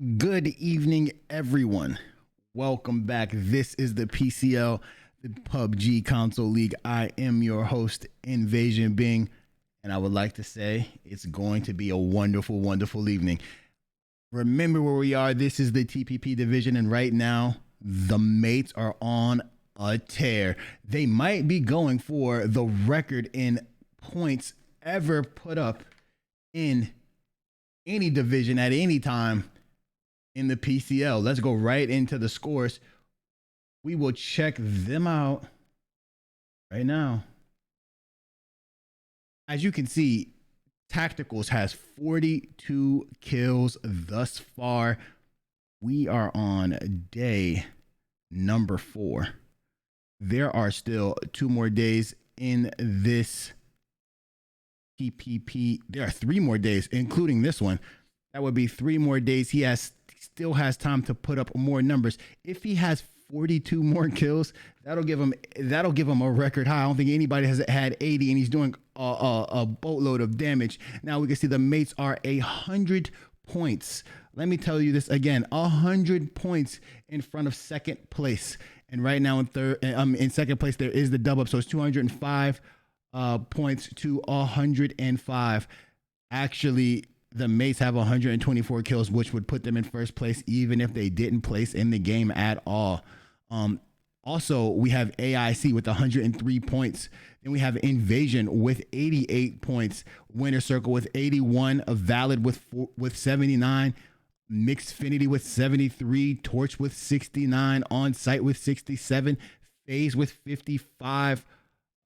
Good evening, everyone. Welcome back. This is the PCL, the PUBG Console League. I am your host, Invasion Bing, and I would like to say it's going to be a wonderful, wonderful evening. Remember where we are. This is the TPP division, and right now, the mates are on a tear. They might be going for the record in points ever put up in any division at any time in the PCL. Let's go right into the scores. We will check them out right now. As you can see, Tacticals has 42 kills thus far. We are on day number 4. There are still 2 more days in this TPP. There are 3 more days, including this one. That would be 3 more days. He still has time to put up more numbers. If he has 42 more kills, that'll give him a record high. I don't think anybody has had 80, and he's doing a boatload of damage. Now we can see the mates are 100 points. Let me tell you this again: 100 points in front of second place. And right now in second place there is the dub up, so it's 205 points to 105. Actually, the mates have 124 kills, which would put them in first place even if they didn't place in the game at all. Also, we have AIC with 103 points. Then we have Invasion with 88 points. Winner Circle with 81. A Valid with 79. Mixfinity with 73. Torch with 69. On Site with 67. FaZe with 55.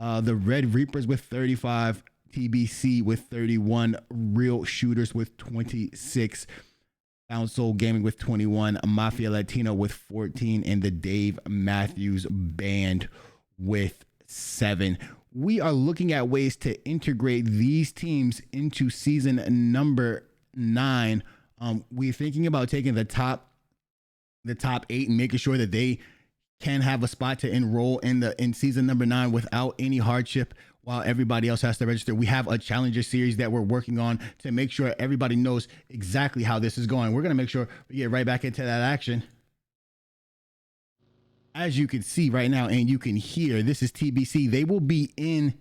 The Red Reapers with 35. TBC with 31, Real Shooters with 26, Console Gaming with 21, Mafia Latino with 14, and the Dave Matthews Band with 7. We are looking at ways to integrate these teams into season number 9. We're thinking about taking the top 8 and making sure that they can have a spot to enroll in season number 9 without any hardship, while everybody else has to register. We have a challenger series that we're working on to make sure everybody knows exactly how this is going. We're going to make sure we get right back into that action. As you can see right now, and you can hear, this is TBC. They will be in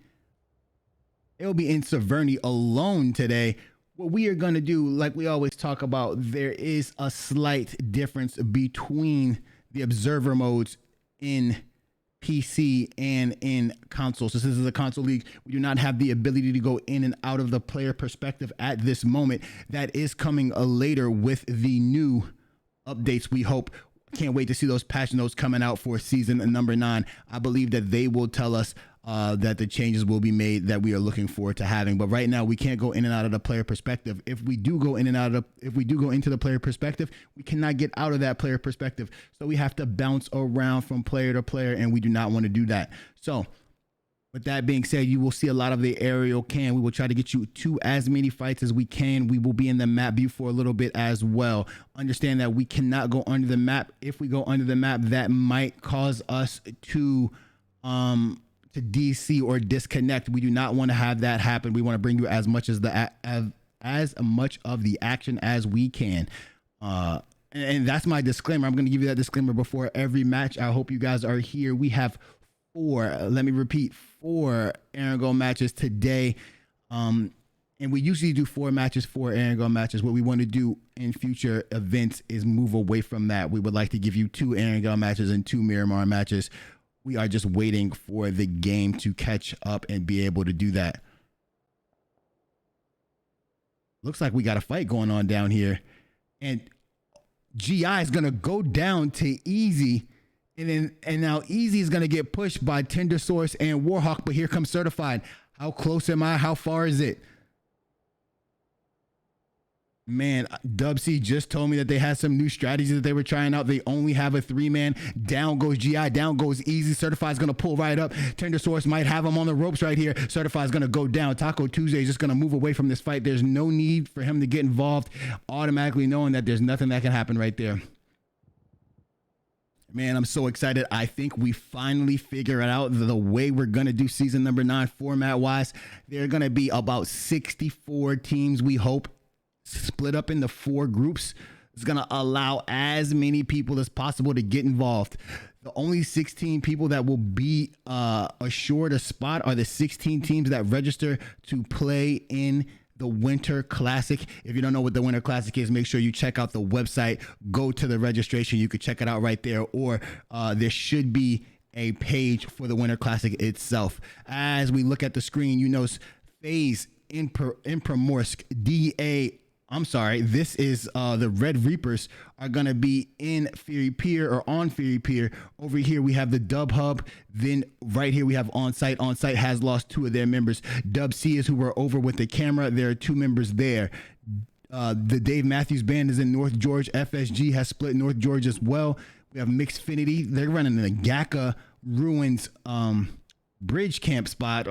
Severny alone today. What we are going to do, like we always talk about, there is a slight difference between the observer modes in PC and in console. So this is a console league. We do not have the ability to go in and out of the player perspective at this moment. That is coming later with the new updates, we hope. Can't wait to see those patch notes coming out for season number 9. I believe that they will tell us that the changes will be made that we are looking forward to having. But right now we can't go in and out of the player perspective. If we do go into the player perspective, we cannot get out of that player perspective. So we have to bounce around from player to player, and we do not want to do that. So with that being said, you will see a lot of the aerial cam. We will try to get you to as many fights as we can. We will be in the map view for a little bit as well. Understand that we cannot go under the map. If we go under the map, that might cause us to DC or disconnect. We do not want to have that happen. We want to bring you as much of the action as we can. And that's my disclaimer. I'm going to give you that disclaimer before every match. I hope you guys are here. We have 4 Aaron Goal matches today. And we usually do 4 matches, 4 Aaron Goal matches. What we want to do in future events is move away from that. We would like to give you 2 Aaron Goal matches and 2 Miramar matches. We are just waiting for the game to catch up and be able to do that. Looks like we got a fight going on down here. And GI is going to go down to Easy. And now Easy is going to get pushed by Tender Source and Warhawk. But here comes Certified. How close am I? How far is it? Man, Dub C just told me that they had some new strategies that they were trying out. They only have a 3-man. Down goes GI. Down goes Easy. Certified's going to pull right up. Tender Source might have him on the ropes right here. Certified's going to go down. Taco Tuesday is just going to move away from this fight. There's no need for him to get involved, automatically knowing that there's nothing that can happen right there. Man, I'm so excited. I think we finally figured out the way we're going to do season number 9 format-wise. There are going to be about 64 teams, we hope, split up into 4 groups. It's going to allow as many people as possible to get involved. The only 16 people that will be assured a spot are the 16 teams that register to play in the Winter Classic. If you don't know what the Winter Classic is, make sure you check out the website. Go to the registration. You could check it out right there, or there should be a page for the Winter Classic itself. As we look at the screen, you know, FaZe, Primorsk, this is the Red Reapers are going to be in Fury Pier or on Fury Pier. Over here, we have the Dub Hub. Then right here, we have On-Site. On-Site has lost 2 of their members. Dub C is who we're over with the camera. There are 2 members there. The Dave Matthews Band is in North George. FSG has split North George as well. We have Mixfinity. They're running the Gaka Ruins bridge camp spot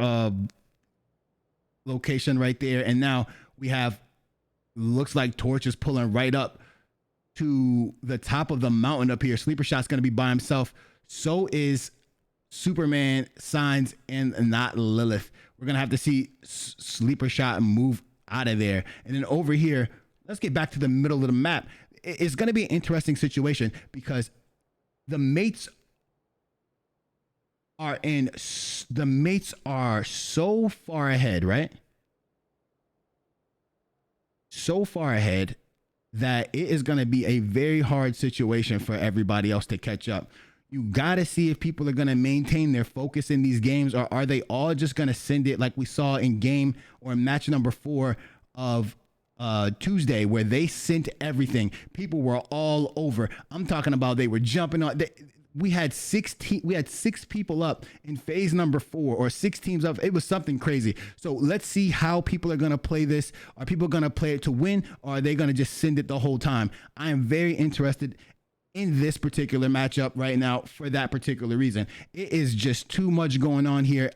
location right there. And now we have, looks like Torch is pulling right up to the top of the mountain up here. Sleeper Shot's going to be by himself. So is Superman, Signs, and not Lilith. We're going to have to see Sleeper Shot move out of there. And then over here, let's get back to the middle of the map. It's going to be an interesting situation because the mates are so far ahead, right? So far ahead that it is going to be a very hard situation for everybody else to catch up. You got to see if people are going to maintain their focus in these games, or are they all just going to send it like we saw in game or match number 4 of Tuesday, where they sent everything. People were all over. I'm talking about they were jumping on. We had 6 people up in phase number 4, or 6 teams up. It was something crazy. So let's see how people are going to play this. Are people going to play it to win, or are they going to just send it the whole time? I am very interested in this particular matchup right now for that particular reason. It is just too much going on here.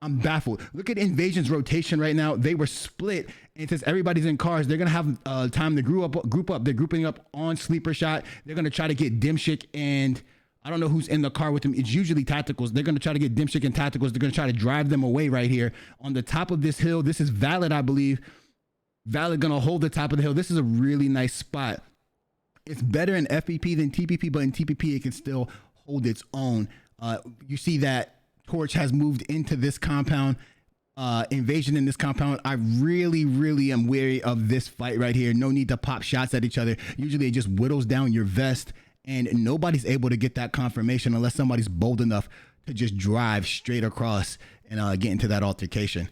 I'm baffled. Look at Invasion's rotation right now. They were split, and since everybody's in cars, they're gonna have time to group up. They're grouping up on Sleeper Shot. They're gonna try to get Dimshik, and I don't know who's in the car with them. It's usually Tacticals. They're gonna try to get Dimshik and Tacticals. They're gonna try to drive them away right here on the top of this hill. This is Valid, I believe. Valid gonna hold the top of the hill. This is a really nice spot. It's better in FPP than TPP, but in TPP it can still hold its own. You see that Torch has moved into this compound, Invasion in this compound. I really am wary of this fight right here. No need to pop shots at each other. Usually it just whittles down your vest, and nobody's able to get that confirmation unless somebody's bold enough to just drive straight across and get into that altercation.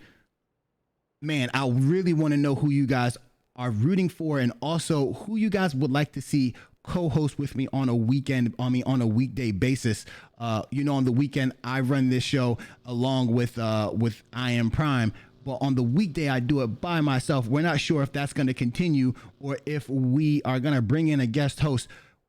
Man, I really want to know who you guys are rooting for, and also who you guys would like to see co-host with me on a weekday basis. You know, on the weekend I run this show along with I Am Prime, but on the weekday I do it by myself. We're not sure if that's going to continue or if we are going to bring in a guest host.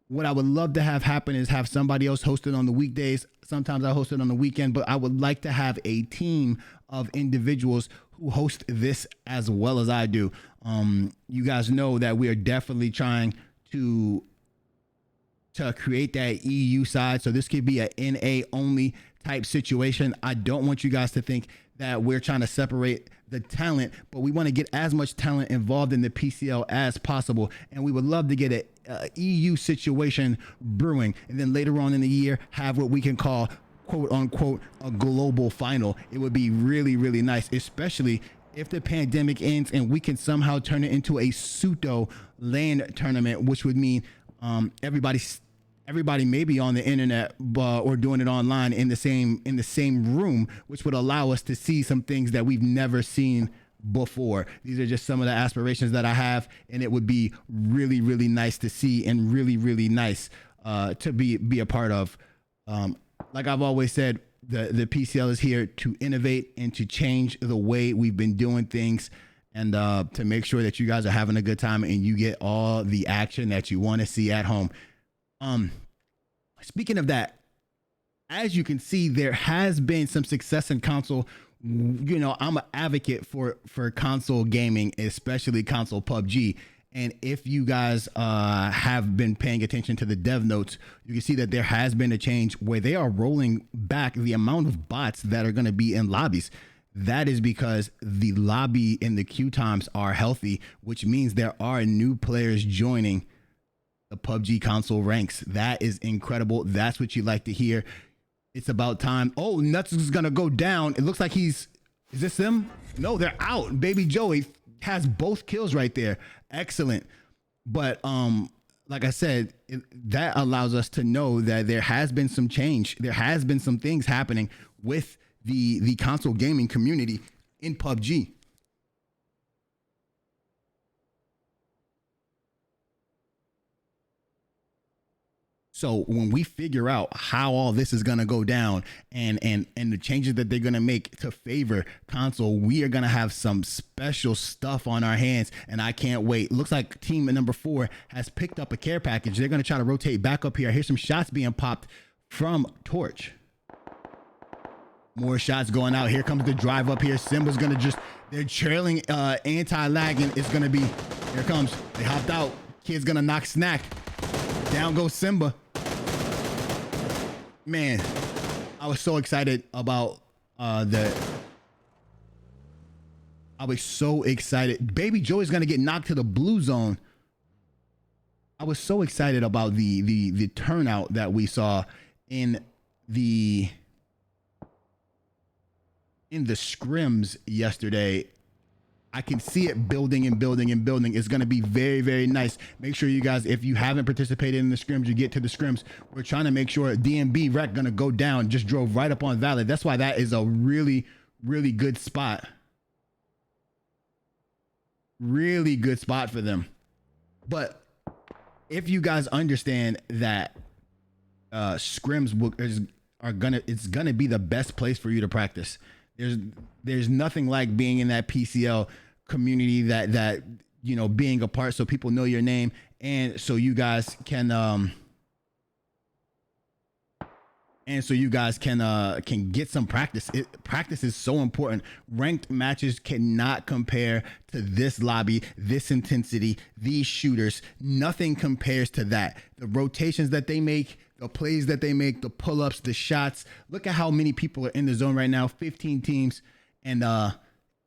What I would love to have happen is have somebody else host it on the weekdays. Sometimes I host it on the weekend, but I would like to have a team of individuals who host this as well as I do. You guys know that we are definitely trying to create that EU side. So this could be a NA only type situation. I don't want you guys to think that we're trying to separate the talent, but we want to get as much talent involved in the PCL as possible. And we would love to get a EU situation brewing. And then later on in the year, have what we can call, quote unquote, a global final. It would be really nice, especially if the pandemic ends and we can somehow turn it into a pseudo LAN tournament, which would mean everybody may be on the internet or doing it online in the same room, which would allow us to see some things that we've never seen before. These are just some of the aspirations that I have, and it would be really nice to see and really nice to be a part of. Like I've always said, the PCL is here to innovate and to change the way we've been doing things, and to make sure that you guys are having a good time and you get all the action that you want to see at home. Speaking of that, as you can see, there has been some success in console. You know, I'm an advocate for console gaming, especially console PUBG. And if you guys have been paying attention to the dev notes, you can see that there has been a change where they are rolling back the amount of bots that are going to be in lobbies. That is because the lobby and the queue times are healthy, which means there are new players joining the PUBG console ranks. That is incredible. That's what you like to hear. It's about time. Oh, Nuts is gonna go down. It looks like is this them? No, they're out. Baby Joey has both kills right there. Excellent. But like I said, that allows us to know that there has been some change. There has been some things happening with the console gaming community in PUBG. So when we figure out how all this is going to go down and the changes that they're going to make to favor console, we are going to have some special stuff on our hands, and I can't wait. Looks like team number 4 has picked up a care package. They're going to try to rotate back up here. Here's some shots being popped from Torch. More shots going out. Here comes the drive up here. Simba's going to they're trailing anti-lagging. It's going to be, here comes. They hopped out. Kid's going to knock Snack. Down goes Simba. Man, I was so excited about I was so excited. Baby Joey's going to get knocked to the blue zone. I was so excited about the turnout that we saw in the scrims yesterday. I can see it building and building and building. It's going to be very, very nice. Make sure you guys, if you haven't participated in the scrims, you get to the scrims. We're trying to make sure DMB Rec going to go down. Just drove right up on Valley. That's why that is a really, really good spot. Really good spot for them. But if you guys understand that scrims it's gonna be the best place for you to practice. There's nothing like being in that PCL community, that you know, being a part, so people know your name, and so you guys can get some practice. Practice is so important. Ranked matches cannot compare to this lobby, this intensity, these shooters. Nothing compares to that. The rotations that they make, the plays that they make, the pull-ups, the shots. Look at how many people are in the zone right now. 15 teams, and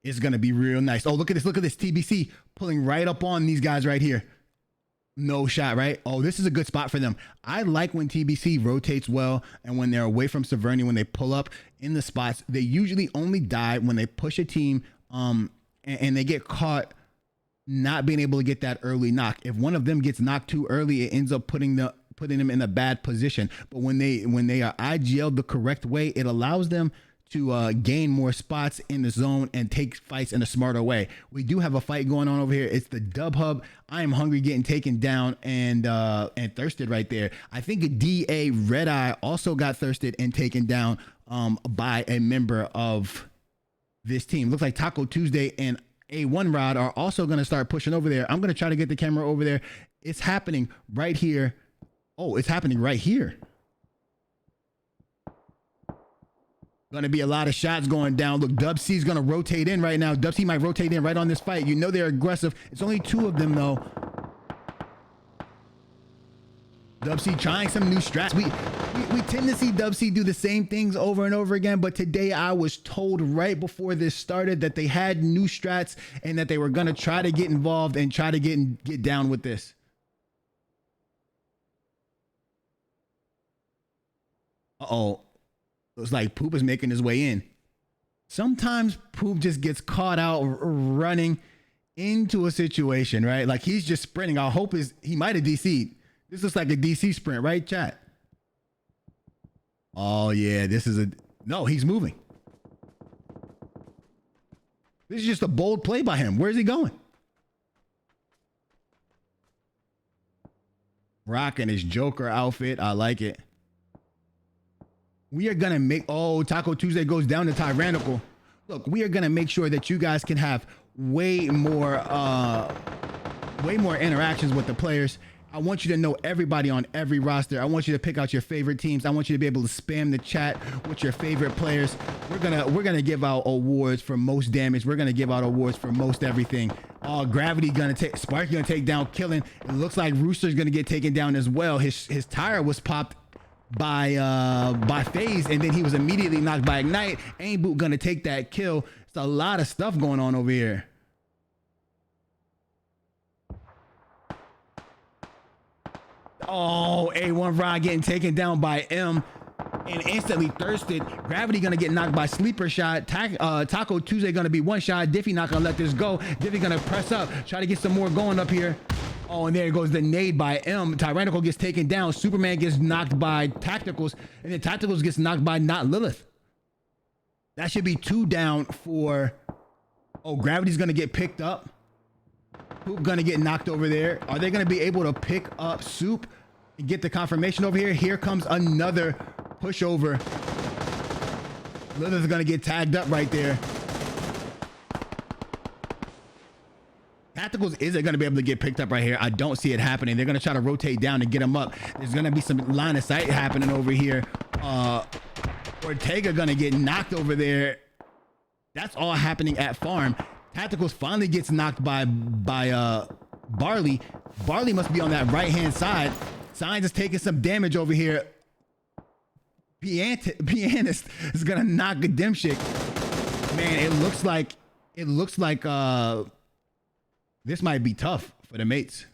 it's gonna be real nice. Oh, look at this. Look at this. TBC pulling right up on these guys right here. No shot, right? Oh, this is a good spot for them. I like when TBC rotates well, and when they're away from Severny, when they pull up in the spots. They usually only die when they push a team and they get caught not being able to get that early knock. If one of them gets knocked too early, it ends up putting them in a bad position. But when they are IGL'd the correct way, it allows them to gain more spots in the zone and take fights in a smarter way. We do have a fight going on over here. It's the Dub Hub. I am hungry getting taken down and thirsted right there. I think a DA Red Eye also got thirsted and taken down by a member of this team. Looks like Taco Tuesday and A1 Rod are also going to start pushing over there. I'm going to try to get the camera over there. It's happening right here. Oh, it's happening right here. Going to be a lot of shots going down. Look, Dub C's going to rotate in right now. Dub C might rotate in right on this fight. You know they're aggressive. It's only 2 of them, though. Dub C trying some new strats. We tend to see Dub C do the same things over and over again, but today I was told right before this started that they had new strats and that they were going to try to get involved and try to get down with this. Uh-oh. Looks like Poop is making his way in. Sometimes Poop just gets caught out running into a situation, right? Like he's just sprinting. Our hope is he might have DC'd. This looks like a DC sprint, right, chat? Oh, yeah, no, he's moving. This is just a bold play by him. Where's he going? Rocking his Joker outfit. I like it. We are going to make, Taco Tuesday goes down to Tyrannical. Look, we are going to make sure that you guys can have way more interactions with the players. I want you to know everybody on every roster. I want you to pick out your favorite teams. I want you to be able to spam the chat with your favorite players. We're gonna give out awards for most damage. We're gonna give out awards for most everything. Gravity gonna take, Sparky gonna take down Killing. It looks like Rooster's gonna get taken down as well. His tire was popped by FaZe, and then he was immediately knocked by Ignite. Aim Boot gonna take that kill. It's a lot of stuff going on over here. Oh, A1 Rod getting taken down by M and instantly thirsted. Gravity gonna get knocked by sleeper shot. Taco Tuesday gonna be one shot. Diffie not gonna let this go. Diffie gonna press up, try to get some more going up here. Oh, and there goes the nade by M. Tyrannical gets taken down. Superman gets knocked by Tacticals, and then Tacticals gets knocked by Not Lilith. That should be 2 down for. Oh, Gravity's gonna get picked up. Poop gonna get knocked over there. Are they gonna be able to pick up Soup and get the confirmation over here? Here comes another pushover. Lilith's gonna get tagged up right there. Tacticals isn't gonna be able to get picked up right here. I don't see it happening. They're gonna try to rotate down and get him up. There's gonna be some line of sight happening over here. Ortega gonna get knocked over there. That's all happening at farm. Tacticals finally gets knocked by Barley. Barley must be on that right hand side. Signs is taking some damage over here. Pianist is gonna knock Gadimshik. Man, it looks like this might be tough for the mates.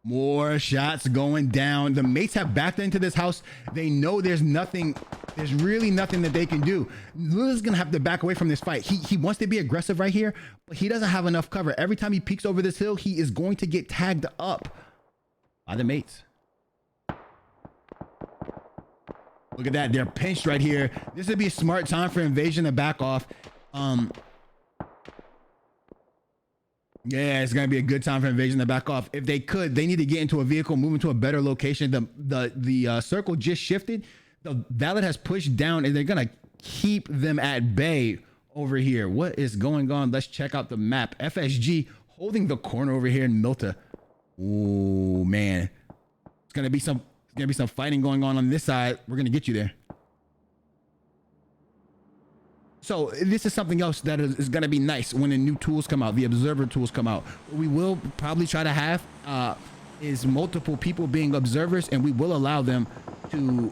More shots going down. The mates have backed into this house. They know there's really nothing that they can do. Lilith's gonna have to back away from this fight. He wants to be aggressive right here, but he doesn't have enough cover. Every time he peeks over this hill, he is going to get tagged up by the mates. Look at that. They're pinched right here. This would be a smart time for Invasion to back off. Yeah, it's gonna be a good time for Invasion to back off. If they could, they need to get into a vehicle, move into a better location. The circle just shifted. The Valid has pushed down, and they're gonna keep them at bay over here. What is going on? Let's check out the map. FSG holding the corner over here in Milta. Oh man, it's gonna be some fighting going on this side. We're gonna get you there. So this is something else that is going to be nice when the new tools come out, the observer tools come out. What we will probably try to have is multiple people being observers, and we will allow them to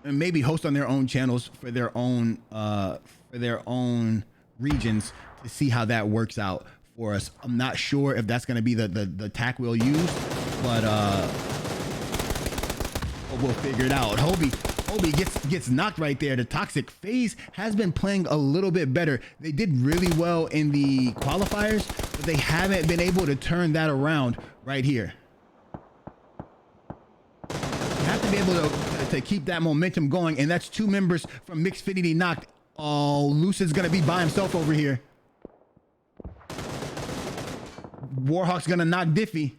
maybe host on their own channels for their own regions to see how that works out for us. I'm not sure if that's going to be the tack we'll use, but we'll figure it out. Hobie gets knocked right there. The Toxic FaZe has been playing a little bit better. They did really well in the qualifiers, but they haven't been able to turn that around right here. You have to be able to keep that momentum going, and that's 2 members from Mixfinity knocked. Oh, Lucid's gonna be by himself over here. Warhawk's gonna knock Diffie.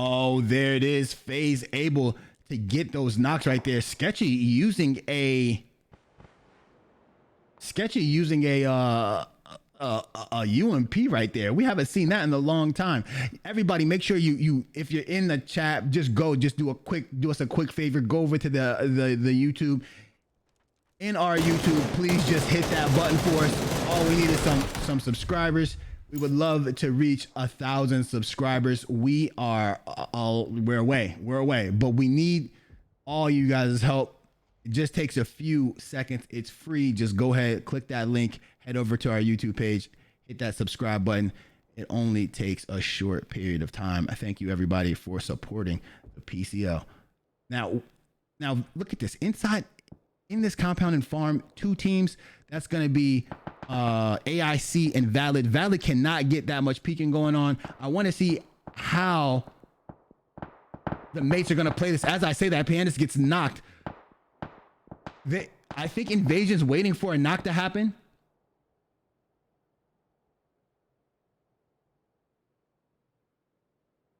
Oh, there it is. FaZe able to get those knocks right there. Sketchy using a UMP right there. We haven't seen that in a long time. Everybody, make sure you if you're in the chat, just do us a quick favor. Go over to the YouTube. In our YouTube, please just hit that button for us. All we need is some subscribers. We would love to reach 1,000 subscribers. We're away, but we need all you guys' help. It just takes a few seconds. It's free. Just go ahead, click that link, head over to our YouTube page, hit that subscribe button. It only takes a short period of time. I thank you everybody for supporting the PCL. Now look at this. Inside in this compound and farm, 2 teams. That's going to be AIC and Valid. Valid cannot get that much peeking going on. I want to see how the mates are going to play this. As I say that, Pianist gets knocked. I think Invasion's waiting for a knock to happen.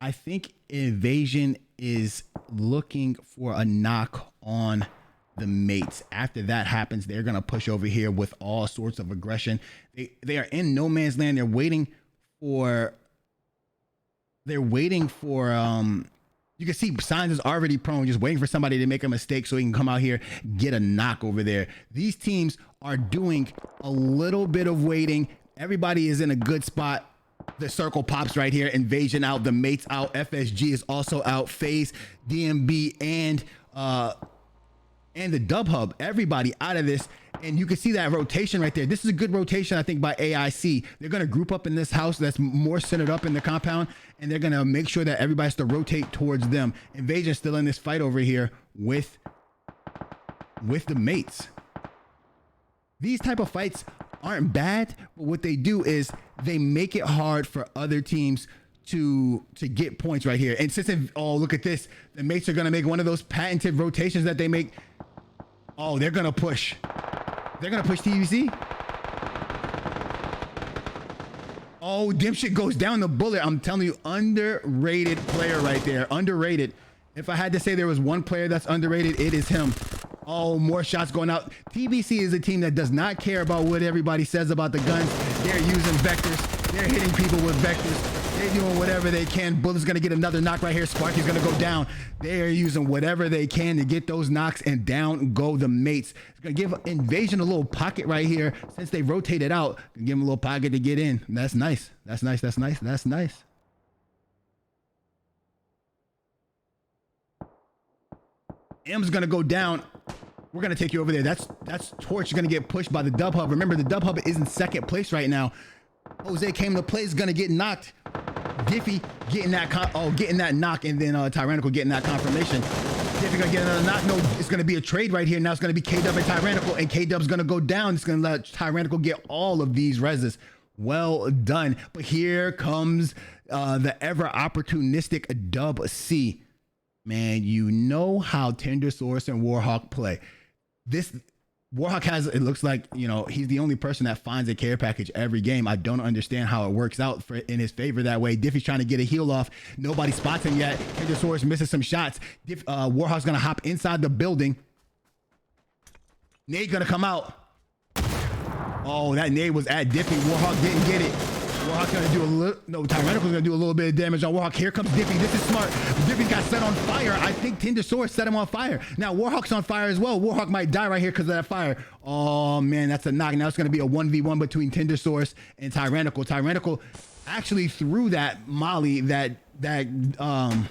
I think Invasion is looking for a knock on the mates. After that happens, they're gonna push over here with all sorts of aggression. They are in no man's land. They're waiting for You can see Signs is already prone, just waiting for somebody to make a mistake so he can come out here, get a knock over there. These teams are doing a little bit of waiting. Everybody is in a good spot. The circle pops right here. Invasion out, the mates out. FSG is also out. FaZe, DMB, and the Dub Hub. Everybody out of this. And you can see that rotation right there. This is a good rotation, I think, by AIC. They're going to group up in this house that's more centered up in the compound, and they're going to make sure that everybody has to rotate towards them. Invasion still in this fight over here with the mates. These type of fights aren't bad, but what they do is they make it hard for other teams to get points right here. And since oh, look at this, the mates are going to make one of those patented rotations that they make. Oh, they're going to push. They're going to push TVC. Oh, Dipshit goes down the bullet. I'm telling you, underrated player right there. Underrated. If I had to say there was one player that's underrated, it is him. Oh, more shots going out. TBC is a team that does not care about what everybody says about the guns. They're using vectors. They're hitting people with vectors. They're doing whatever they can. Bullet's going to get another knock right here. Sparky's going to go down. They're using whatever they can to get those knocks, and down go the mates. It's going to give Invasion a little pocket right here. Since they rotated out, give them a little pocket to get in. That's nice. That's nice. That's nice. That's nice. M's going to go down. We're going to take you over there. That's Torch going to get pushed by the Dub Hub. Remember, the Dub Hub is in second place right now. Jose came to play, is going to get knocked. Diffie getting that knock, and then Tyrannical getting that confirmation. Diffie gonna get another knock. No, it's gonna be a trade right here. Now it's gonna be K-Dub and Tyrannical, and K-Dub's gonna go down. It's gonna let Tyrannical get all of these reses. Well done. But here comes the ever opportunistic Dub C. Man, you know how Tendersource and Warhawk play. This Warhawk has, it looks like, you know, he's the only person that finds a care package every game. I don't understand how it works out in his favor that way. Diffie's trying to get a heal off. Nobody spots him yet. Tendersource misses some shots. Warhawk's going to hop inside the building. Nade going to come out. Oh, that nade was at Diffie. Warhawk didn't get it. Warhawk's going to do a little, no, Tyrannical's going to do a little bit of damage on Warhawk. Here comes Diffie. This is smart. Diffie got set on fire. I think Tendersource set him on fire. Now Warhawk's on fire as well. Warhawk might die right here because of that fire. Oh man, that's a knock. Now it's going to be a 1v1 between Tendersource and Tyrannical. Tyrannical actually threw that molly did Tyrannical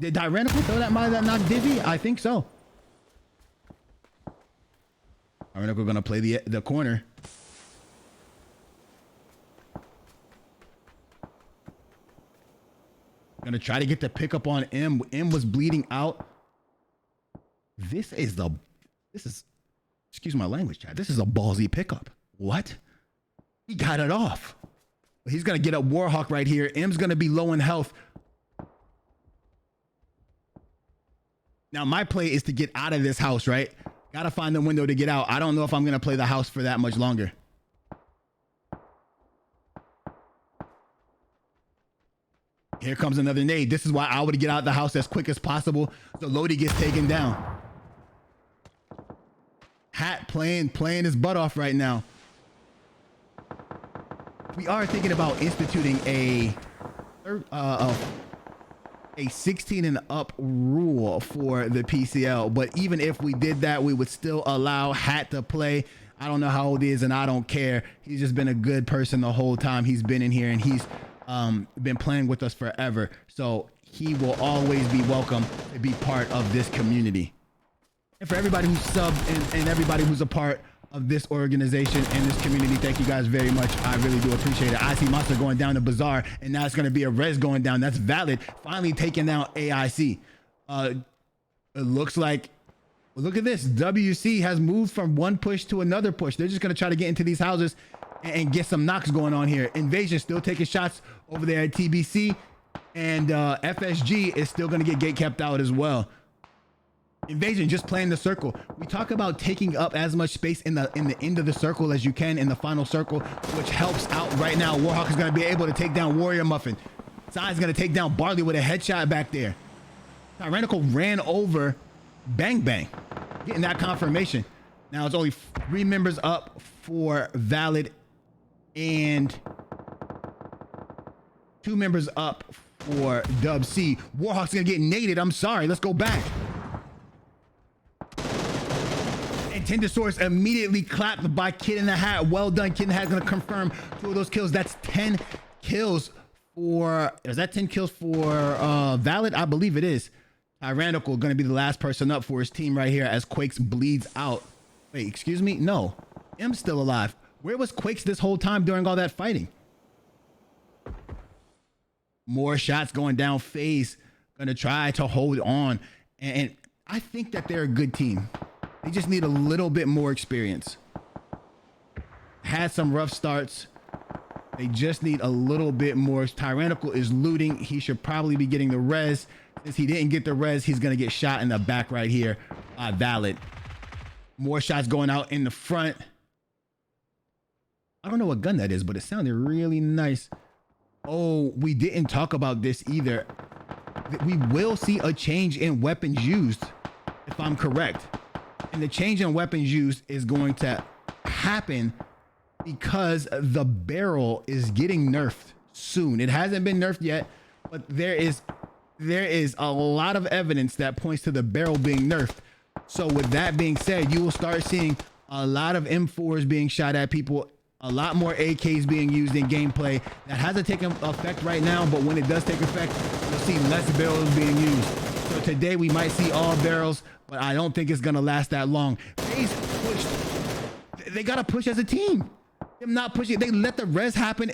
throw that molly that knocked Diffie? I think so. Tyrannical going to play the corner. Gonna try to get the pickup on M. M was bleeding out. This is, excuse my language, Chad. This is a ballsy pickup. What? He got it off. He's gonna get up Warhawk right here. M's gonna be low in health. Now my play is to get out of this house, right? Gotta find the window to get out. I don't know if I'm gonna play the house for that much longer. Here comes another nade. This is why I would get out of the house as quick as possible. So Lodi gets taken down. Hat playing his butt off right now. We are thinking about instituting a 16 and up rule for the PCL. But even if we did that, we would still allow Hat to play. I don't know how old he is, and I don't care. He's just been a good person the whole time he's been in here, and he's been playing with us forever, so he will always be welcome to be part of this community. And for everybody who's subbed and everybody who's a part of this organization and this community, thank you guys very much. I really do appreciate it. I see Monster going down to Bazaar, and now it's going to be a res going down. That's valid. Finally taking down AIC. It looks like, look at this. WC has moved from one push to another push. They're just going to try to get into these houses and get some knocks going on here. Invasion still taking shots over there at TBC, and FSG is still going to get gate kept out as well. Invasion just playing the circle. We talk about taking up as much space in the end of the circle as you can in the final circle, which helps out right now. Warhawk is going to be able to take down Warrior Muffin. Sai's going to take down Barley with a headshot back there. Tyrannical ran over Bang Bang, getting that confirmation. Now it's only 3 members up for Valid and 2 members up for Dub C. Warhawk's gonna get naded. I'm sorry. Let's go back. And Tendosaurus immediately clapped by Kid in the Hat. Well done. Kid in the Hat is gonna confirm 2 of those kills. That's 10 kills for, is that 10 kills for Valid? I believe it is. Tyrannical gonna be the last person up for his team right here as Quakes bleeds out. Wait, excuse me? No, M's still alive. Where was Quakes this whole time during all that fighting? More shots going down. FaZe gonna try to hold on. And I think that they're a good team. They just need a little bit more experience. Had some rough starts. They just need a little bit more. Tyrannical is looting. He should probably be getting the res. Since he didn't get the res, he's gonna get shot in the back right here by Valid. More shots going out in the front. I don't know what gun that is, but it sounded really nice. Oh, we didn't talk about this either. We will see a change in weapons used, if I'm correct. And the change in weapons used is going to happen because the barrel is getting nerfed soon. It hasn't been nerfed yet, but there is a lot of evidence that points to the barrel being nerfed. So with that being said, you will start seeing a lot of M4s being shot at people, a lot more AKs being used in gameplay. That hasn't taken effect right now, but when it does take effect, you'll see less barrels being used. So today we might see all barrels, but I don't think it's gonna last that long. FaZe pushed. They gotta push as a team. Them not pushing, they let the res happen.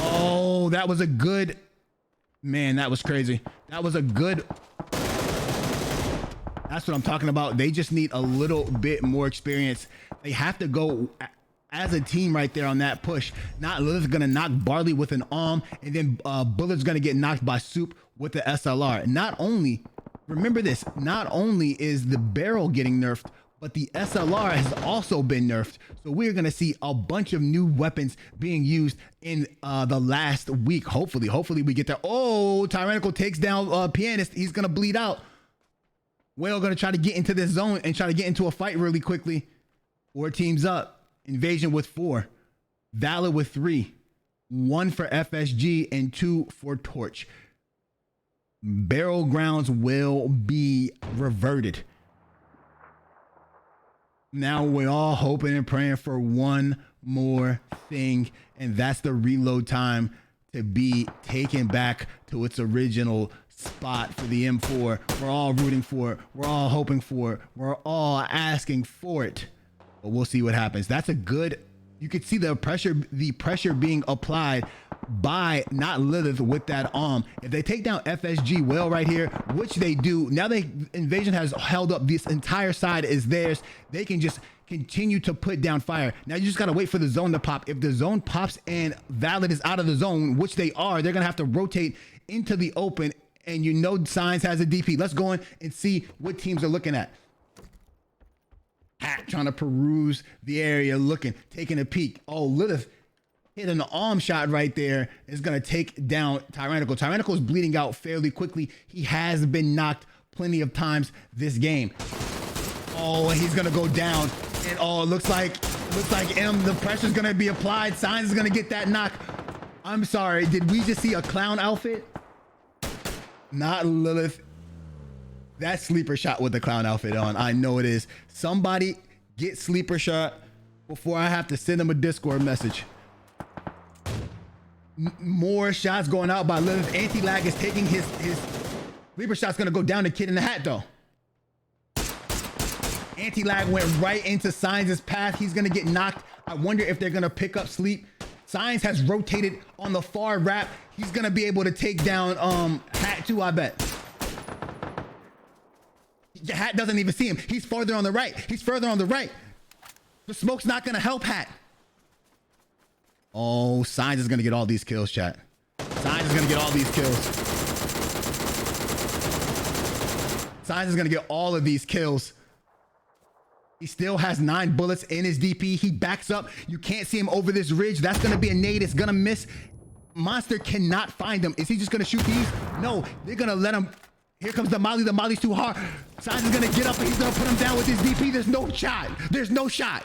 Oh, that was a good, man, that was crazy. That was a good, that's what I'm talking about. They just need a little bit more experience. They have to go as a team right there on that push. Not Lilith's gonna knock Barley with an arm, and then Bullet's gonna get knocked by Soup with the SLR. Not only, remember this, not only is the barrel getting nerfed, but the SLR has also been nerfed. So we're gonna see a bunch of new weapons being used in the last week. Hopefully we get there. Oh, Tyrannical takes down Pianist. He's gonna bleed out. Whale gonna try to get into this zone and try to get into a fight really quickly. 4 teams up. Invasion with 4. Valid with 3. 1 for FSG and 2 for Torch. Barrel grounds will be reverted. Now we're all hoping and praying for one more thing, and that's the reload time to be taken back to its original spot for the M4. We're all rooting for it. We're all hoping for it. We're all asking for it. But we'll see what happens. That's a good, you could see the pressure being applied by not Lilith with that arm. If they take down FSG well right here, which they do, now Invasion has held up, this entire side is theirs. They can just continue to put down fire. Now you just gotta wait for the zone to pop. If the zone pops and Valid is out of the zone, which they are, they're gonna have to rotate into the open, and you know Signs has a DP. Let's go in and see what teams are looking at. Hat trying to peruse the area, looking, taking a peek. Oh, Lilith hit an arm shot right there. Is gonna take down Tyrannical. Tyrannical is bleeding out fairly quickly. He has been knocked plenty of times this game. Oh, and he's gonna go down. And oh, it looks like M, the pressure's gonna be applied. Signs is gonna get that knock. I'm sorry, did we just see a clown outfit? Not Lilith. That sleeper shot with the clown outfit on. I know it is. Somebody get sleeper shot before I have to send him a Discord message. More shots going out by Lilith. Anti-lag is taking his sleeper shot's gonna go down to Kid in the Hat though. Anti-lag went right into Signs' path. He's gonna get knocked. I wonder if they're gonna pick up Sleep. Signs has rotated on the far wrap. He's gonna be able to take down Hat too, I bet. Hat doesn't even see him. He's farther on the right. He's further on the right. The smoke's not gonna help Hat. Oh, Signs is gonna get all these kills, chat. Signs is gonna get all these kills. Signs is gonna get all of these kills. He still has 9 bullets in his DP. He backs up. You can't see him over this ridge. That's gonna be a nade. It's gonna miss. Monster cannot find him. Is he just gonna shoot these? No, they're gonna let him. Here comes the Molly. The Molly's too hard. Signs is gonna get up and he's gonna put him down with his DP. There's no shot. There's no shot.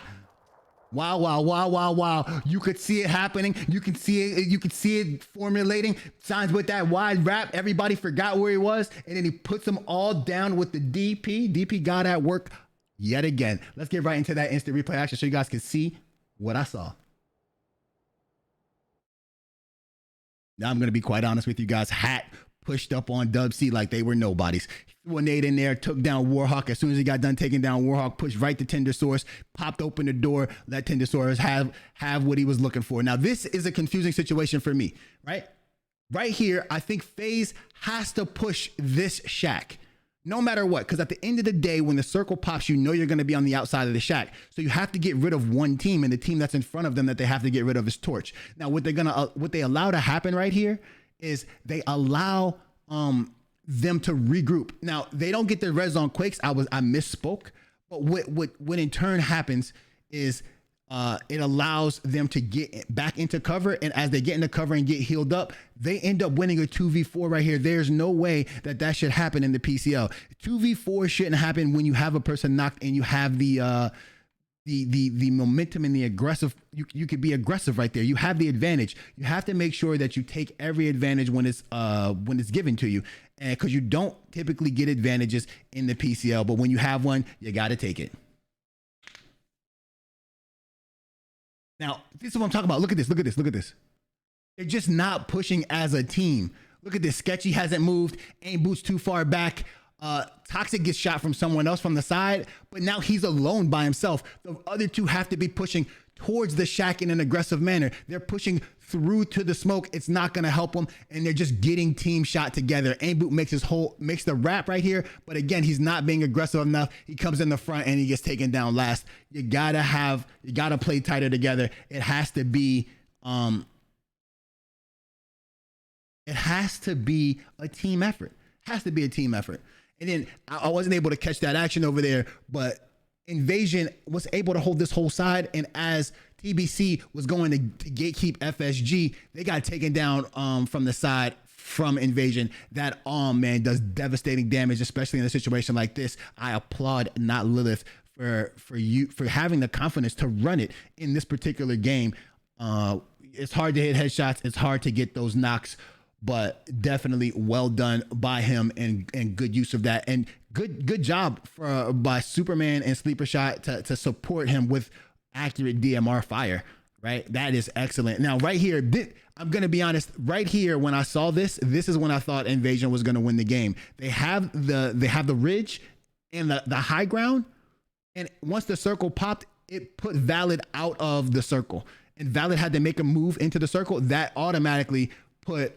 Wow, wow, wow, wow, wow. You could see it happening. You can see it. You could see it formulating. Signs with that wide wrap. Everybody forgot where he was. And then he puts them all down with the DP. DP got at work yet again. Let's get right into that instant replay action so you guys can see what I saw. Now I'm going to be quite honest with you guys. Hat pushed up on Dub C like they were nobodies. Threw a nade in there, took down Warhawk. As soon as he got done taking down Warhawk, pushed right to Tender Source, popped open the door, let Tender Source have what he was looking for. Now, this is a confusing situation for me, right? Right here, I think FaZe has to push this shack. No matter what, because at the end of the day, when the circle pops, you know you're going to be on the outside of the shack. So you have to get rid of one team, and the team that's in front of them that they have to get rid of is Torch. Now, what they allow to happen right here is they allow them to regroup. Now, they don't get their res on Quakes. I misspoke. But what in turn happens is it allows them to get back into cover, and as they get into cover and get healed up, they end up winning a 2v4 right here. There's no way that should happen in the PCL. 2v4 shouldn't happen when you have a person knocked and you have the momentum and the aggressive. You could be aggressive right there. You have the advantage. You have to make sure that you take every advantage when it's given to you, and because you don't typically get advantages in the PCL, but when you have one, you got to take it. Now, this is what I'm talking about. Look at this. Look at this. Look at this. They're just not pushing as a team. Look at this. Sketchy hasn't moved. Aim Boots too far back. Toxic gets shot from someone else from the side, but now he's alone by himself. The other two have to be pushing towards the shack in an aggressive manner. They're pushing through to the smoke. It's not going to help them, and they're just getting team shot together. Aim Boot makes the wrap right here, but again, he's not being aggressive enough. He comes in the front and he gets taken down last. You gotta play tighter together. It has to be a team effort. Has to be a team effort. And then I wasn't able to catch that action over there, but Invasion was able to hold this whole side, and as TBC was going to gatekeep FSG, they got taken down from the side from Invasion. That man does devastating damage, especially in a situation like this. I applaud Not Lilith for having the confidence to run it in this particular game. It's hard to hit headshots. It's hard to get those knocks, but definitely well done by him, and good use of that, and good job by Superman and Sleeper Shot to support him with accurate DMR fire. Right, that is excellent. Now, right here, I'm gonna be honest. Right here, when I saw this is when I thought Invasion was gonna win the game. They have the ridge and the high ground, and once the circle popped, it put Valid out of the circle, and Valid had to make a move into the circle. That automatically put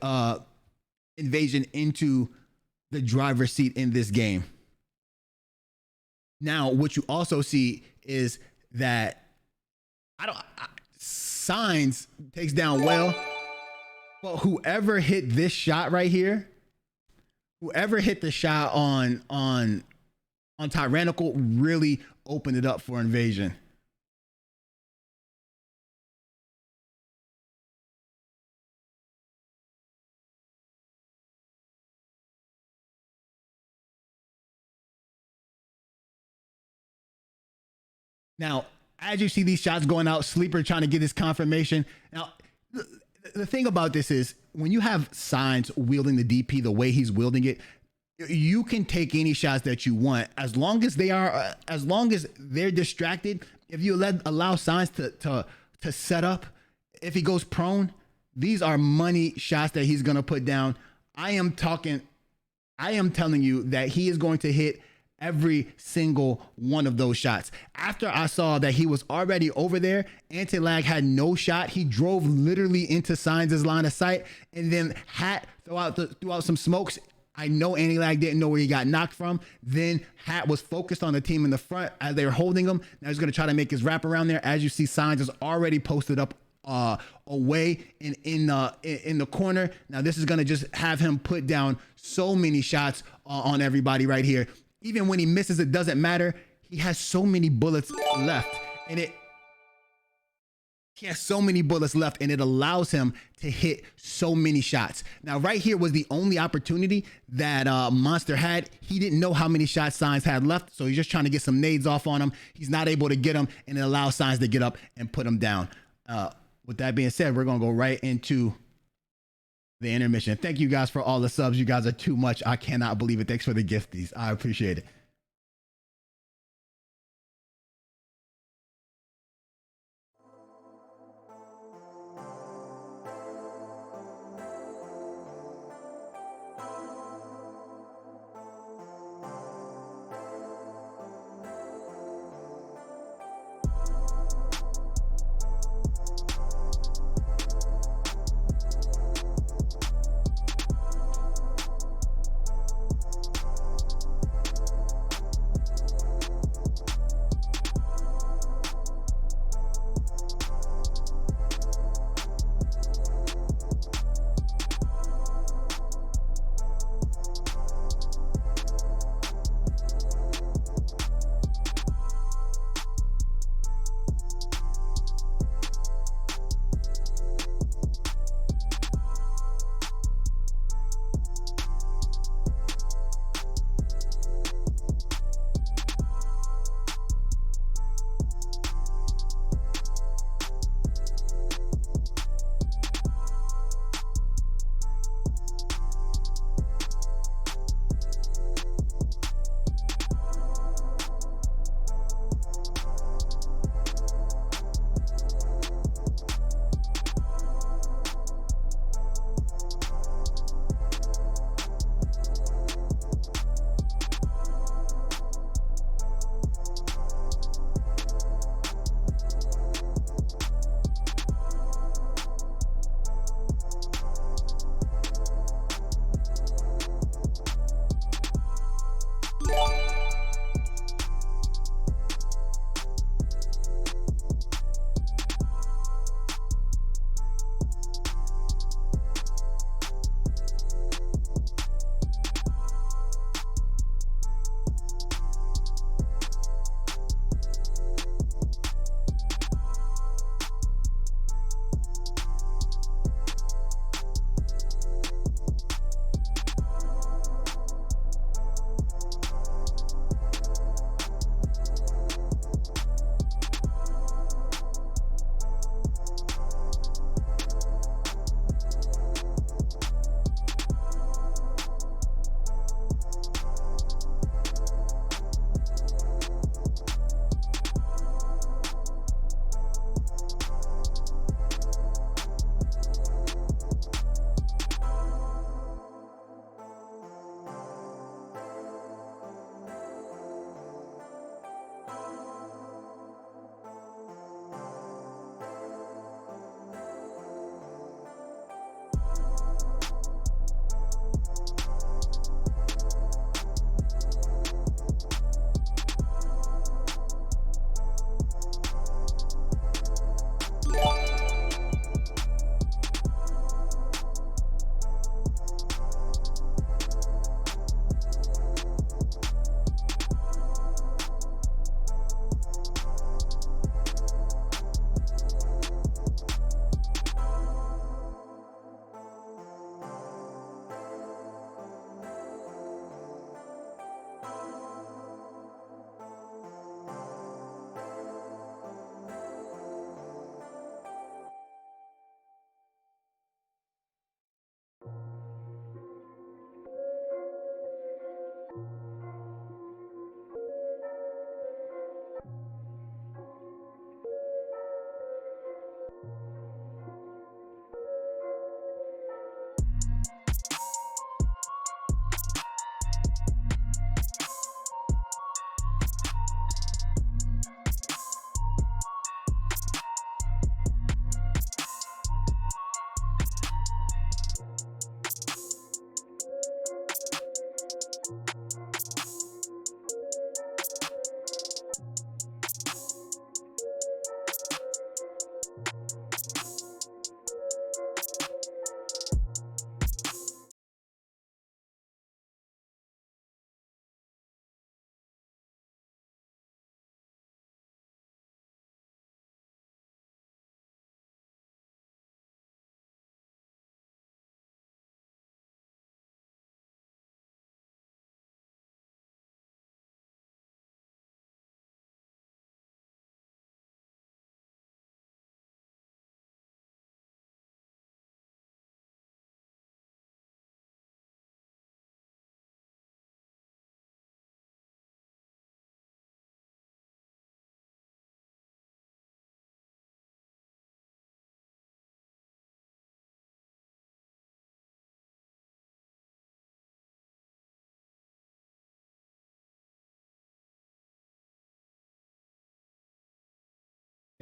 Invasion into the driver's seat in this game. Now, what you also see is that Signs takes down well, but whoever hit this shot right here, whoever hit the shot on Tyrannical really opened it up for Invasion. Now, as you see these shots going out, Sleeper trying to get his confirmation. Now, the thing about this is when you have Signs wielding the DP the way he's wielding it, you can take any shots that you want as long as they're distracted. If you allow Signs to set up, if he goes prone, these are money shots that he's gonna put down. I am telling you that he is going to hit every single one of those shots. After I saw that he was already over there, Anti-Lag had no shot. He drove literally into Signs' line of sight, and then Hat threw out some smokes. I know Anti-Lag didn't know where he got knocked from. Then Hat was focused on the team in the front as they were holding him. Now he's gonna try to make his wrap around there. As you see, Signs is already posted up away in the corner. Now this is gonna just have him put down so many shots on everybody right here. Even when he misses, it doesn't matter. He has so many bullets left, and He has so many bullets left, and it allows him to hit so many shots. Now, right here was the only opportunity that Monster had. He didn't know how many shots Signs had left, so he's just trying to get some nades off on him. He's not able to get him, and it allows Signs to get up and put him down. With that being said, we're going to go right into the intermission. Thank you guys for all the subs. You guys are too much. I cannot believe it. Thanks for the gifties. I appreciate it.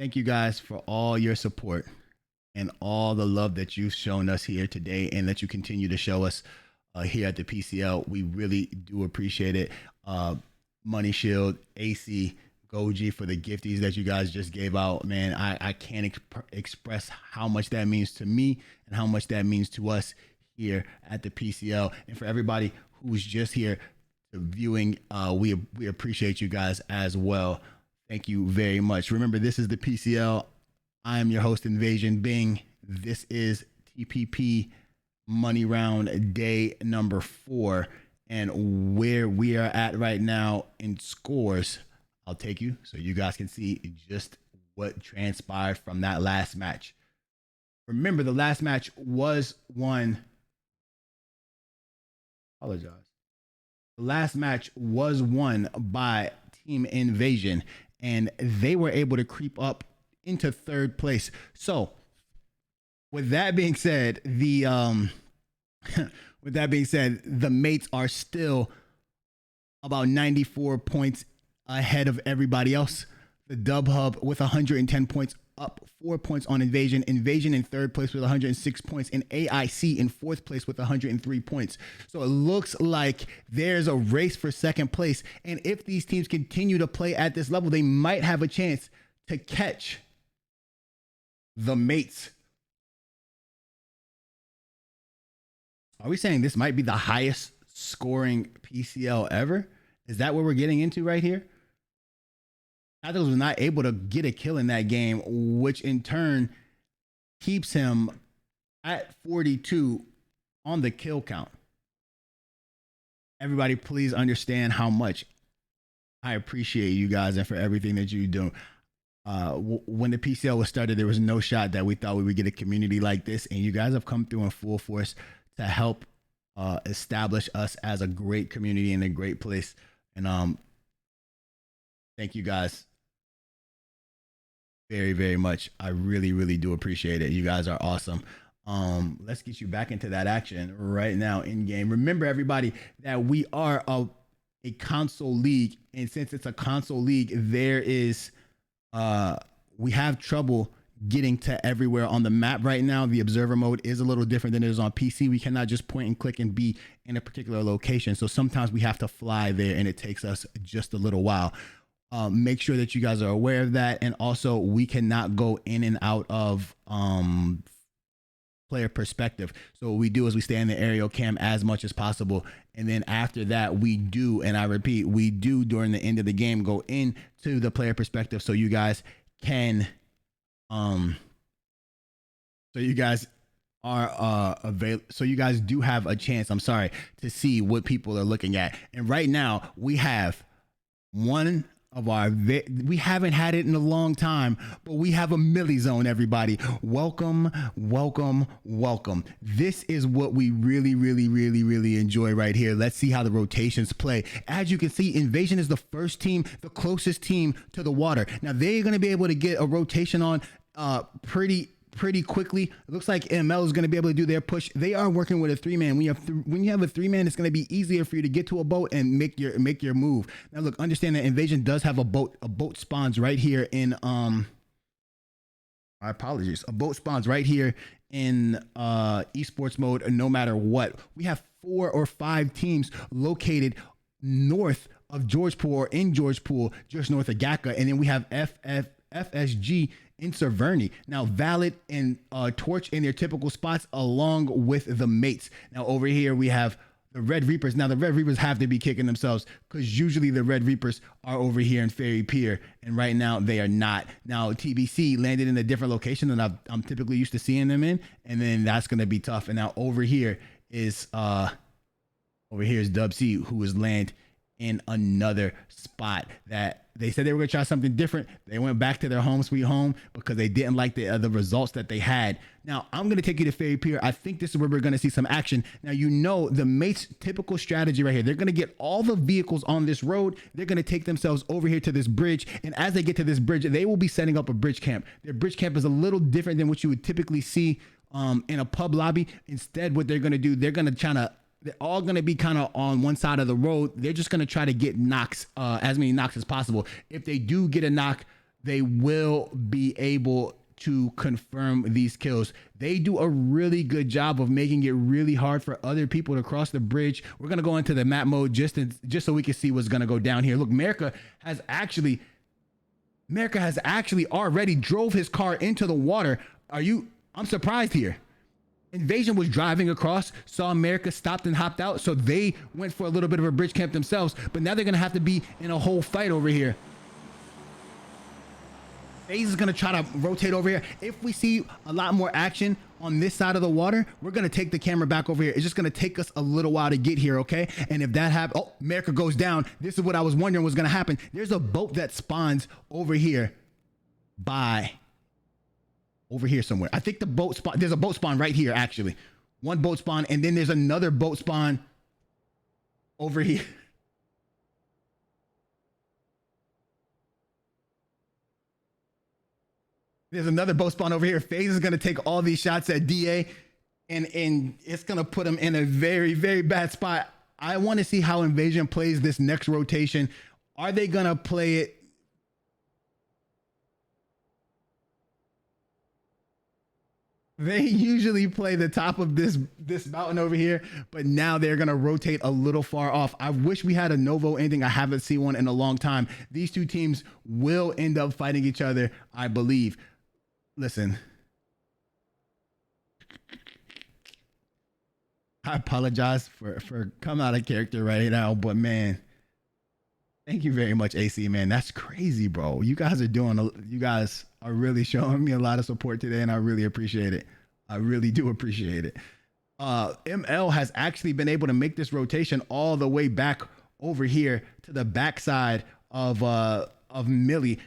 Thank you guys for all your support and all the love that you've shown us here today and that you continue to show us here at the PCL. We really do appreciate it. Money Shield, AC, Goji for the gifties that you guys just gave out. Man, I can't express how much that means to me and how much that means to us here at the PCL. And for everybody who's just here viewing, we appreciate you guys as well. Thank you very much. Remember, this is the PCL. I am your host, Invasion Bing. This is TPP Money Round day number 4. And where we are at right now in scores, I'll take you so you guys can see just what transpired from that last match. Remember, the last match was won. Apologize. The last match was won by Team Invasion, and they were able to creep up into 3rd place. So, with that being said, the mates are still about 94 points ahead of everybody else. The Dub Hub with 110 points, up 4 points on Invasion. Invasion in 3rd place with 106 points, and AIC in 4th place with 103 points. So it looks like there's a race for 2nd place. And if these teams continue to play at this level, they might have a chance to catch the mates. Are we saying this might be the highest scoring PCL ever? Is that what we're getting into right here? Tacticals was not able to get a kill in that game, which in turn keeps him at 42 on the kill count. Everybody, please understand how much I appreciate you guys and for everything that you do. When the PCL was started, there was no shot that we thought we would get a community like this, and you guys have come through in full force to help establish us as a great community and a great place. And thank you guys very, very much. I really, really do appreciate it. You guys are awesome. Let's get you back into that action right now in game. Remember, everybody, that we are a console league, and since it's a console league, there is we have trouble getting to everywhere on the map right now. The observer mode is a little different than it is on PC. We cannot just point and click and be in a particular location. So sometimes we have to fly there, and it takes us just a little while. Make sure that you guys are aware of that. And also, we cannot go in and out of player perspective. So what we do is we stay in the aerial cam as much as possible. And then after that, we do, and I repeat, we do during the end of the game go into the player perspective so you guys can so you guys are so you guys do have a chance, to see what people are looking at. And right now we have one of our we haven't had it in a long time, but we have a milli zone. Everybody, welcome. This is what we really enjoy right here. Let's see how the rotations play. As you can see, Invasion is the first team, the closest team to the water. Now they're going to be able to get a rotation on pretty quickly. It looks like ML is going to be able to do their push. They are working with a 3-man. When you have a 3-man, it's going to be easier for you to get to a boat and make your move. Now look, understand that Invasion does have a boat. A boat spawns right here in my apologies. A boat spawns right here in esports mode. No matter what, we have 4 or 5 teams located north of Georgetown or in Georgetown, just north of GACA, and then we have FSG in Severny. Now Valid and Torch in their typical spots along with the mates. Now over here we have the Red Reapers. Now the Red Reapers have to be kicking themselves because usually the Red Reapers are over here in Ferry Pier, and right now they are not. Now TBC landed in a different location than I'm typically used to seeing them in, and then that's going to be tough. And now over here is Dub C, who is land in another spot that they said they were going to try something different. They went back to their home sweet home because they didn't like the results that they had. Now I'm going to take you to Ferry Pier. I think this is where we're going to see some action. Now, you know, the mates' typical strategy right here. They're going to get all the vehicles on this road. They're going to take themselves over here to this bridge. And as they get to this bridge, they will be setting up a bridge camp. Their bridge camp is a little different than what you would typically see in a pub lobby. Instead, what they're going to do, they're all going to be kind of on one side of the road. They're just going to try to get knocks, as many knocks as possible. If they do get a knock, they will be able to confirm these kills. They do a really good job of making it really hard for other people to cross the bridge. We're going to go into the map mode just so we can see what's going to go down here. Look, America has actually already drove his car into the water. I'm surprised here. Invasion was driving across, saw America, stopped and hopped out, so they went for a little bit of a bridge camp themselves, but now they're going to have to be in a whole fight over here. FaZe is going to try to rotate over here. If we see a lot more action on this side of the water, we're going to take the camera back over here. It's just going to take us a little while to get here, okay? And if that happens, oh, America goes down. This is what I was wondering was going to happen. There's a boat that spawns over here over here somewhere. I think there's a boat spawn right here, actually. One boat spawn, and then there's another boat spawn over here. There's another boat spawn over here. FaZe is going to take all these shots at DA, and it's going to put him in a very, very bad spot. I want to see how Invasion plays this next rotation. Are they going to play it? They usually play the top of this mountain over here, but now they're going to rotate a little far off. I wish we had a Novo ending. I haven't seen one in a long time. These two teams will end up fighting each other, I believe. Listen, I apologize for coming out of character right now, but man, thank you very much, AC, man. That's crazy, bro. You guys are really showing me a lot of support today, and I really appreciate it. I really do appreciate it. ML has actually been able to make this rotation all the way back over here to the backside of Millie.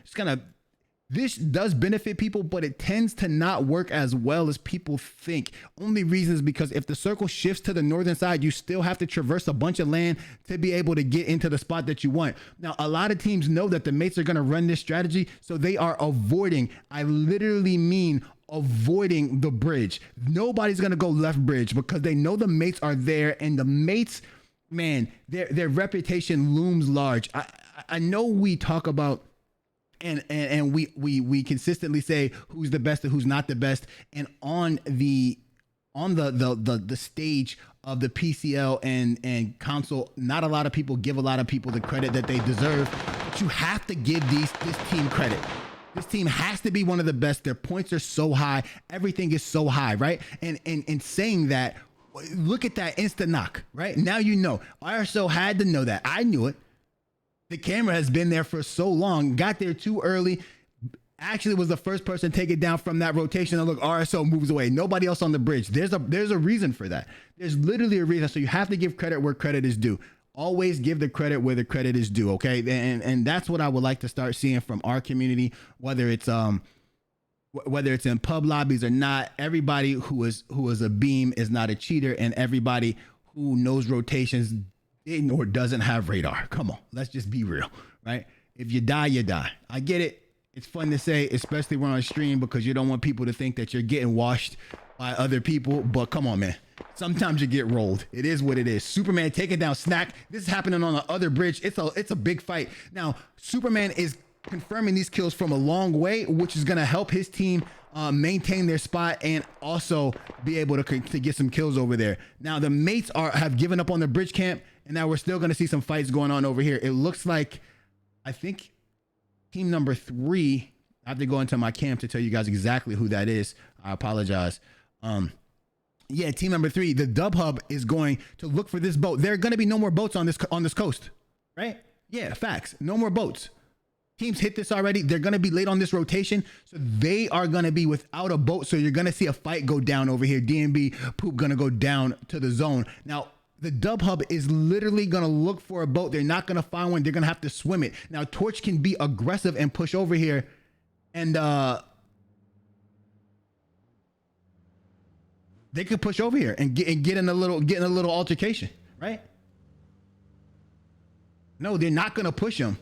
This does benefit people, but it tends to not work as well as people think. Only reason is because if the circle shifts to the northern side, you still have to traverse a bunch of land to be able to get into the spot that you want. Now, a lot of teams know that the mates are going to run this strategy, so they are avoiding, I literally mean avoiding the bridge. Nobody's going to go left bridge because they know the mates are there, and the mates, man, their reputation looms large. I know we talk about and we consistently say who's the best and who's not the best. And on the stage of the PCL and console, not a lot of people give a lot of people the credit that they deserve. But you have to give this team credit. This team has to be one of the best. Their points are so high. Everything is so high, right? And saying that, look at that instant knock, right? Now you know. RSO had to know that. I knew it. The camera has been there for so long, got there too early, actually was the first person to take it down from that rotation, and look, RSO moves away. Nobody else on the bridge. There's a reason for that. There's literally a reason. So you have to give credit where credit is due. Always give the credit where the credit is due, okay? And that's what I would like to start seeing from our community, whether it's in pub lobbies or not. Everybody who is a beam is not a cheater, and everybody who knows rotations didn't or doesn't have radar. Come on, let's just be real, right? If you die, you die. I get it. It's fun to say, especially when on stream, because you don't want people to think that you're getting washed by other people. But come on, man. Sometimes you get rolled. It is what it is. Superman taking down Snack. This is happening on the other bridge. It's a big fight. Now, Superman is confirming these kills from a long way, which is going to help his team maintain their spot and also be able to get some kills over there. Now, the mates have given up on the bridge camp, and now we're still going to see some fights going on over here. It looks like, I think, team number 3, I have to go into my camp to tell you guys exactly who that is. I apologize. Yeah, team number 3, the Dub Hub is going to look for this boat. There are going to be no more boats on this coast, right? Yeah, facts. No more boats. Teams hit this already. They're going to be late on this rotation, so they are going to be without a boat. So you're going to see a fight go down over here. DNB Poop going to go down to the zone. Now, the Dub Hub is literally going to look for a boat. They're not going to find one. They're going to have to swim it. Now, Torch can be aggressive and push over here, and they could push over here and get in a little altercation, right? No, they're not going to push them.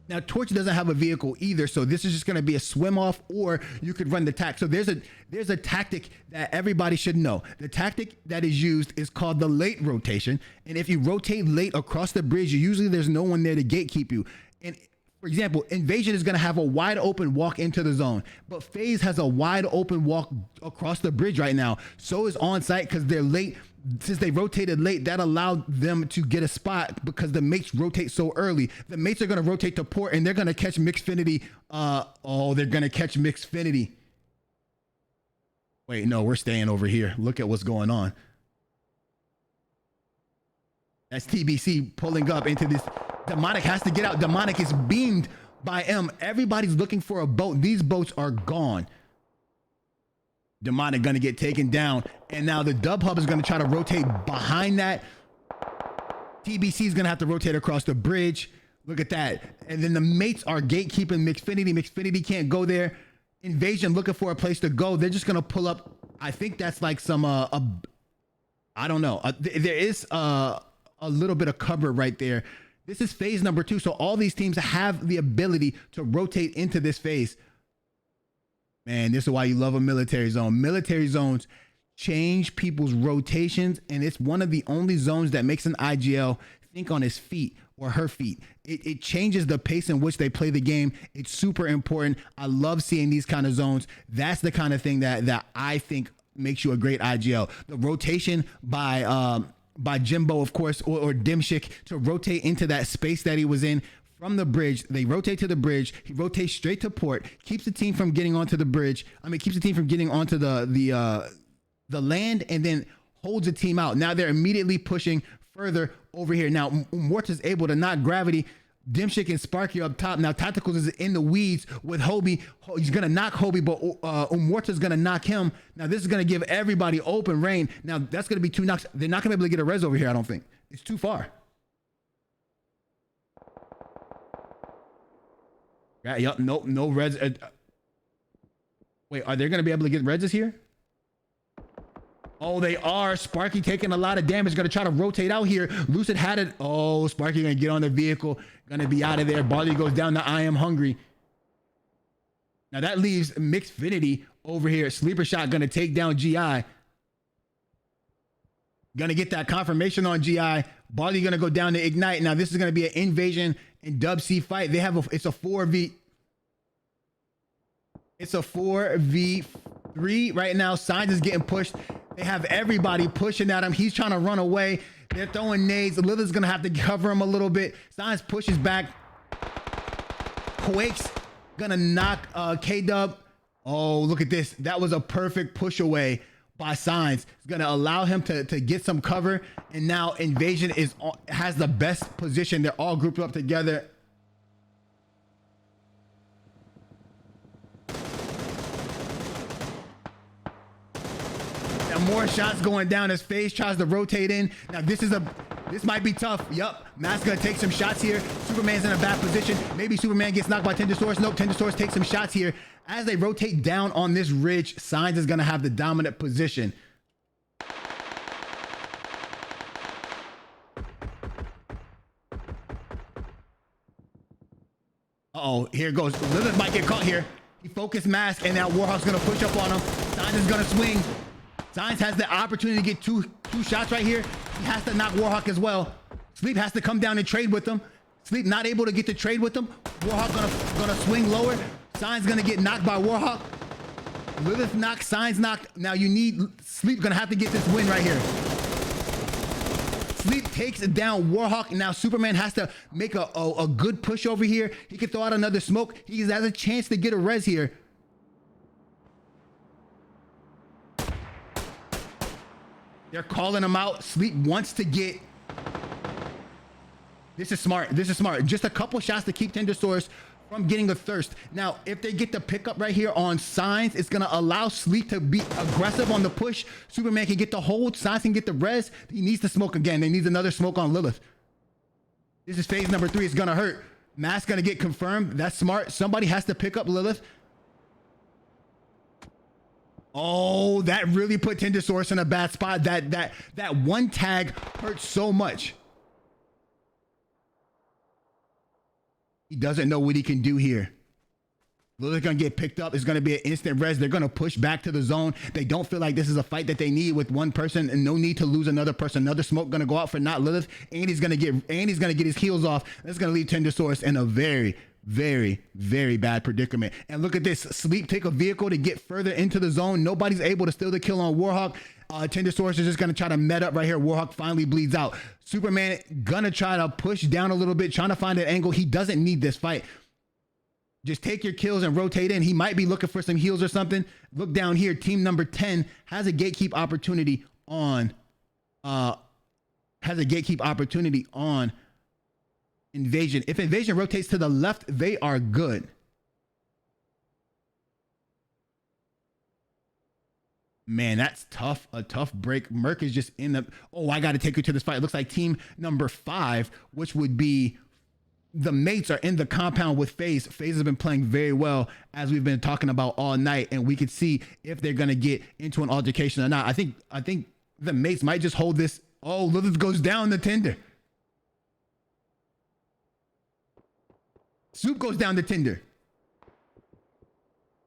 Now, Torch doesn't have a vehicle either, so this is just going to be a swim off, or you could run the tack. So there's a tactic that everybody should know. The tactic that is used is called the late rotation, and if you rotate late across the bridge, usually there's no one there to gatekeep you. And for example, Invasion is going to have a wide open walk into the zone, but FaZe has a wide open walk across the bridge right now. So is Onsite, because they're late. Since they rotated late, that allowed them to get a spot because the mates rotate so early. The mates are going to rotate to port, and they're going to catch Mixfinity. They're going to catch Mixfinity. Wait, no, we're staying over here. Look at what's going on. That's TBC pulling up into this. Demonic has to get out. Demonic is beamed by M. Everybody's looking for a boat. These boats are gone. Demonic gonna get taken down, and now the Dub Hub is gonna try to rotate behind that. TBC is gonna have to rotate across the bridge. Look at that. And then the mates are gatekeeping Mixfinity. Mixfinity can't go there. Invasion looking for a place to go. They're just gonna pull up. I think that's like some I don't know. There is a little bit of cover right there. This is phase number 2, so all these teams have the ability to rotate into this phase. Man, this is why you love a military zone. Military zones change people's rotations, and it's one of the only zones that makes an IGL think on his feet or her feet. It changes the pace in which they play the game. It's super important. I love seeing these kind of zones. That's the kind of thing that I think makes you a great IGL. The rotation by Jimbo, of course, or Dimshik to rotate into that space that he was in. From the bridge, they rotate to the bridge. He rotates straight to port, keeps the team from getting onto the bridge. Keeps the team from getting onto the land, and then holds the team out. Now they're immediately pushing further over here. Now Morta's able to knock Gravity. Dimshik and Sparky up top. Now Tacticals is in the weeds with Hobie. He's gonna knock Hobie, but Morta's gonna knock him. Now this is gonna give everybody open rain. Now that's gonna be 2 knocks. They're not gonna be able to get a res over here, I don't think. It's too far. Yeah, yep, no res. Wait, are they gonna be able to get reses here? Oh, they are. Sparky taking a lot of damage. Gonna try to rotate out here. Lucid had it. Oh, Sparky gonna get on the vehicle. Gonna be out of there. Barley goes down to I am hungry. Now that leaves Mixfinity over here. Sleeper shot gonna take down GI. Gonna get that confirmation on GI. Barley gonna go down to Ignite. Now this is gonna be an Invasion and Dub C fight. They have it's a 4v. It's a 4v3 right now. Signs is getting pushed. They have everybody pushing at him. He's trying to run away. They're throwing nades. Lillard's gonna have to cover him a little bit. Signs pushes back. Quakes gonna knock K-Dub. Oh, look at this. That was a perfect push away by Signs. It's gonna allow him to get some cover. And now Invasion has the best position. They're all grouped up together. More shots going down as FaZe tries to rotate in. Now this might be tough. Yup, Matt's gonna take some shots here. Superman's in a bad position. Maybe Superman gets knocked by Tendosaurus. Nope, Tendosaurus takes some shots here. As they rotate down on this ridge, Signs is gonna have the dominant position. Uh-oh, here goes. Lilith might get caught here. He focused Mask, and now Warhawk's gonna push up on him. Signs is gonna swing. Signs has the opportunity to get two shots right here. He has to knock Warhawk as well. Sleep has to come down and trade with him. Sleep not able to get to trade with him. Warhawk gonna swing lower. Signs gonna get knocked by Warhawk. Lilith knocked, Signs knocked. Now you need Sleep gonna have to get this win right here. Sleep takes it down Warhawk, and now Superman has to make a good push over here. He can throw out another smoke. He has a chance to get a res here. They're calling him out. Sleep wants to get. This is smart. This is smart. Just a couple shots to keep Tendosaurus from getting a thirst. Now, if they get the pickup right here on Signs, it's going to allow Sleep to be aggressive on the push. Superman can get the hold. Signs can get the res. He needs to smoke again. They need another smoke on Lilith. This is phase number 3. It's going to hurt. Mask going to get confirmed. That's smart. Somebody has to pick up Lilith. Oh, that really put Tendosaurus in a bad spot. That one tag hurt so much. He doesn't know what he can do here. Lilith's gonna get picked up. It's gonna be an instant res. They're gonna push back to the zone. They don't feel like this is a fight that they need with one person, and no need to lose another person. Another smoke gonna go out for not Lilith, and he's gonna get his heels off. That's gonna leave Tendersaurus in a very, very, very bad predicament. And look at this. Sleep take a vehicle to get further into the zone. Nobody's able to steal the kill on Warhawk. Tendersaurus is just gonna try to met up right here. Warhawk finally bleeds out. Superman gonna try to push down a little bit, trying to find an angle. He doesn't need this fight. Just take your kills and rotate in. He might be looking for some heals or something. Look down here. Team number 10 has a gatekeep opportunity on Invasion. If Invasion rotates to the left, they are good. Man, that's tough. A tough break. Merc is just in the... Oh, I got to take you to this fight. It looks like team number 5, which would be... The mates are in the compound with FaZe. FaZe has been playing very well, as we've been talking about all night, and we could see if they're gonna get into an altercation or not. I think the mates might just hold this. Oh, Lilith goes down the Tinder. Soup goes down the Tinder.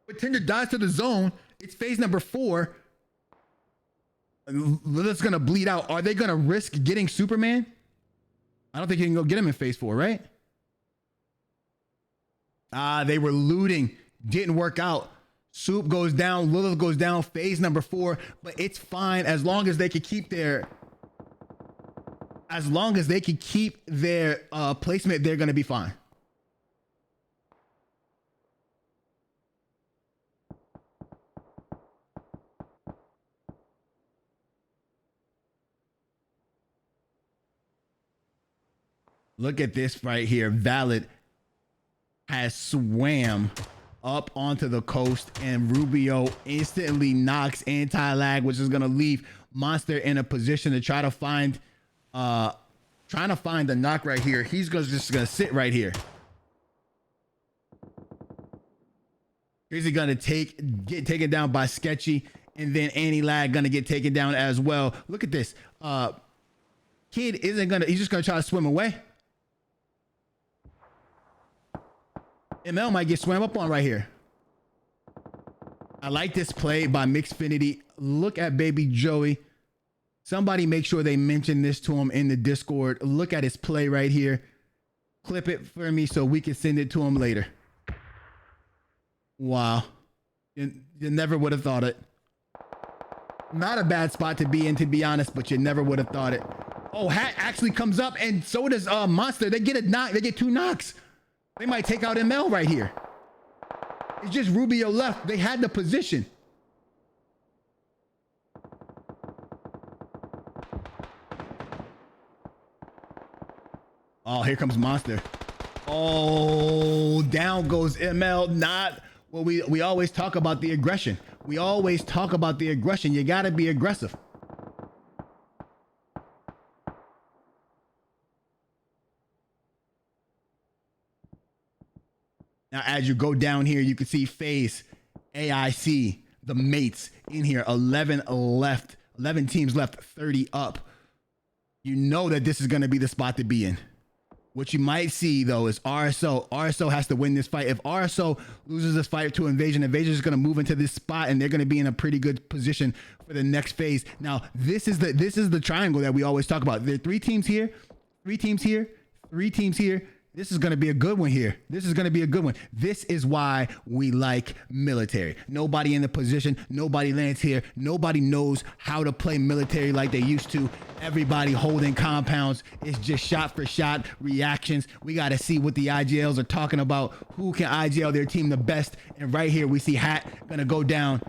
But Tinder dies to the zone. It's phase number 4. Lilith's gonna bleed out. Are they gonna risk getting Superman? I don't think you can go get him in phase 4, right? They were looting. Didn't work out. Soup goes down. Lilith goes down. Phase number 4. But it's fine as long as they could keep their... placement, they're going to be fine. Look at this right here. Valid has swam up onto the coast, and Rubio instantly knocks anti-lag, which is going to leave Monster in a position to try to find the knock right here. He's just going to sit right here. Crazy going to get taken down by Sketchy, and then anti-lag going to get taken down as well. Look at this. Kid he's just going to try to swim away. ML might get swam up on right here. I like this play by Mixfinity. Look at baby Joey. Somebody make sure they mention this to him in the Discord. Look at his play right here. Clip it for me so we can send it to him later. Wow. You never would have thought it. Not a bad spot to be in, to be honest, but you never would have thought it. Oh, Hat actually comes up, and so does Monster. They get a knock. They get 2 knocks. They might take out ML right here. It's just Rubio left. They had the position. Oh, here comes Monster. Oh, down goes ML. Not well. We always talk about the aggression. We always talk about the aggression. You got to be aggressive. Now, as you go down here, you can see FaZe, AIC, the mates in here. 11 left. 11 teams left, 30 up. You know that this is going to be the spot to be in. What you might see, though, is RSO. RSO has to win this fight. If RSO loses this fight to Invasion, Invasion is going to move into this spot, and they're going to be in a pretty good position for the next phase. Now, this is the triangle that we always talk about. There are 3 teams here, 3 teams here, 3 teams here. This is going to be a good one here. This is going to be a good one. This is why we like military. Nobody in the position. Nobody lands here. Nobody knows how to play military like they used to. Everybody holding compounds. It's just shot for shot reactions. We got to see what the IGLs are talking about. Who can IGL their team the best? And right here, we see Hat going to go down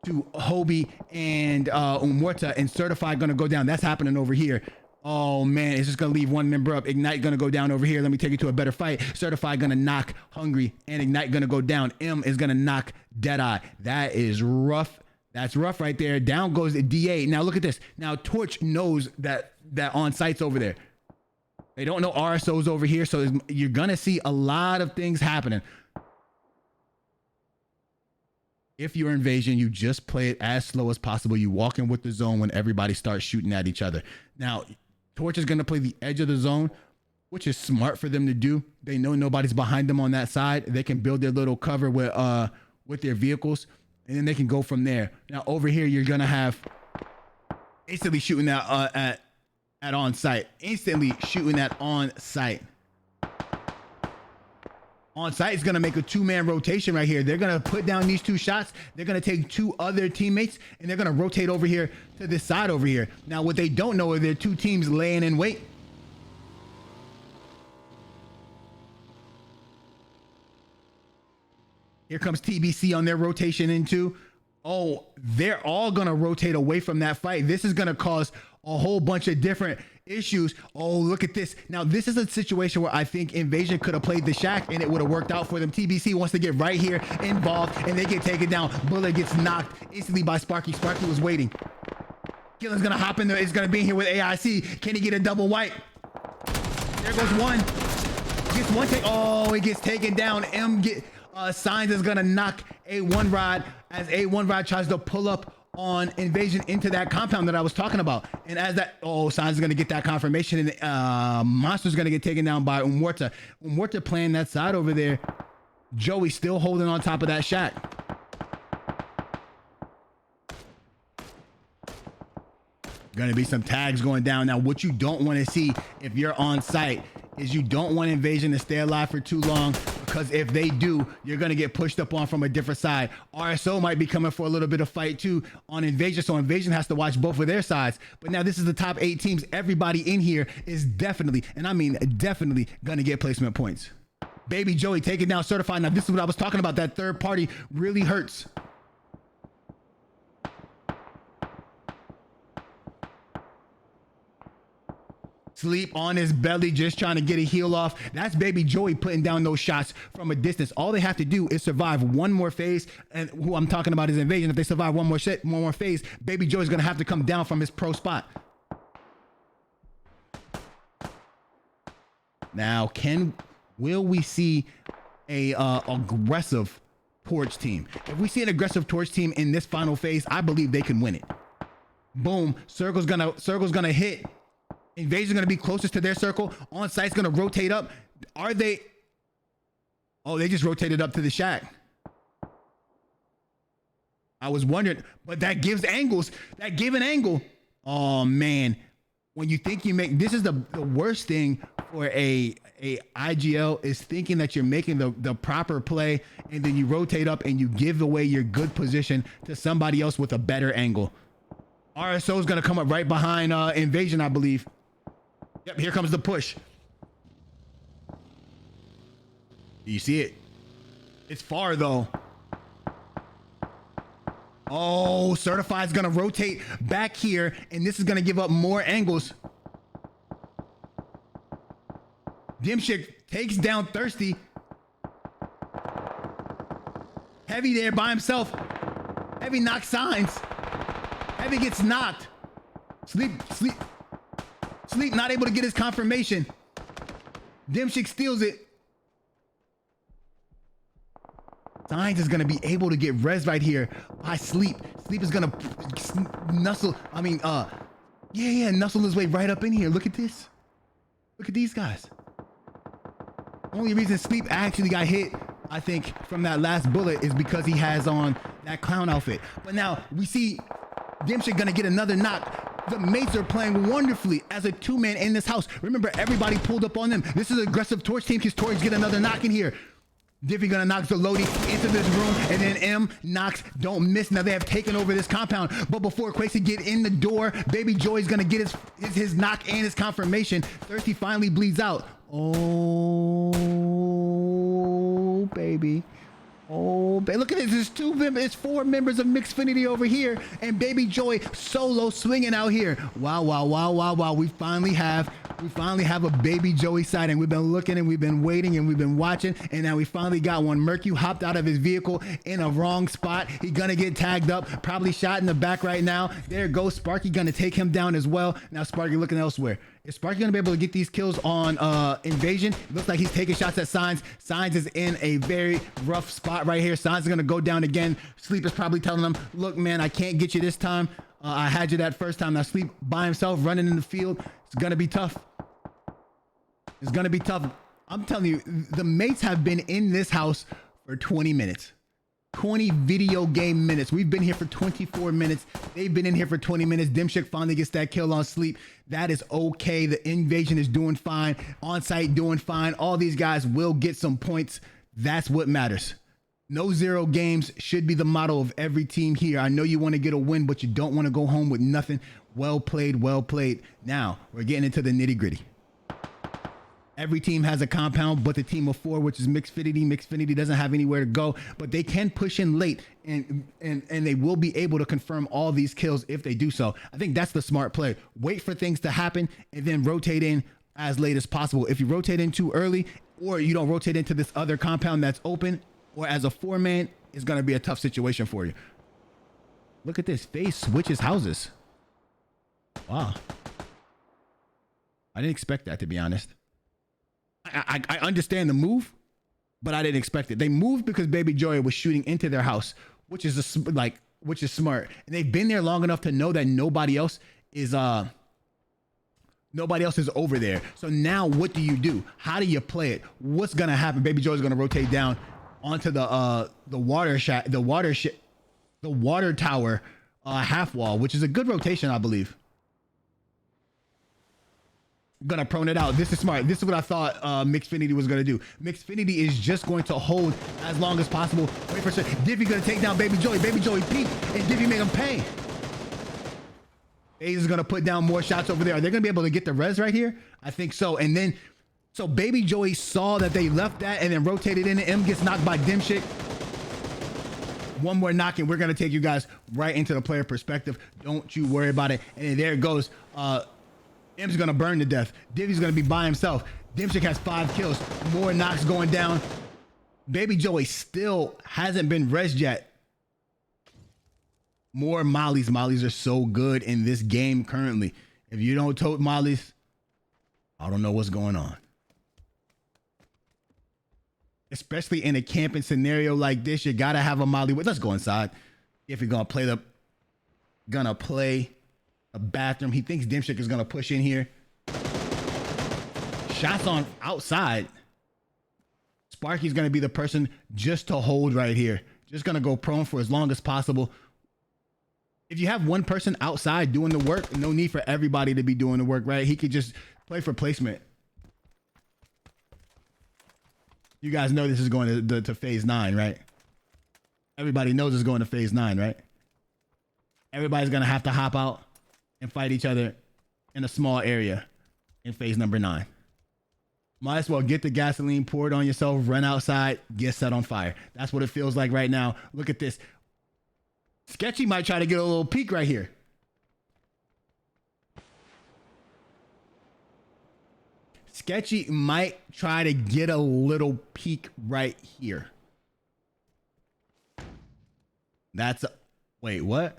to Hobie and Umorta, and Certified going to go down. That's happening over here. Oh man, it's just gonna leave one member up. Ignite gonna go down over here. Let me take you to a better fight. Certified gonna knock Hungry, and Ignite gonna go down. M is gonna knock Deadeye. That is rough. That's rough right there. Down goes the DA. Now look at this. Now Torch knows that on site's over there. They don't know RSO's over here, so you're gonna see a lot of things happening. If you're Invasion, you just play it as slow as possible. You walk in with the zone when everybody starts shooting at each other. Now, Torch is going to play the edge of the zone. which is smart for them to do. They know nobody's behind them on that side. They can build their little cover with their vehicles, and then they can go from there. Now over here, you're gonna have instantly shooting that at on site. Instantly shooting that on site. On site is gonna make a 2-man rotation right here. They're gonna put down these 2 shots. They're gonna take 2 other teammates, and they're gonna rotate over here to this side over here. Now, what they don't know is there are 2 teams laying in wait. Here comes TBC on their rotation into. Oh, they're all gonna rotate away from that fight. This is gonna cause a whole bunch of different issues. Oh, look at this. Now, this is a situation where I think Invasion could have played the Shack and it would have worked out for them. TBC wants to get right here involved, and they get taken down. Bullet gets knocked instantly by Sparky. Sparky was waiting. Killen's gonna hop in there. It's gonna be here with AIC. Can he get a double wipe? There goes one. Gets one take. Oh, he gets taken down. Signs is gonna knock A1 Rod as A1 Rod tries to pull up on Invasion into that compound that I was talking about. And as that, Signs is gonna get that confirmation, and Monster's gonna get taken down by Umorta. Umorta playing that side over there. Joey still holding on top of that Shack. Gonna be some tags going down. Now, what you don't want to see if you're on site is you don't want Invasion to stay alive for too long, because if they do, you're gonna get pushed up on from a different side. RSO might be coming for a little bit of fight too on Invasion, so Invasion has to watch both of their sides. But now this is the top 8 teams. Everybody in here is definitely, and I mean definitely, gonna get placement points. Baby Joey taking down Certified. Now this is what I was talking about. That third party really hurts. Sleep on his belly, just trying to get a heal off. That's Baby Joey putting down those shots from a distance. All they have to do is survive one more phase, and who I'm talking about is Invasion. If they survive one more phase, Baby Joey's gonna have to come down from his pro spot. Now, will we see a aggressive Torch team? If we see an aggressive Torch team in this final phase, I believe they can win it. Boom, circle's gonna hit. Invasion's gonna be closest to their circle. On site's gonna rotate up. Are they? Oh, they just rotated up to the Shack. I was wondering, but that gives angles. That gave an angle. Oh man, when you think you make, this is the worst thing for a IGL, is thinking that you're making the proper play, and then you rotate up and you give away your good position to somebody else with a better angle. RSO is gonna come up right behind Invasion, I believe. Yep, here comes the push. Do you see it? It's far though. Oh, Certified's gonna rotate back here, and this is gonna give up more angles. Dimshik takes down Thirsty. Heavy there by himself. Heavy knocks Signs. Heavy gets knocked. Sleep not able to get his confirmation. Dimshik steals it. Signs is gonna be able to get res right here by Sleep. Sleep is gonna nuzzle. Nuzzle his way right up in here. Look at this. Look at these guys. Only reason Sleep actually got hit, I think, from that last bullet is because he has on that clown outfit. But now we see Dimshik gonna get another knock. The mates are playing wonderfully as a 2-man in this house. Remember, everybody pulled up on them. This is an aggressive Torch team because Torch get another knock in here. Diffie gonna knock Zalodi into this room, and then M knocks Don't Miss. Now they have taken over this compound, but before Quasi get in the door, Baby Joy's gonna get his knock and his confirmation. Thirsty finally bleeds out. Oh, baby. Oh, look at this. It's 4 members of Mixfinity over here, and Baby Joy solo swinging out here. Wow. We finally have a Baby Joey sighting. We've been looking and we've been waiting and we've been watching, and now we finally got one. Mercu hopped out of his vehicle in a wrong spot. He's gonna get tagged up, probably shot in the back right now. There goes Sparky, gonna take him down as well. Now Sparky looking elsewhere. Is Sparky gonna be able to get these kills on Invasion? It looks like he's taking shots at Signs. Signs is in a very rough spot right here. Signs is gonna go down again. Sleep is probably telling him, look, man, I can't get you this time. I had you that first time. Now Sleep by himself running in the field. It's gonna be tough. It's gonna be tough. I'm telling you, the mates have been in this house for 20 minutes. 20 video game minutes. We've been here for 24 minutes. They've been in here for 20 minutes. Dimshik finally gets that kill on Sleep. That is okay. The invasion is doing fine. On site doing fine. All these guys will get some points. That's what matters. No zero games should be the motto of every team here. I know you want to get a win, but you don't want to go home with nothing. Well played, well played. Now we're getting into the nitty gritty. Every team has a compound, but the team of 4, which is Mixfinity. Mixfinity doesn't have anywhere to go, but they can push in late, and they will be able to confirm all these kills if they do so. I think that's the smart play. Wait for things to happen and then rotate in as late as possible. If you rotate in too early, or you don't rotate into this other compound that's open, or as a 4-man, it's going to be a tough situation for you. Look at this. FaZe switches houses. Wow. I didn't expect that, to be honest. I understand the move, but I didn't expect it. They moved because Baby Joy was shooting into their house, which is smart. And they've been there long enough to know that nobody else is over there. So now what do you do? How do you play it? What's gonna happen? Baby Joy is gonna rotate down onto the water tower half wall, which is a good rotation, I believe. Gonna prone it out. This is smart. This is what I thought Mixfinity was gonna do. Mixfinity is just going to hold as long as possible. Wait for a second. Diffie gonna take down Baby Joy. Baby Joy peek, and Diffie make him pay. FaZe is gonna put down more shots over there. Are they gonna be able to get the res right here? I think so. And then, so Baby Joy saw that they left that and then rotated in, and M gets knocked by Dimshik. One more knock, and we're gonna take you guys right into the player perspective. Don't you worry about it. And then there it goes. M's gonna burn to death. Divvy's gonna be by himself. Dimshik has 5 kills. More knocks going down. Baby Joey still hasn't been res yet. More mollies. Mollies are so good in this game currently. If you don't tote mollies, I don't know what's going on. Especially in a camping scenario like this, you gotta have a molly. Let's go inside. If you're gonna play a bathroom. He thinks Dimshik is gonna push in here. Shots on outside. Sparky's gonna be the person just to hold right here. Just gonna go prone for as long as possible. If you have one person outside doing the work, no need for everybody to be doing the work, right? He could just play for placement. You guys know this is going to phase 9, right? Everybody knows it's going to phase 9, right? Everybody's gonna have to hop out and fight each other in a small area in phase number 9. Might as well get the gasoline poured on yourself, run outside, get set on fire. That's what it feels like right now. Look at this. Sketchy might try to get a little peek right here. Sketchy might try to get a little peek right here. Wait, what?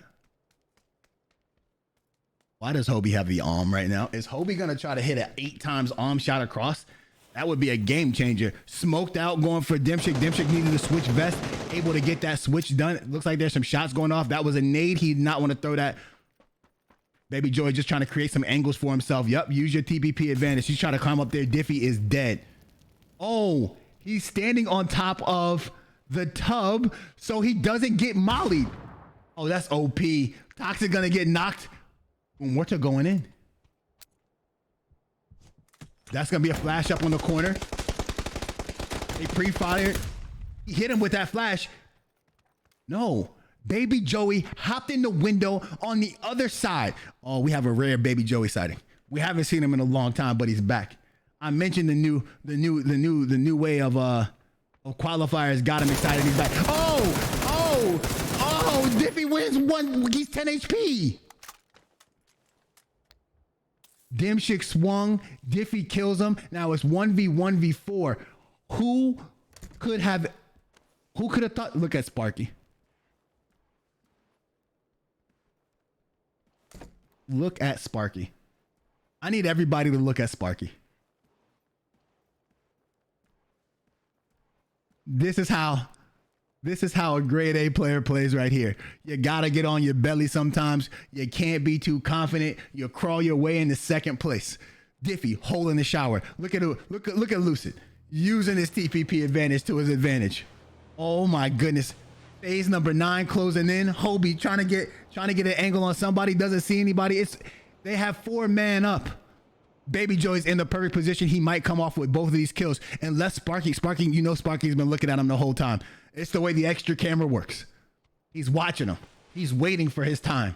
Why does Hobie have the arm right now? Is Hobie gonna try to hit an 8 times arm shot across? That would be a game changer. Smoked out, going for Dimshik. Dimshik needed to switch vest, able to get that switch done. It looks like there's some shots going off. That was a nade. He did not want to throw that. Baby Joy just trying to create some angles for himself. Yep, use your TPP advantage. He's trying to climb up there. Diffie is dead. Oh, he's standing on top of the tub so he doesn't get mollied. Oh, that's OP. Toxic gonna get knocked. Mortar going in. That's gonna be a flash up on the corner. They pre-fired. He hit him with that flash. No, Baby Joey hopped in the window on the other side. Oh, we have a rare Baby Joey sighting. We haven't seen him in a long time, but he's back. I mentioned the new way of qualifiers got him excited. He's back. Oh, Diffie wins one. He's 10 HP. Dimshik swung. Diffie kills him. Now it's 1v1v4. Who could have thought? Look at Sparky. Look at Sparky. I need everybody to look at Sparky. This is how a grade A player plays right here. You gotta get on your belly sometimes. You can't be too confident. You crawl your way into second place. Diffie holding the shower. Look at Lucid using his TPP advantage to his advantage. Oh my goodness. Phase number 9 closing in. Hobie trying to get an angle on somebody, doesn't see anybody. They have 4 man up. Baby Joy's in the perfect position. He might come off with both of these kills. Unless Sparky, you know Sparky's been looking at him the whole time. It's the way the extra camera works. He's watching him. He's waiting for his time.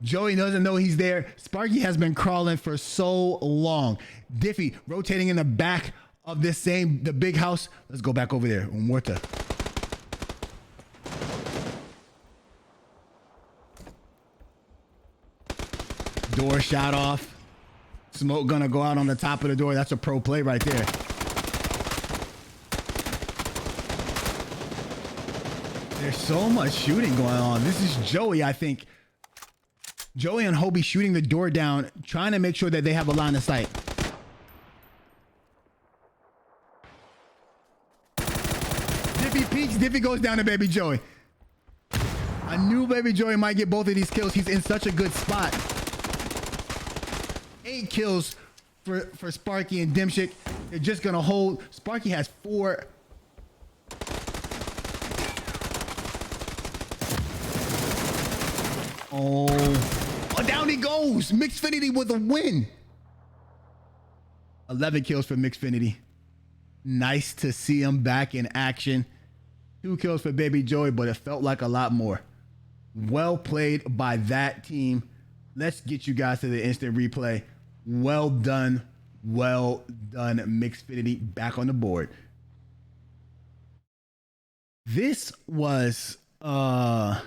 Joey doesn't know he's there. Sparky has been crawling for so long. Diffie rotating in the back of the big house. Let's go back over there. Muerta. Door shot off. Smoke gonna go out on the top of the door. That's a pro play right there. There's so much shooting going on. This is Joey, I think. Joey and Hobie shooting the door down, trying to make sure that they have a line of sight. Diffie peeks, Diffie goes down to Baby Joey. I knew Baby Joey might get both of these kills. He's in such a good spot. 8 kills for Sparky and Dimshik. They're just gonna hold. Sparky has 4. Oh, down he goes. Mixfinity with a win. 11 kills for Mixfinity. Nice to see him back in action. 2 kills for Baby Joey, but it felt like a lot more. Well played by that team. Let's get you guys to the instant replay. Well done. Well done, Mixfinity, back on the board. This was, how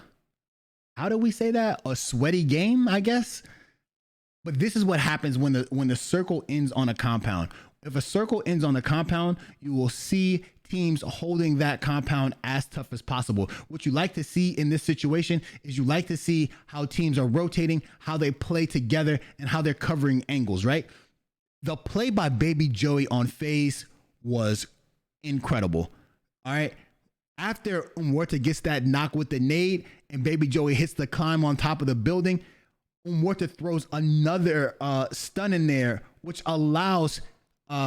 do we say that? A sweaty game, I guess. But this is what happens when the circle ends on a compound. If a circle ends on a compound, you will see teams holding that compound as tough as possible. What you like to see in this situation is you like to see how teams are rotating, how they play together, and how they're covering angles, right? The play by Baby Joey on phase was incredible. All right. After Muerta gets that knock with the nade and Baby Joey hits the climb on top of the building, Muerta throws another stun in there, which allows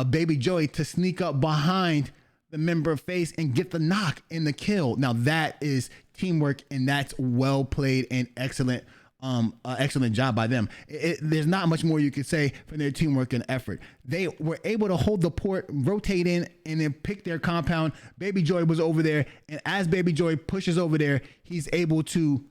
Baby Joey to sneak up behind the member of phase and get the knock and the kill. Now that is teamwork, and that's well played and excellent job by them. There's not much more you could say for their teamwork and effort. They were able to hold the port, rotate in, and then pick their compound. Baby Joy was over there, and as Baby Joy pushes over there, he's able to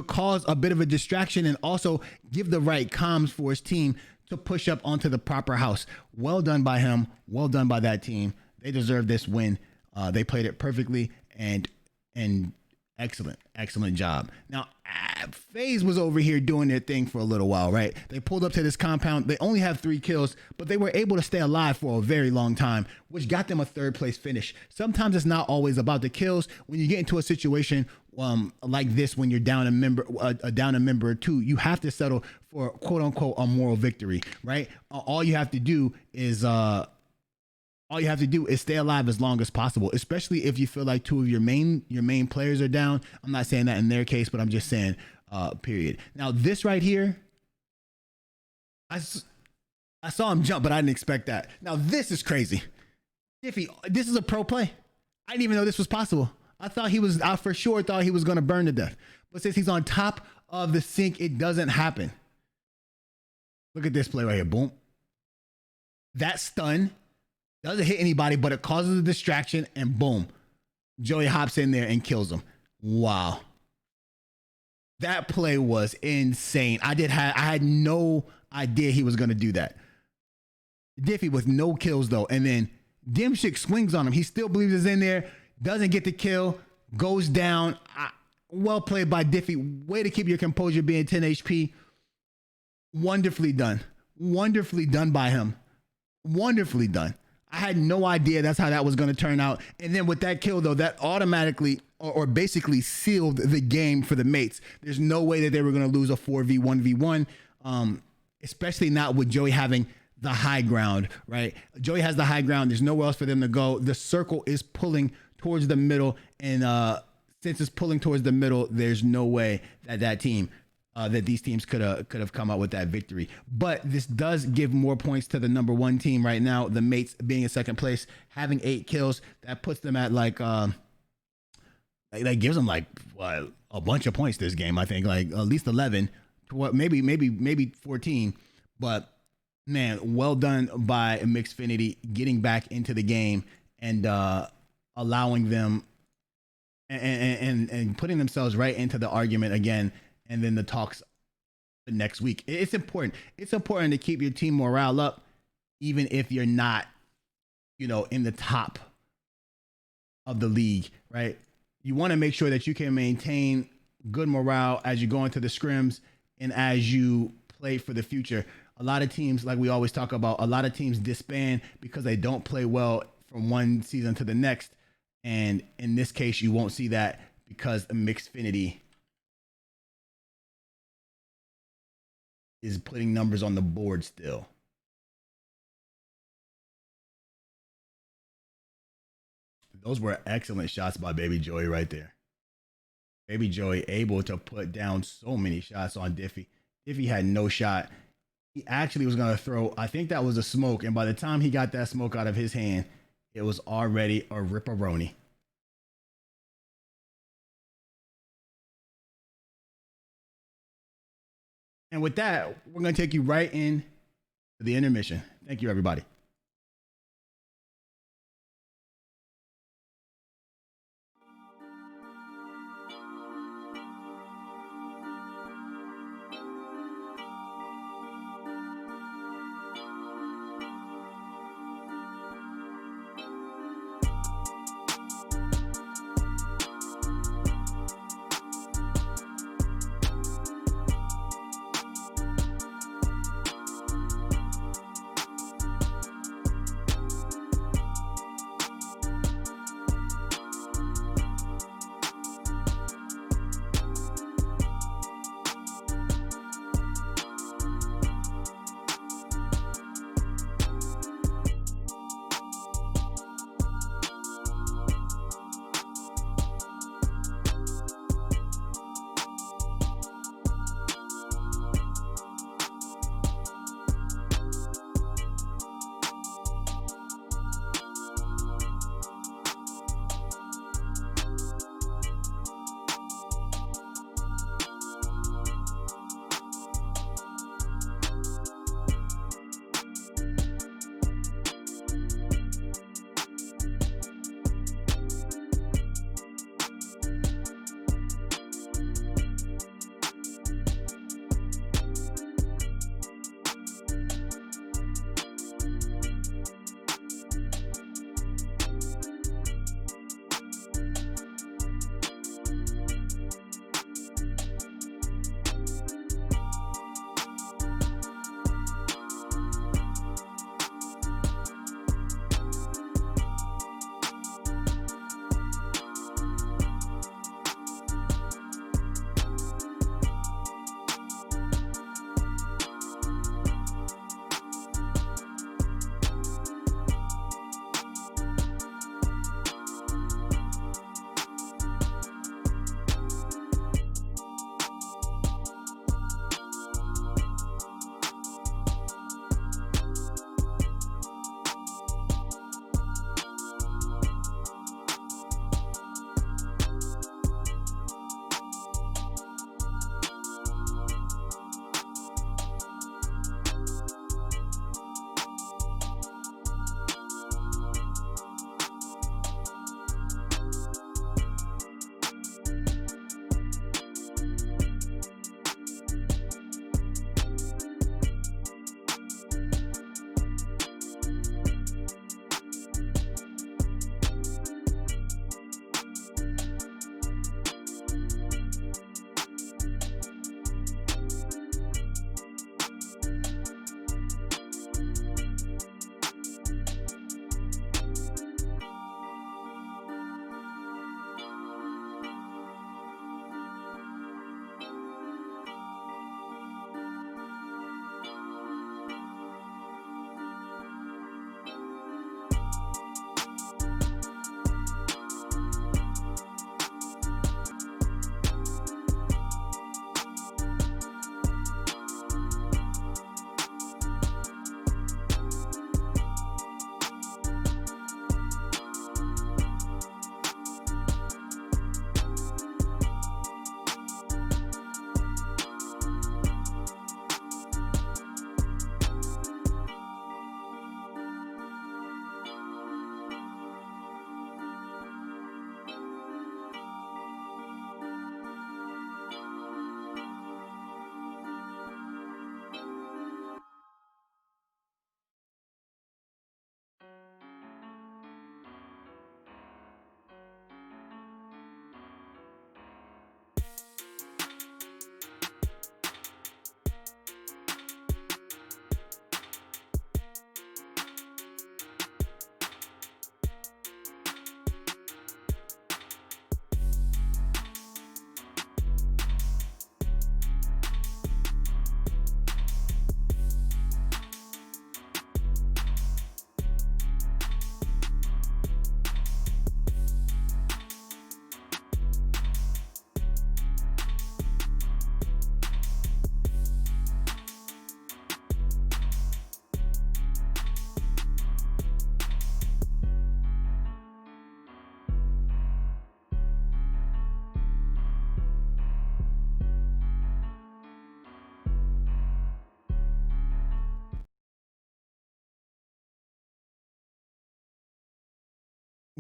cause a bit of a distraction and also give the right comms for his team to push up onto the proper house. Well done by him. Well done by that team. They deserve this win. They played it perfectly and excellent job. Now, FaZe was over here doing their thing for a little while, right? They pulled up to this compound. They only have 3 kills, but they were able to stay alive for a very long time, which got them a 3rd place finish. Sometimes it's not always about the kills. When you get into a situation like this, when you're down a member or 2, you have to settle for quote unquote a moral victory, right? All you have to do is stay alive as long as possible, especially if you feel like 2 of your main players are down. I'm not saying that in their case, but I'm just saying, period. Now this right here, I saw him jump, but I didn't expect that. Now this is crazy. Diffie, this is a pro play. I didn't even know this was possible. I for sure thought he was going to burn to death. But since he's on top of the sink, it doesn't happen. Look at this play right here. Boom. That stun doesn't hit anybody, but it causes a distraction, and boom, Joey hops in there and kills him. Wow. That play was insane. I had no idea he was going to do that. Diffie with no kills though. And then Dimshik swings on him. He still believes he's in there. Doesn't get the kill, goes down. Well played by Diffie. Way to keep your composure being 10 HP. Wonderfully done. Wonderfully done by him. Wonderfully done. I had no idea that's how that was going to turn out. And then with that kill, though, that automatically or basically sealed the game for the mates. There's no way that they were going to lose a 4v1v1, especially not with Joey having the high ground, right? Joey has the high ground. There's nowhere else for them to go. The circle is pulling towards the middle, and since it's pulling towards the middle, there's no way that team that these teams could have come out with that victory. But this does give more points to the number one team right now. The Mates being in second place, having 8 kills, that puts them at like that gives them like a bunch of points this game. I think like at least 11, maybe 14. But man, well done by Mixfinity getting back into the game and allowing them and putting themselves right into the argument again. And then the talks the next week. It's important. It's important to keep your team morale up, even if you're not, in the top of the league, right? You want to make sure that you can maintain good morale as you go into the scrims and as you play for the future. A lot of teams, like we always talk about, a lot of teams disband because they don't play well from one season to the next. And in this case, you won't see that because Mixfinity is putting numbers on the board still. Those were excellent shots by Baby Joey right there. Baby Joey able to put down so many shots on Diffie. Diffie had no shot. He actually was going to throw, I think that was a smoke. And by the time he got that smoke out of his hand, it was already a ripperoni. And with that, we're going to take you right in to the intermission. Thank you, everybody.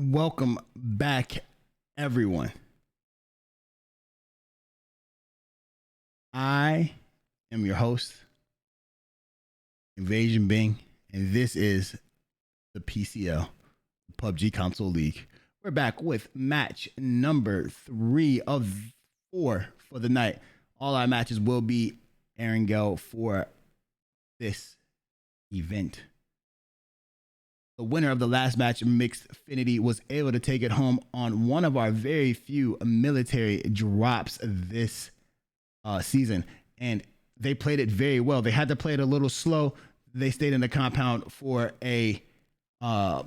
Welcome back, everyone. I am your host, Invasion Bing, and this is the PCL, PUBG Console League. We're back with match number 3 of 4 for the night. All our matches will be Erangel for this event. The winner of the last match, Mixed Affinity, was able to take it home on one of our very few military drops this season, and they played it very well. They had to play it a little slow. They stayed in the compound for a they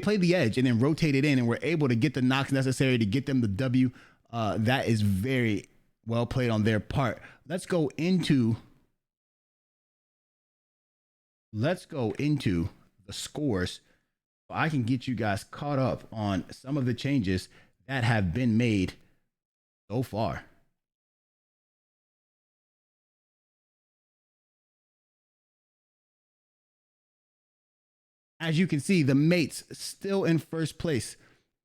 played the edge and then rotated in and were able to get the knocks necessary to get them the W. That is very well played on their part. Let's go into the scores so I can get you guys caught up on some of the changes that have been made so far. As you can see, the mates still in first place,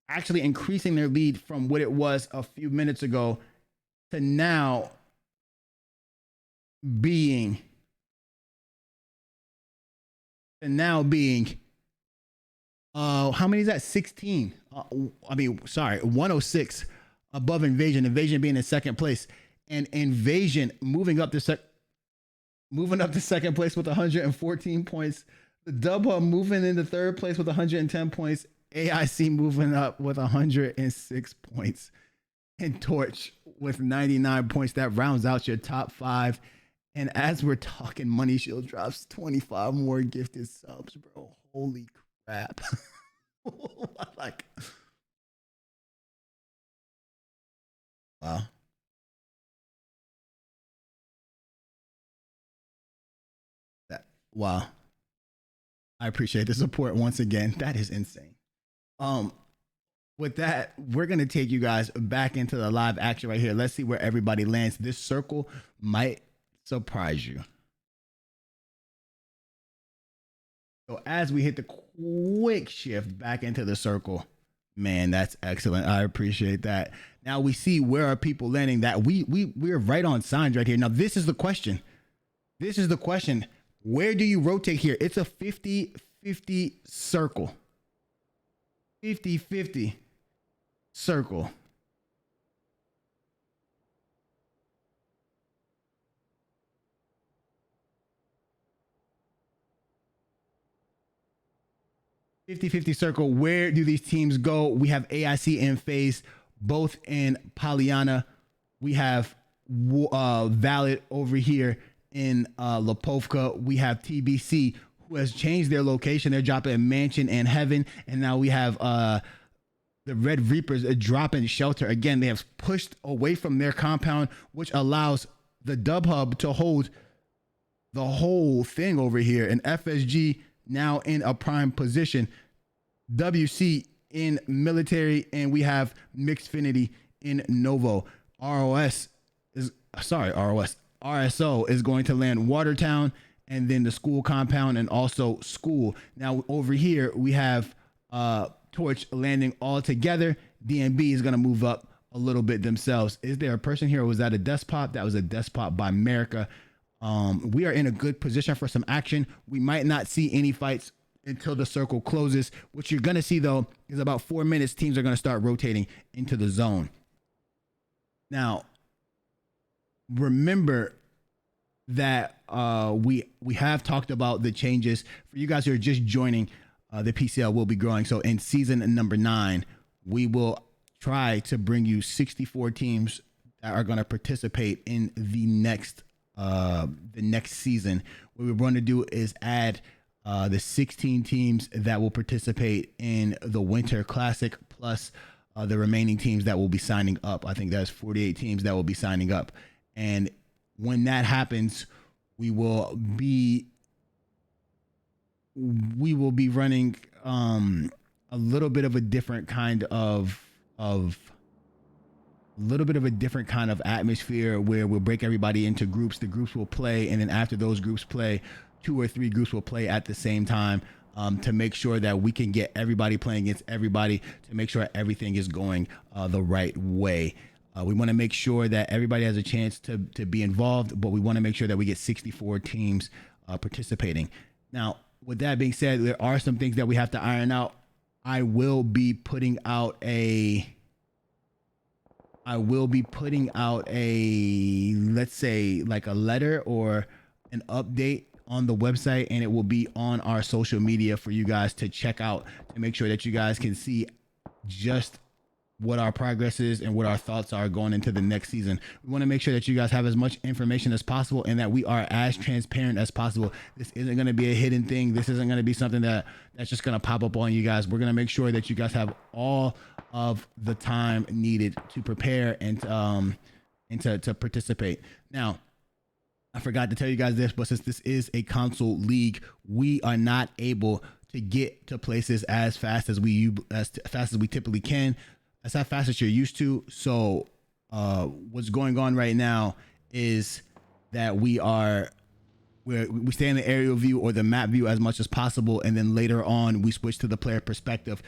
actually increasing their lead from what it was a few minutes ago to now being how many is that? 16. 106 above Invasion. Invasion being in second place, and Invasion moving up to second place with 114 points. The Dub moving into third place with 110 points. AIC moving up with 106 points, and Torch with 99 points. That rounds out your top 5. And as we're talking, Money Shield drops 25 more gifted subs, bro. Holy crap. Like, wow. Wow. I appreciate the support once again. That is insane. With that, we're going to take you guys back into the live action right here. Let's see where everybody lands. This circle might surprise you. So as we hit the quick shift back into the circle, man, that's excellent. I appreciate that. Now we see where are people landing. That we're right on signs right here. Now this is the question. Where do you rotate here? It's a 50-50 circle. 50-50 circle. Circle. Where do these teams go? We have AIC in phase, both in Pollyanna. We have Valid over here in Lipovka. We have TBC, who has changed their location. They're dropping Mansion and Heaven. And now we have the Red Reapers dropping Shelter. Again, they have pushed away from their compound, which allows the Dub Hub to hold the whole thing over here. And FSG now in a prime position, WC in military, and we have Mixed Affinity in Novo. RSO is going to land Watertown, and then the school compound, and also school. Now over here we have Torch landing all together. DNB is going to move up a little bit themselves. Is there a person here, or was that a despot? That was a despot by America. We are in a good position for some action. We might not see any fights until the circle closes. What you're going to see, though, is about 4 minutes, teams are going to start rotating into the zone. Now, remember that we have talked about the changes. For you guys who are just joining, the PCL will be growing. So in season number 9, we will try to bring you 64 teams that are going to participate in the next season. What we're going to do is add the 16 teams that will participate in the Winter Classic, plus the remaining teams that will be signing up. I think that's 48 teams that will be signing up. And when that happens, we will be running a little bit of a different kind of atmosphere, where we'll break everybody into groups. The groups will play, and then after those groups play, 2 or 3 groups will play at the same time. to make sure that we can get everybody playing against everybody, to make sure everything is going the right way. We want to make sure that everybody has a chance to be involved, but we want to make sure that we get 64 teams participating. Now, with that being said, there are some things that we have to iron out. I will be putting out a, let's say like a letter or an update on the website, and it will be on our social media for you guys to check out, to make sure that you guys can see just what our progress is and what our thoughts are going into the next season. We want to make sure that you guys have as much information as possible and that we are as transparent as possible. This isn't going to be a hidden thing. This isn't going to be something that's just going to pop up on you guys. We're going to make sure that you guys have all of the time needed to prepare and to participate. Now, I forgot to tell you guys this, but since this is a console league, we are not able to get to places as fast as we typically can. That's how fast as you're used to. So what's going on right now is that we stay in the aerial view or the map view as much as possible, and then later on we switch to the player perspective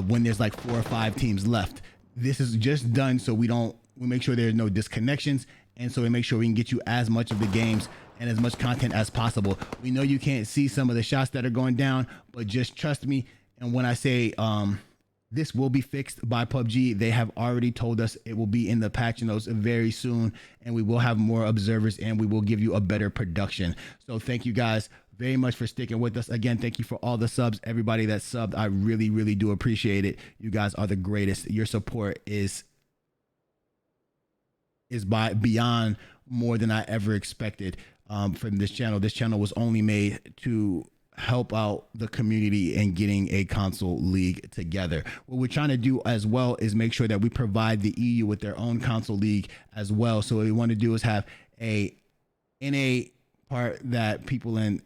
when there's like 4 or 5 teams left. This is just done so we make sure there's no disconnections, and so we make sure we can get you as much of the games and as much content as possible. We know you can't see some of the shots that are going down, but just trust me. And when I say this will be fixed by PUBG, they have already told us it will be in the patch notes very soon, and we will have more observers and we will give you a better production. So thank you guys very much for sticking with us. Again, thank you for all the subs, everybody that subbed. I really, really do appreciate it. You guys are the greatest. Your support is beyond more than I ever expected from this channel. This channel was only made to help out the community and getting a console league together. What we're trying to do as well is make sure that we provide the EU with their own console league as well. So what we want to do is have a NA part that people on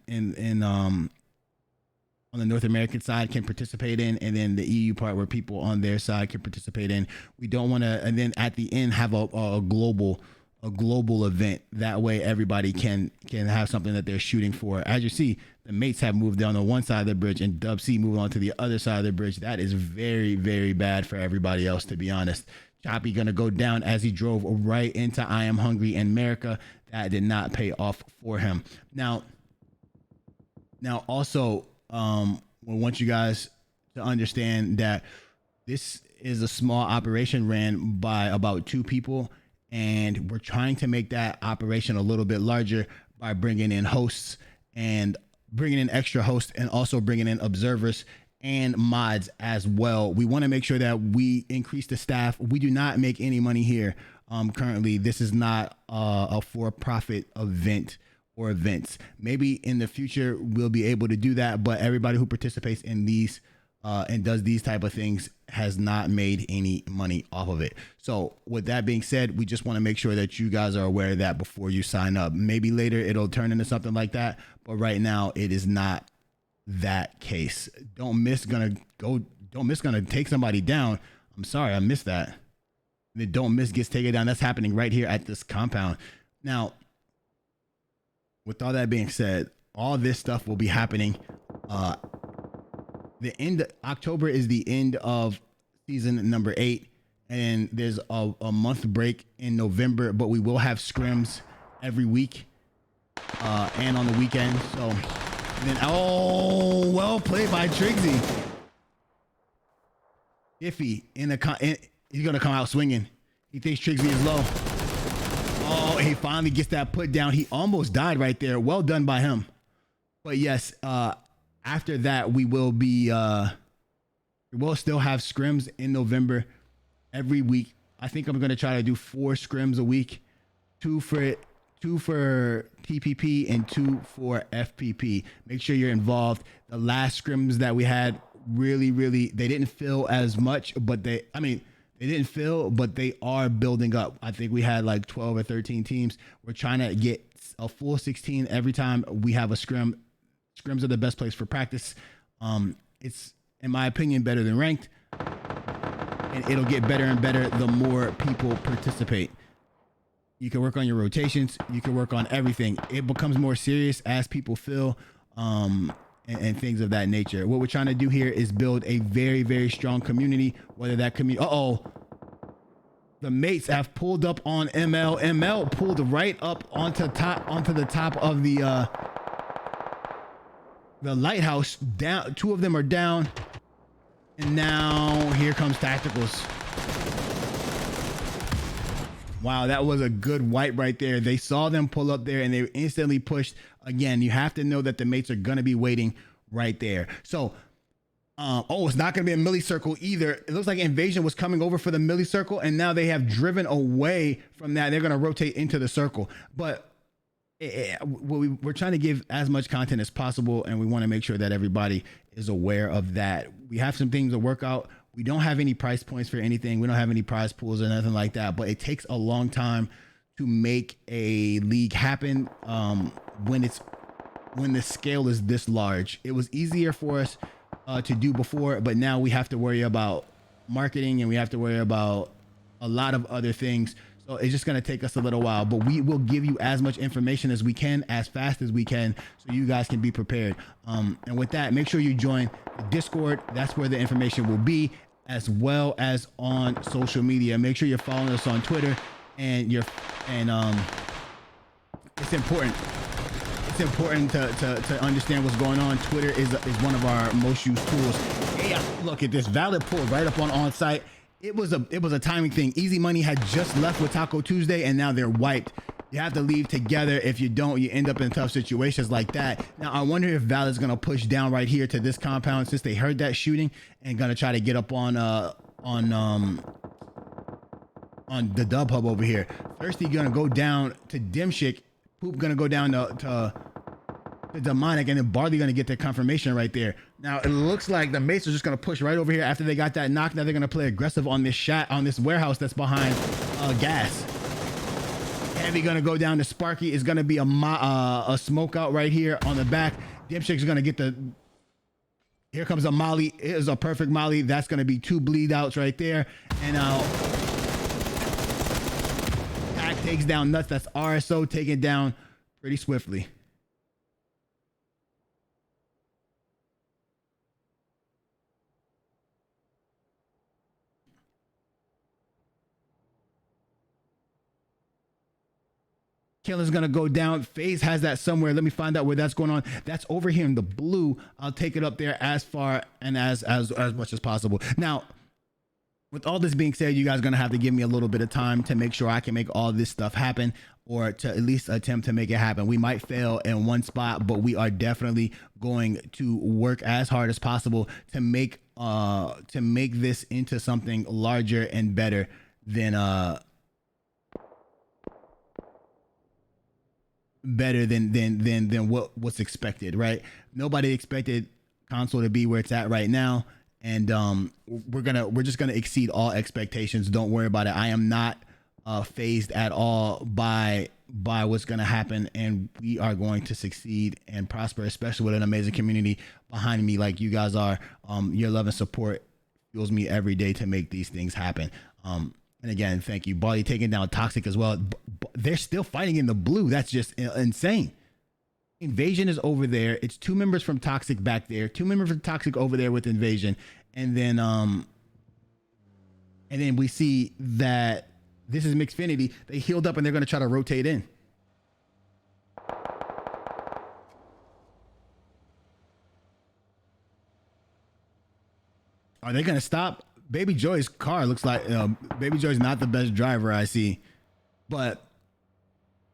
the North American side can participate in, and then the EU part where people on their side can participate in. We don't want to, and then at the end have a global event. That way everybody can have something that they're shooting for. As you see, the mates have moved down on one side of the bridge and Dub C moved on to the other side of the bridge. That is very, very bad for everybody else, to be honest. Choppy gonna go down as he drove right into I Am Hungry and America. That did not pay off for him. Now also, we want you guys to understand that this is a small operation ran by about 2 people, and we're trying to make that operation a little bit larger by bringing in hosts and bringing in extra hosts and also bringing in observers and mods as well. We want to make sure that we increase the staff. We do not make any money here. Currently, this is not a for-profit event or events. Maybe in the future we'll be able to do that, but everybody who participates in these and does these type of things has not made any money off of it. So with that being said, we just want to make sure that you guys are aware of that before you sign up. Maybe later it'll turn into something like that, but right now it is not that case. Don't miss gonna take somebody down. I'm sorry, I missed that. The Don't Miss gets taken down. That's happening right here at this compound. Now, with all that being said, all this stuff will be happening. The end October is the end of season number 8, and there's a month break in November, but we will have scrims every week and on the weekend. So then, oh, well played by Trixie. Iffy he's gonna come out swinging. He thinks Trixie is low. Oh, he finally gets that put down. He almost died right there. Well done by him. But yes, after that, we will still have scrims in November every week. I think I'm going to try to do 4 scrims a week, 2 for TPP and 2 for FPP. Make sure you're involved. The last scrims that we had really, they didn't fill as much, but they didn't fill, but they are building up. I think we had like 12 or 13 teams. We're trying to get a full 16 every time we have a scrim. Scrims are the best place for practice. It's, in my opinion, better than ranked, and it'll get better and better the more people participate. You can work on your rotations. You can work on everything. It becomes more serious as people feel and things of that nature. What we're trying to do here is build a very, very strong community, whether that community, the mates have pulled up on ML. ML pulled right up onto the top of the lighthouse. Down, two of them are down, and now here comes Tacticals. Wow, that was a good wipe right there. They saw them pull up there and they instantly pushed. Again, you have to know that the mates are going to be waiting right there. So, it's not going to be a milli circle either. It looks like Invasion was coming over for the milli circle, and now they have driven away from that. They're going to rotate into the circle. But we're trying to give as much content as possible, and we want to make sure that everybody is aware of that. We have some things to work out. We don't have any price points for anything. We don't have any prize pools or nothing like that, but it takes a long time to make a league happen when the scale is this large. It was easier for us to do before, but now we have to worry about marketing and we have to worry about a lot of other things. So it's just going to take us a little while, but we will give you as much information as we can, as fast as we can, so you guys can be prepared. And with that, make sure you join the Discord. That's where the information will be, as well as on social media. Make sure you're following us on Twitter, and it's important. It's important to understand what's going on. Twitter is one of our most used tools. Hey, look at this valid pull right up on site. It was a timing thing. Easy Money had just left with Taco Tuesday, and now they're wiped. You have to leave together. If you don't, you end up in tough situations like that. Now, I wonder if Valid's gonna push down right here to this compound since they heard that shooting, and gonna try to get up on the dub hub over here. Thirsty gonna go down to Dimshik. Poop gonna go down to Demonic, and then Barley gonna get their confirmation right there. Now it looks like the mates are just gonna push right over here after they got that knock. Now they're gonna play aggressive on this shot on this warehouse that's behind gas. Heavy gonna go down to Sparky. Is gonna be a smoke out right here on the back. Dimshik's gonna get the. Here comes a molly. It is a perfect molly. That's gonna be 2 bleed outs right there. And now Pack takes down Nuts. That's RSO taken down pretty swiftly. Killer's gonna go down. FaZe has that somewhere. Let me find out where that's going on. That's over here in the blue. I'll take it up there as far and as much as possible. Now, with all this being said, you guys are gonna have to give me a little bit of time to make sure I can make all this stuff happen, or to at least attempt to make it happen. We might fail in one spot, but we are definitely going to work as hard as possible to make this into something larger and better than what's expected, right? Nobody expected console to be where it's at right now, and we're just gonna exceed all expectations. Don't worry about it. I am not phased at all by what's gonna happen, and we are going to succeed and prosper, especially with an amazing community behind me like you guys are. Your love and support fuels me every day to make these things happen. And again, thank you. Barley taking down Toxic as well. They're still fighting in the blue. That's just insane. Invasion is over there. It's 2 members from Toxic back there. 2 members from Toxic over there with Invasion. And then we see that this is Mixfinity. They healed up and they're going to try to rotate in. Are they going to stop? Baby Joy's car looks like Baby Joy's not the best driver I see, but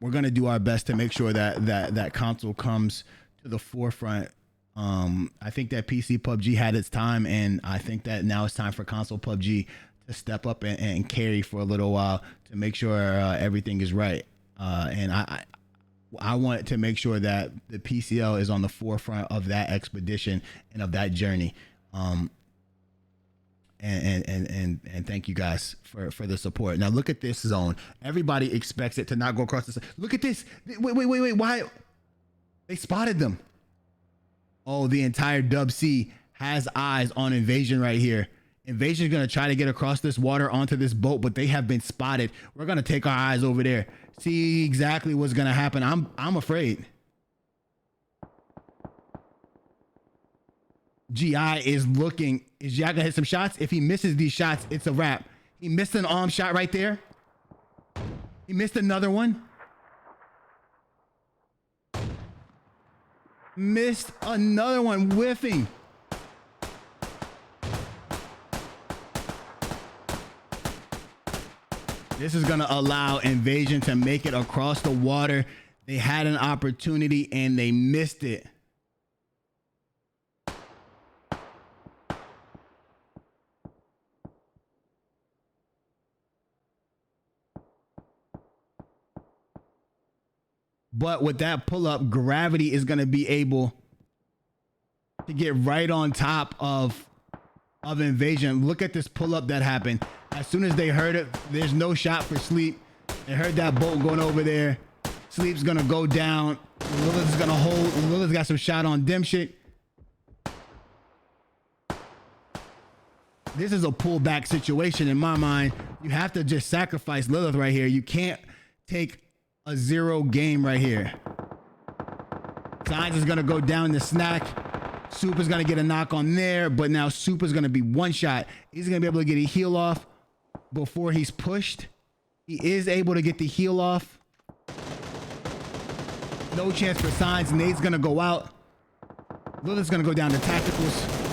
we're gonna do our best to make sure that console comes to the forefront. I think that PC PUBG had its time, and I think that now it's time for console PUBG to step up and carry for a little while to make sure everything is right. And I want to make sure that the PCL is on the forefront of that expedition and of that journey. And thank you guys for the support. Now look at this zone. Everybody expects it to not go across the. Look at this. Wait. Why? They spotted them. Oh, the entire Dub C has eyes on Invasion right here. Invasion is going to try to get across this water onto this boat, but they have been spotted. We're going to take our eyes over there. See exactly what's going to happen. I'm afraid. GI is looking. Is GI gonna hit some shots? If he misses these shots, it's a wrap. He missed an arm shot right there. He missed another one. Missed another one, whiffing. This is gonna allow Invasion to make it across the water. They had an opportunity and they missed it. But with that pull-up, Gravity is going to be able to get right on top of Invasion. Look at this pull-up that happened. As soon as they heard it, there's no shot for Sleep. They heard that bolt going over there. Sleep's going to go down. Lilith's going to hold. Lilith's got some shot on Dimshik. This is a pullback situation in my mind. You have to just sacrifice Lilith right here. You can't take a 0 game right here. Signs is gonna go down the snack. Soup is gonna get a knock on there, but now Soup is gonna be one shot. He's gonna be able to get a heal off before he's pushed. He is able to get the heal off. No chance for Signs. Nate's gonna go out. Lilith's gonna go down to tacticals.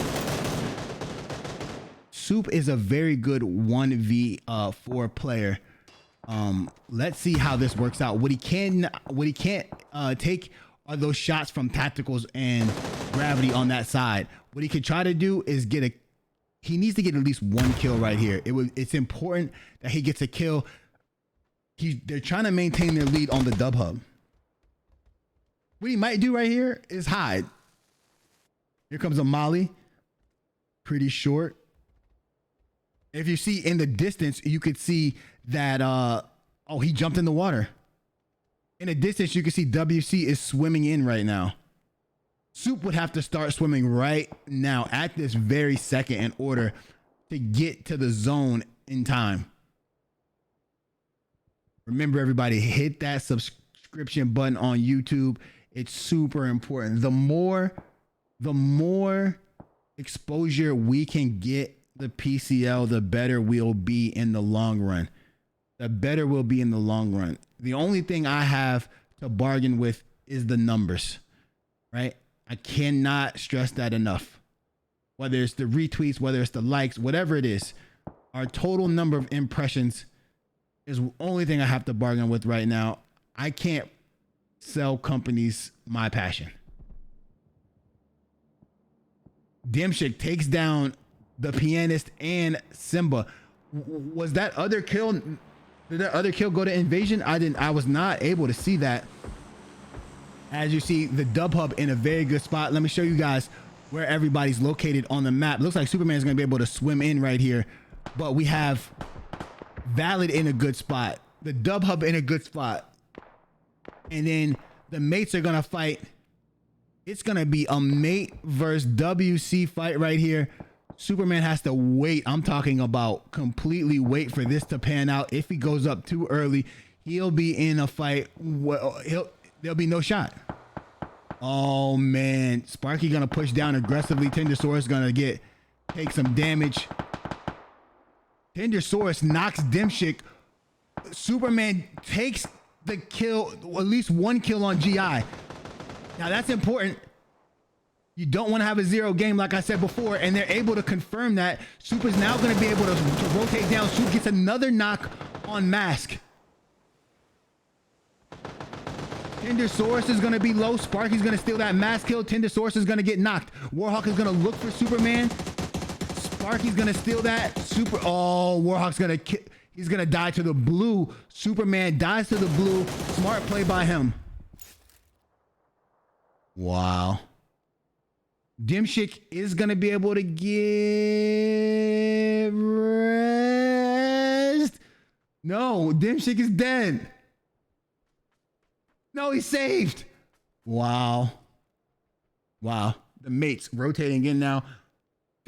Soup is a very good 1v4 player. Let's see how this works out. What he can't take are those shots from tacticals and Gravity on that side. What he could try to do is he needs to get at least 1 kill right here. It's important that he gets a kill. They're trying to maintain their lead on the dub hub. What he might do right here is hide. Here comes a molly. Pretty short. If you see in the distance, you could see that, oh, he jumped in the water. In the distance, you can see WC is swimming in right now. Soup would have to start swimming right now at this very second in order to get to the zone in time. Remember, everybody, hit that subscription button on YouTube. It's super important. The more exposure we can get the PCL, the better we'll be in the long run. The better we'll be in the long run. The only thing I have to bargain with is the numbers, right? I cannot stress that enough. Whether it's the retweets, whether it's the likes, whatever it is, our total number of impressions is the only thing I have to bargain with right now. I can't sell companies my passion. Dimshik takes down the pianist and Simba. Was that other kill? Did that other kill go to Invasion? I was not able to see that. As you see, the dub hub in a very good spot. Let me show you guys where everybody's located on the map. Looks like Superman is going to be able to swim in right here, but we have Valid in a good spot, the dub hub in a good spot, and then the mates are going to fight. It's going to be a mate versus WC fight right here. Superman has to wait. I'm talking about completely wait for this to pan out. If he goes up too early, he'll be in a fight. Well, there'll be no shot. Oh man, Sparky gonna push down aggressively. Tendersaurus gonna take some damage. Tendersaurus knocks Dimshik. Superman takes the kill, at least 1 kill on GI. Now that's important. You don't want to have a 0 game, like I said before, and they're able to confirm that. Soup is now going to be able to rotate down. Soup gets another knock on Mask. Tendersaurus is going to be low. Sparky's going to steal that Mask kill. Tendersaurus is going to get knocked. Warhawk is going to look for Superman. Sparky's going to steal that. Oh, Warhawk's going to he's going to die to the blue. Superman dies to the blue. Smart play by him. Wow. Dimshik is going to be able to get rest. No, Dimshik is dead. No, he's saved. Wow. Wow. The mates rotating in now.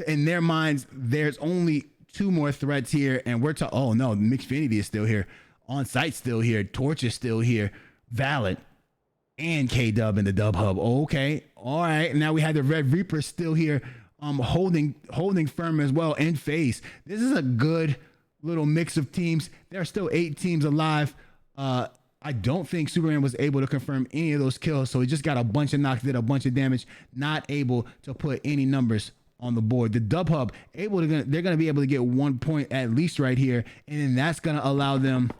In their minds, there's only 2 more threats here, and we're to, oh no, Mixfinity is still here. On Site still here. Torch is still here. Valid. And K-Dub in the dub hub. Okay. All right. Now we have the Red Reaper still here holding firm as well in phase. This is a good little mix of teams. There are still 8 teams alive. I don't think Superman was able to confirm any of those kills, so he just got a bunch of knocks, did a bunch of damage, not able to put any numbers on the board. The Dub Hub they're gonna be able to get 1 point at least right here, and then that's gonna allow them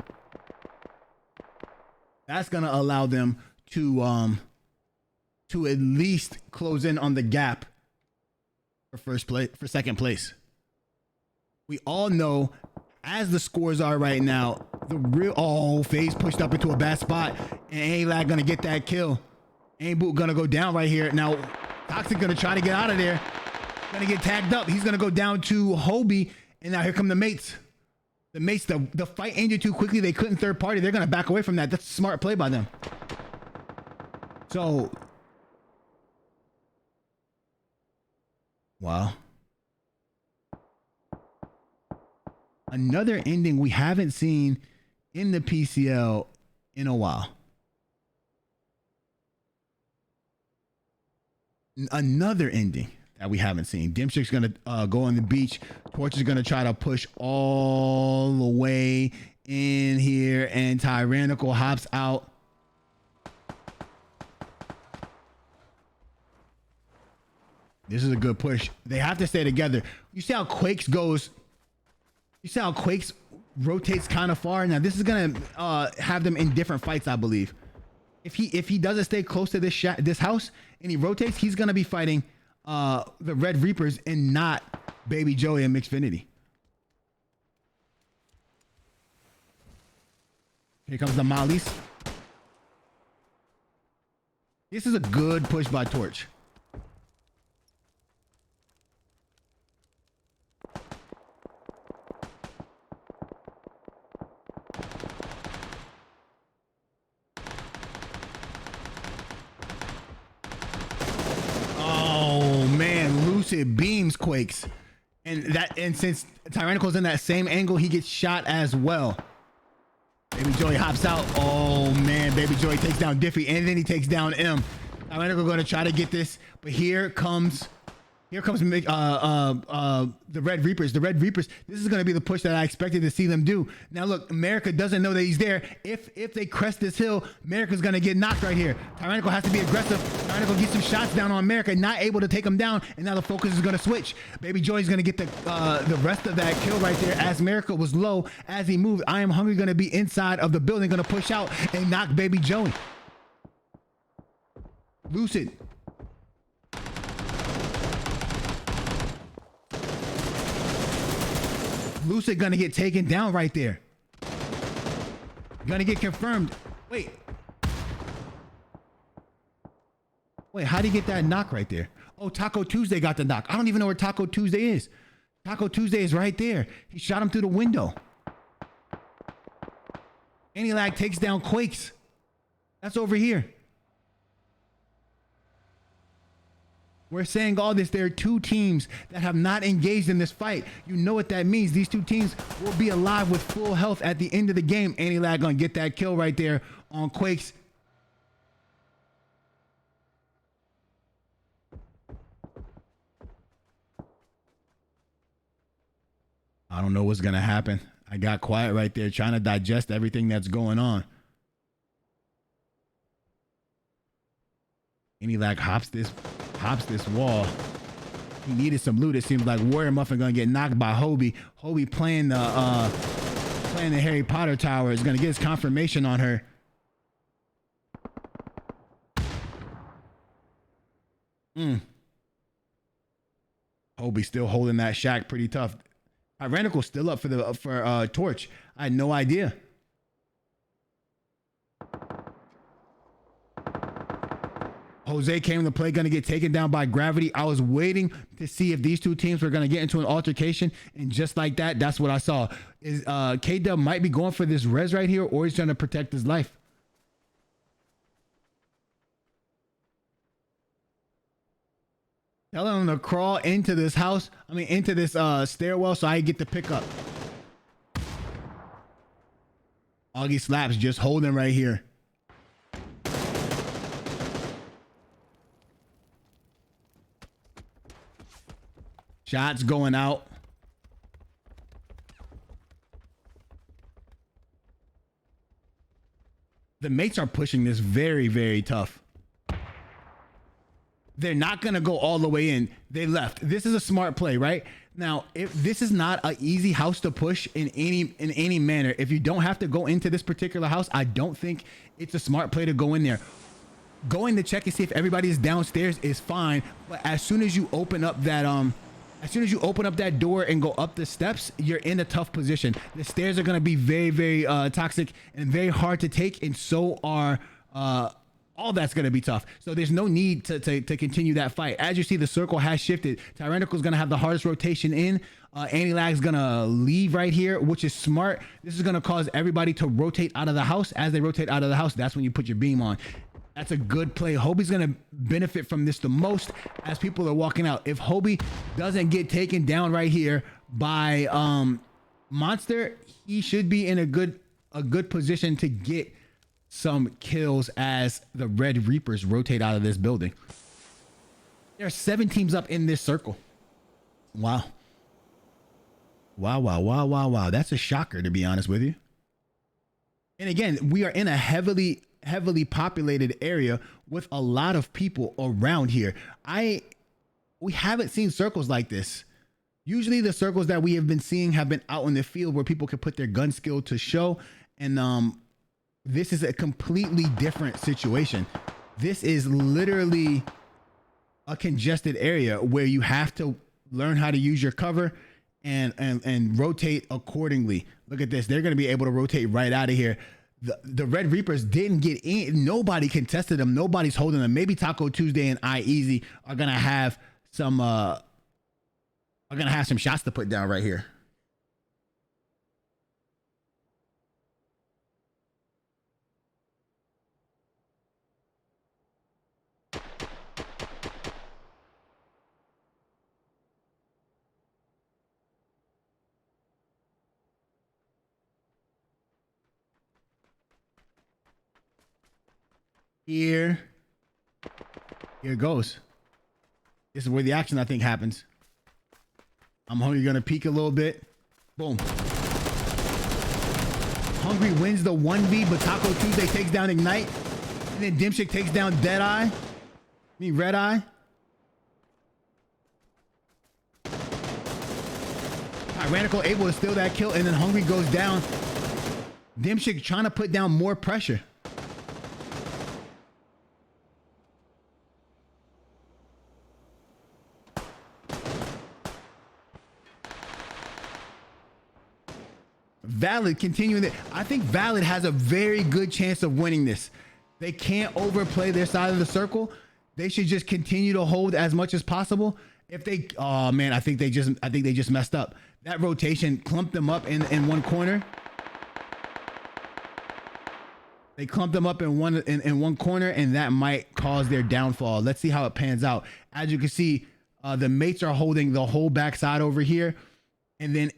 to at least close in on the gap for second place. We all know, as the scores are right now, FaZe pushed up into a bad spot, and A-Lag gonna get that kill. A-Boot gonna go down right here. Now, Toxic gonna try to get out of there. Gonna get tagged up. He's gonna go down to Hobie, and now here come the mates. The mates, the fight ended too quickly. They couldn't third party. They're gonna back away from that. That's a smart play by them. So, wow. Another ending we haven't seen in the PCL in a while. Another ending that we haven't seen. Dimshik's gonna go on the beach. Torch is gonna try to push all the way in here, and Tyrannical hops out. This is a good push. They have to stay together. You see how Quakes goes. You see how Quakes rotates kind of far. Now this is gonna have them in different fights, I believe. If he doesn't stay close to this house and he rotates, he's gonna be fighting the Red Reapers and not Baby Joey and Mixfinity. Here comes the Mollies. This is a good push by Torch. Lucid beams Quakes, and since Tyrannical's in that same angle, he gets shot as well. Baby Joey hops out. Oh man, Baby Joey takes down Diffie, and then he takes down M. Tyrannical going to try to get this, but here comes the Red Reapers. The Red Reapers, this is going to be the push that I expected to see them do. Now look, America doesn't know that he's there. If they crest this hill, America's going to get knocked right here. Tyrannical has to be aggressive. Tyrannical gets some shots down on America, not able to take him down, and now the focus is going to switch. Baby Joey's going to get the rest of that kill right there, as America was low as he moved. I Am Hungry going to be inside of the building, going to push out and knock Baby Joey. Lucid. Lucid gonna get taken down right there. Gonna get confirmed. Wait, how'd he get that knock right there? Oh, Taco Tuesday got the knock. I don't even know where Taco Tuesday is. Taco Tuesday is right there. He shot him through the window. Lag takes down Quakes. That's over here. We're saying all this. There are 2 teams that have not engaged in this fight. You know what that means. These 2 teams will be alive with full health at the end of the game. Lag gonna get that kill right there on Quakes. I don't know what's gonna happen. I got quiet right there trying to digest everything that's going on. Lag hops this wall. He needed some loot. It seems like Warrior Muffin gonna get knocked by Hobie. Hobie playing the Harry Potter tower is gonna get his confirmation on her. Hobie still holding that shack pretty tough. Tyrannical still up for Torch. I had no idea. Jose came to play, gonna get taken down by Gravity. I was waiting to see if these 2 teams were gonna get into an altercation, and just like that, that's what I saw. Is K-Dub might be going for this res right here, or he's trying to protect his life. Tell him to crawl into this house. Into this stairwell, so I get the pickup. Augie Slaps just holding right here. Shots going out. The mates are pushing this very, very tough. They're not going to go all the way in. They left. This is a smart play, right? Now, if this is not an easy house to push in any manner, if you don't have to go into this particular house, I don't think it's a smart play to go in there. Going to check and see if everybody is downstairs is fine, but as soon as you open up that door and go up the steps, you're in a tough position. The stairs are going to be very, very toxic and very hard to take, and so are all that's going to be tough. So there's no need to continue that fight. As you see, the circle has shifted. Tyrannical's going to have the hardest rotation in. Anti-lag's going to leave right here, which is smart. This is going to cause everybody to rotate out of the house. As they rotate out of the house, that's when you put your beam on. That's a good play. Hobie's going to benefit from this the most as people are walking out. If Hobie doesn't get taken down right here by Monster, he should be in a good position to get some kills as the Red Reapers rotate out of this building. There are 7 teams up in this circle. Wow. Wow. That's a shocker, to be honest with you. And again, we are in a heavily populated area with a lot of people around here. We haven't seen circles like this. Usually the circles that we have been seeing have been out in the field where people can put their gun skill to show. And this is a completely different situation. This is literally a congested area where you have to learn how to use your cover and rotate accordingly. Look at this. They're going to be able to rotate right out of here. The Red Reapers didn't get in. Nobody contested them. Nobody's holding them. Maybe Taco Tuesday and iEasy are going to have some shots to put down right here. Here it goes. This is where the action, I think, happens. I'm Hungry gonna peek a little bit. Boom. Hungry wins the 1v, but Taco Tuesday takes down Ignite. And then Dimshik takes down Deadeye. Red Eye. Tyrannical able to steal that kill, and then Hungry goes down. Dimshik trying to put down more pressure. Valid continuing it. I think Valid has a very good chance of winning this. They can't overplay their side of the circle. They should just continue to hold as much as possible. If they, oh man, I think they just messed up. That rotation clumped them up in one corner. They clumped them up in one corner, and that might cause their downfall. Let's see how it pans out. As you can see, the mates are holding the whole backside over here, and then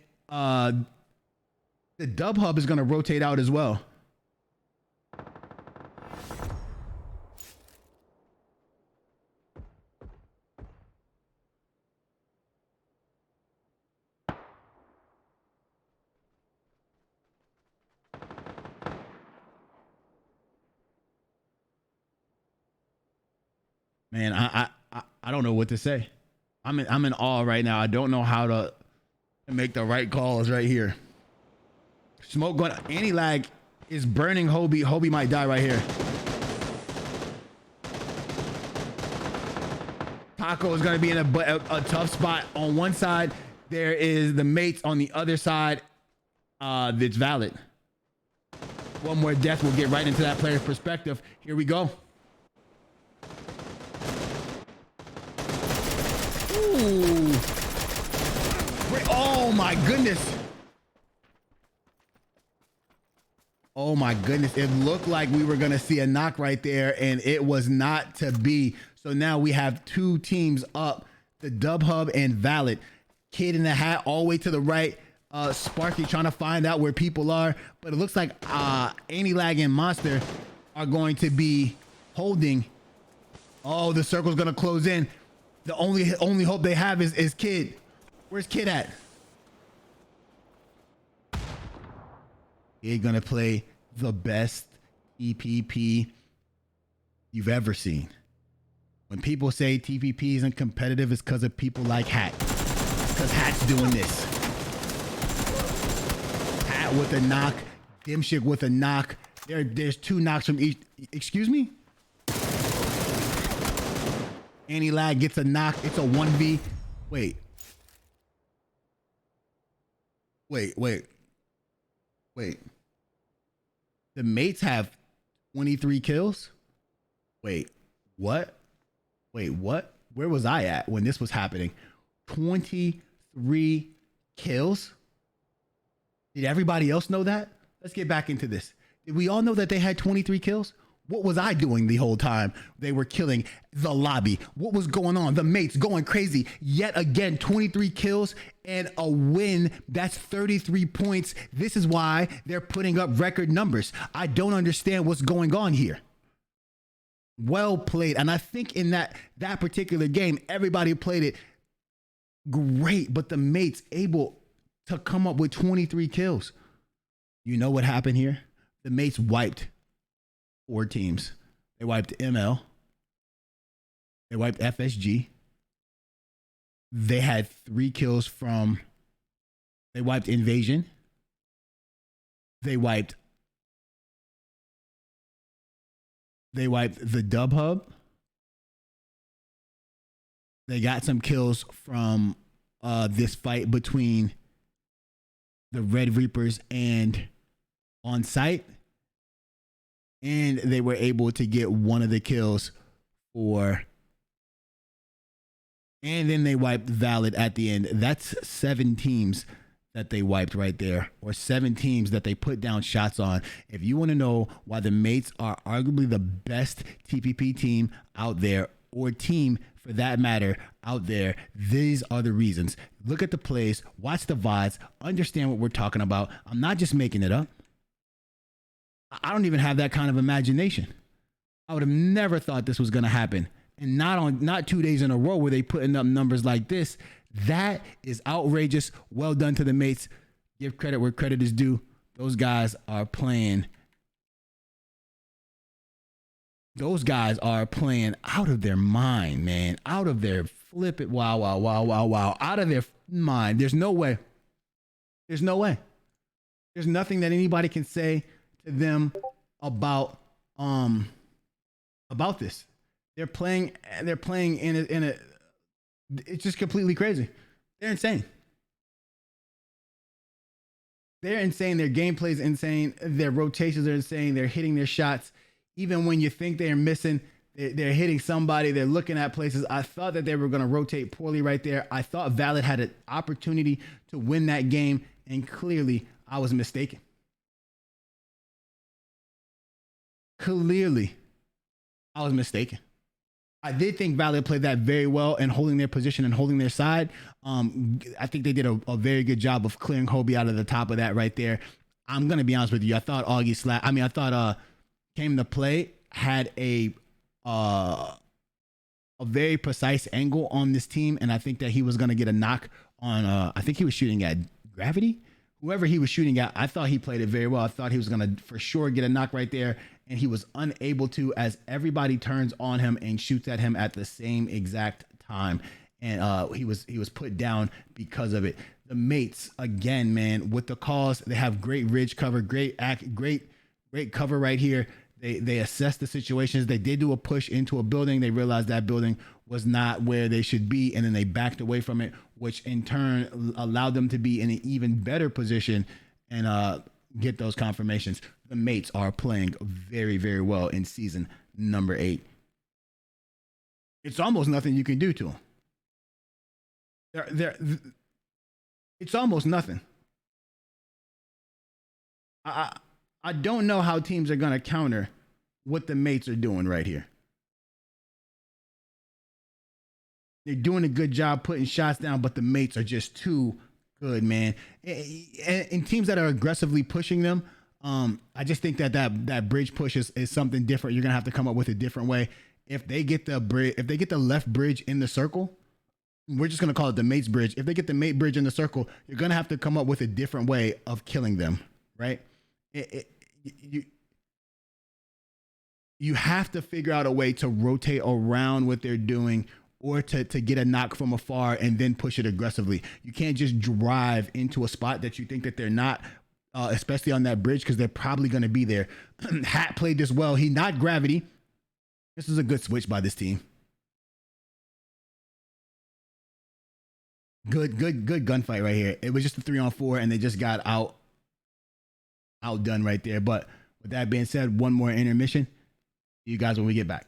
the dub hub is going to rotate out as well. Man, I don't know what to say. I'm in awe right now. I don't know how to make the right calls right here. Smoke going, anti-lag is burning Hobie. Hobie might die right here. Taco is going to be in a tough spot. On one side, there is the mates. On the other side, it's Valid. One more death. We'll get right into that player's perspective. Here we go. Ooh. Oh my goodness. Oh my goodness. It looked like we were going to see a knock right there, and it was not to be. So now we have 2 teams up, the Dub Hub and Valid. Kid in the Hat all the way to the right. Sparky trying to find out where people are, but it looks like Anti-Lag and Monster are going to be holding. Oh, the circle's going to close in. The only hope they have is Kid. Where's Kid at? He ain't gonna play the best TPP you've ever seen. When people say TPP isn't competitive, it's because of people like Hat. Because Hat's doing this. Hat with a knock, Dimshik with a knock. There's 2 knocks from each. Excuse me? Anti-lag gets a knock. It's a 1v. Wait. The mates have 23 kills? Wait, what? Where was I at when this was happening? 23 kills? Did everybody else know that? Let's get back into this. Did we all know that they had 23 kills? What was I doing the whole time they were killing the lobby? What was going on? The mates going crazy. Yet again, 23 kills and a win. That's 33 points. This is why they're putting up record numbers. I don't understand what's going on here. Well played. And I think in that particular game, everybody played it great, but the mates able to come up with 23 kills. You know what happened here? The mates wiped 4 teams. They wiped ML. They wiped FSG. They had 3 kills from. They wiped Invasion. They wiped the Dub Hub. They got some kills from this fight between the Red Reapers and On Site. And they were able to get one of the kills for. And then they wiped Valid at the end. That's 7 teams that they wiped right there, or 7 teams that they put down shots on. If you want to know why the mates are arguably the best TPP team out there, or team for that matter out there, these are the reasons. Look at the plays, watch the VODs, understand what we're talking about. I'm not just making it up. I don't even have that kind of imagination. I would have never thought this was going to happen. And not 2 days in a row were they putting up numbers like this. That is outrageous. Well done to the mates. Give credit where credit is due. Those guys are playing. Those guys are playing out of their mind, man. Out of their flip it. Wow. Out of their mind. There's no way. There's nothing that anybody can say to them about this. They're playing in a it's just completely crazy. They're insane. Their gameplay is insane. Their rotations are insane. They're hitting their shots. Even when you think they're missing, they're hitting somebody. They're looking at places. I thought that they were going to rotate poorly right there. I thought Valid had an opportunity to win that game, and clearly I was mistaken. Clearly, I was mistaken. I did think Valid played that very well and holding their position and holding their side. I think they did a very good job of clearing Hobie out of the top of that right there. I'm going to be honest with you. I thought I thought Came to Play had a very precise angle on this team. And I think that he was going to get a knock on, I think he was shooting at Gravity. Whoever he was shooting at, I thought he played it very well. I thought he was going to for sure get a knock right there. And he was unable to, as everybody turns on him and shoots at him at the same exact time. And he was put down because of it. The mates, again, man, with the calls, they have great ridge cover, great cover right here. They assess the situations. They did do a push into a building. They realized that building was not where they should be, and then they backed away from it, which in turn allowed them to be in an even better position and get those confirmations. The mates are playing very, very well in season number 8. It's almost nothing you can do to them. It's almost nothing. I don't know how teams are going to counter what the mates are doing right here. They're doing a good job putting shots down, but the mates are just too good, man. And teams that are aggressively pushing them, I just think that bridge push is something different. You're going to have to come up with a different way. If they get the left bridge in the circle, we're just going to call it the mate's bridge. If they get the mate bridge in the circle, you're going to have to come up with a different way of killing them, right? You have to figure out a way to rotate around what they're doing, or to get a knock from afar and then push it aggressively. You can't just drive into a spot that you think that they're not, especially on that bridge, because they're probably going to be there. Hat played this well. He not gravity. This is a good switch by this team. Good gunfight right here. It was just a 3-on-4 and they just got outdone right there. But with that being said, one more intermission. See you guys when we get back.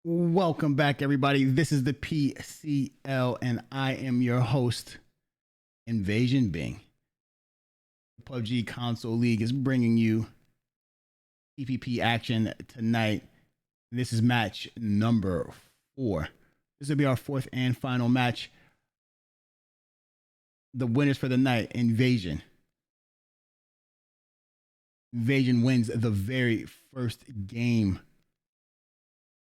Welcome back, everybody. This is the PCL, and I am your host, Invasion Bing. The PUBG Console League is bringing you TPP action tonight. This is match number 4. This will be our 4th and final match. The winners for the night, Invasion. Invasion wins the very first game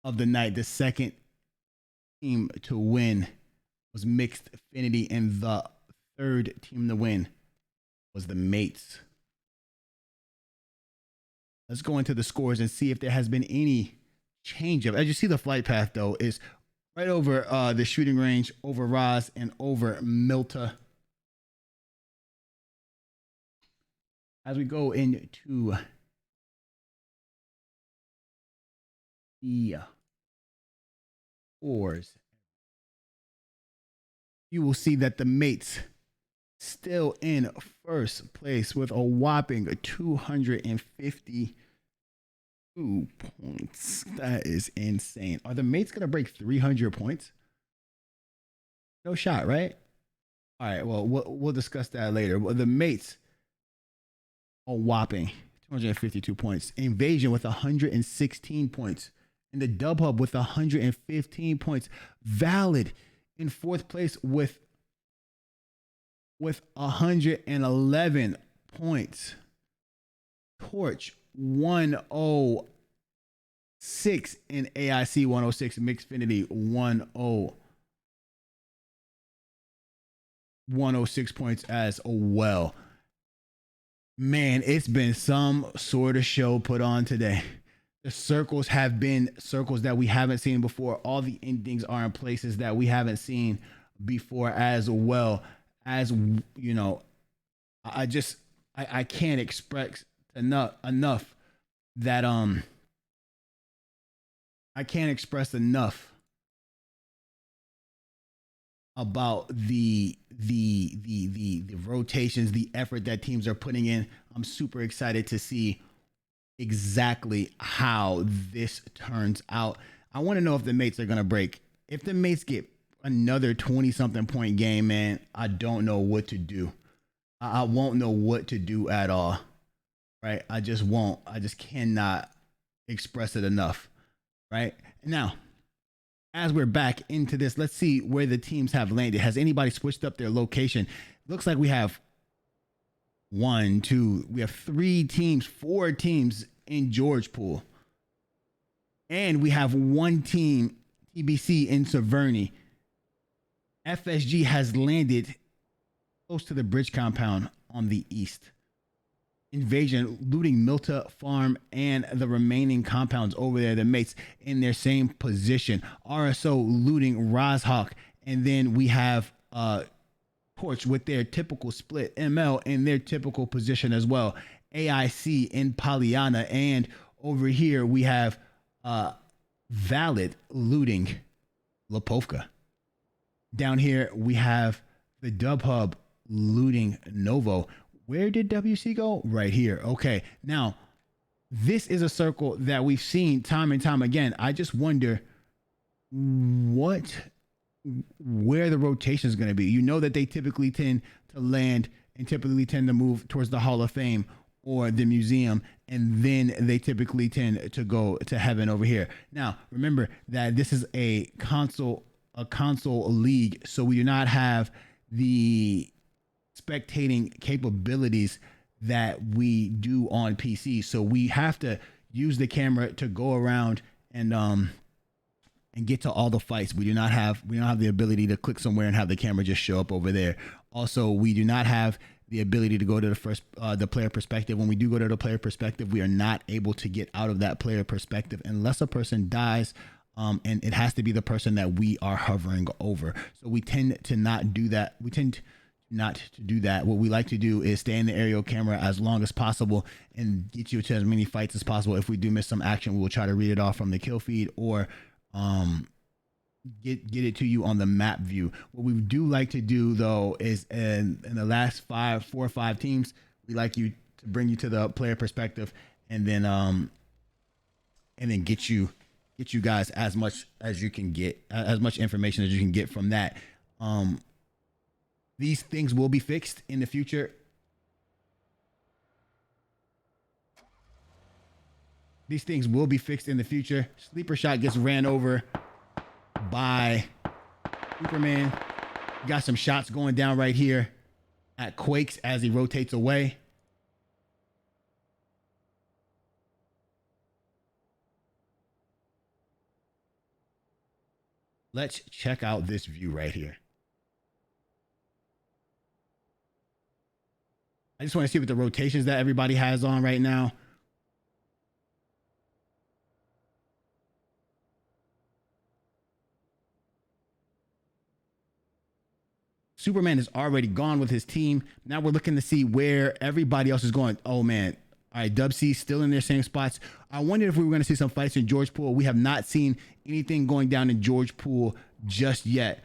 of the night. The second team to win was Mixed Affinity, and the third team to win was the Mates. Let's go into the scores and see if there has been any change up. As you see, the flight path though is right over the shooting range, over Roz and over Milta. As we go into the scores, you will see that the Mates still in first place with a whopping 252 points. That is insane. Are the Mates gonna break 300 points? No shot, right? All right, well, we'll discuss that later. Well, the Mates, a whopping 252 points. Invasion with 116 points. And the Dub Hub with 115 points. Valid in 4th place with 111 points. Torch 106 in AIC 106. Mixfinity 106 points as well. Man, it's been some sort of show put on today. The circles have been circles that we haven't seen before. All the endings are in places that we haven't seen before as well. As you know, I can't express enough that I can't express enough about the rotations, the effort that teams are putting in. I'm super excited to see exactly how this turns out. I want to know if the Mates are going to break. If the Mates get another 20-something point game, man, I don't know what to do. I won't know what to do at all, right? I just won't. I just cannot express it enough, right? Now, as we're back into this, let's see where the teams have landed. Has anybody switched up their location? Looks like we have 4 teams in George Pool. And we have 1 team, TBC, in Severny. FSG has landed close to the bridge compound on the east. Invasion looting Milta Farm and the remaining compounds over there. The Mates in their same position. RSO looting Rozhawk. And then we have Torch with their typical split. ML in their typical position as well. AIC in Pollyanna. And over here we have Valid looting Lipovka. Down here we have the Dub Hub looting Novo. Where did WC go? Right here. Okay. Now, this is a circle that we've seen time and time again. I just wonder where the rotation is going to be. You know that they typically tend to land and typically tend to move towards the Hall of Fame or the museum, and then they typically tend to go to heaven over here. Now, remember that this is a console league, so we do not have the spectating capabilities that we do on PC. So we have to use the camera to go around and get to all the fights. We don't have the ability to click somewhere and have the camera just show up over there. Also, we do not have the ability to go to the player perspective. When we do go to the player perspective, we are not able to get out of that player perspective unless a person dies, and it has to be the person that we are hovering over. So we tend to not do that. What we like to do is stay in the aerial camera as long as possible and get you to as many fights as possible. If we do miss some action, we will try to read it off from the kill feed or get it to you on the map view. What we do like to do though is in the last 4 or 5 teams, we like you to bring you to the player perspective and then get you guys as much as you can get, as much information as you can get from that. These things will be fixed in the future. Sleeper shot gets ran over by Superman. You got some shots going down right here at Quakes as he rotates away. Let's check out this view right here. I just want to see what the rotations that everybody has on right now. Superman is already gone with his team. Now we're looking to see where everybody else is going. Oh man. All right, Dub C still in their same spots. I wondered if we were going to see some fights in George Pool. We have not seen anything going down in George Pool just yet.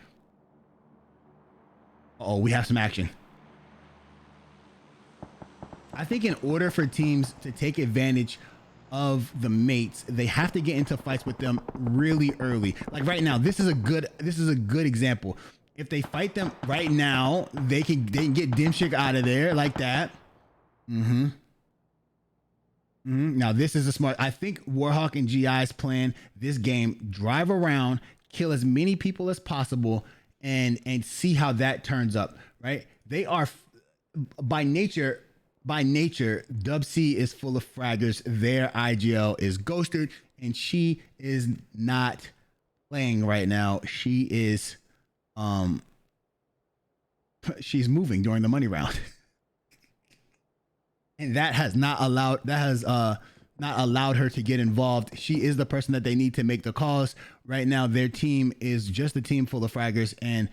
Oh, we have some action. I think in order for teams to take advantage of the mates, they have to get into fights with them really early. Like right now, this is a good example. If they fight them right now, they can get Dimshik out of there like that. Now this is a smart. I think Warhawk and GI's plan this game: drive around, kill as many people as possible, and see how that turns up. Right? They are by nature. Dub C is full of fraggers. Their IGL is ghosted, and she is not playing right now. She is she's moving during the money round. And that has not allowed her to get involved. She is the person that they need to make the calls. Right now, their team is just a team full of fraggers, and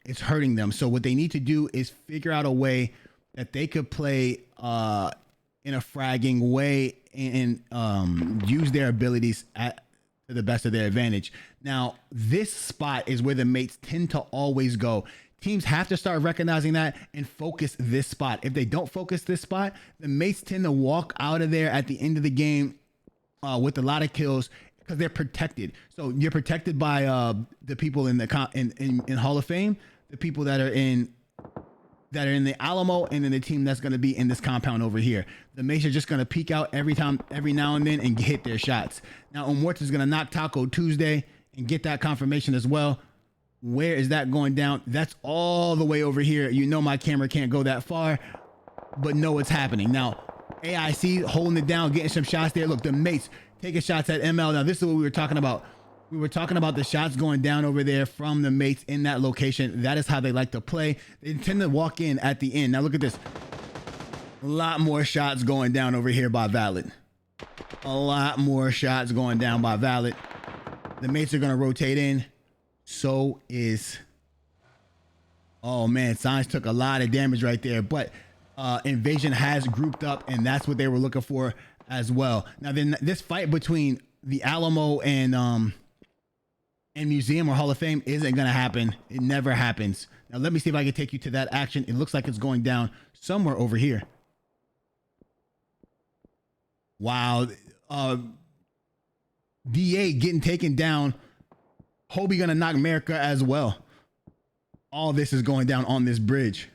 it's hurting them. So what they need to do is figure out a way that they could play in a fragging way and use their abilities to the best of their advantage. Now, this spot is where the mates tend to always go. Teams have to start recognizing that and focus this spot. If they don't focus this spot, the mates tend to walk out of there at the end of the game with a lot of kills because they're protected. So you're protected by the people in the Hall of Fame, the people that are in the Alamo, and then the team that's going to be in this compound over here. The mates are just going to peek out every now and then and hit their shots. Now, Umorta is going to knock Taco Tuesday and get that confirmation as well. Where is that going down? That's all the way over here. You know my camera can't go that far, but know what's happening. Now, AIC holding it down, getting some shots there. Look, the mates taking shots at ML. Now, this is what we were talking about. We were talking about the shots going down over there from the mates in that location. That is how they like to play. They tend to walk in at the end. Now, look at this. A lot more shots going down over here by Valid. A lot more shots going down by Valid. The mates are going to rotate in. So is, oh man, Science took a lot of damage right there, but Invasion has grouped up, and that's what they were looking for as well. Now then, this fight between the Alamo and Museum or Hall of Fame isn't gonna happen. It never happens. Now let me see if I can take you to that action. It looks like it's going down somewhere over here. Wow, DA getting taken down. Hobie gonna knock America as well. All this is going down on this bridge.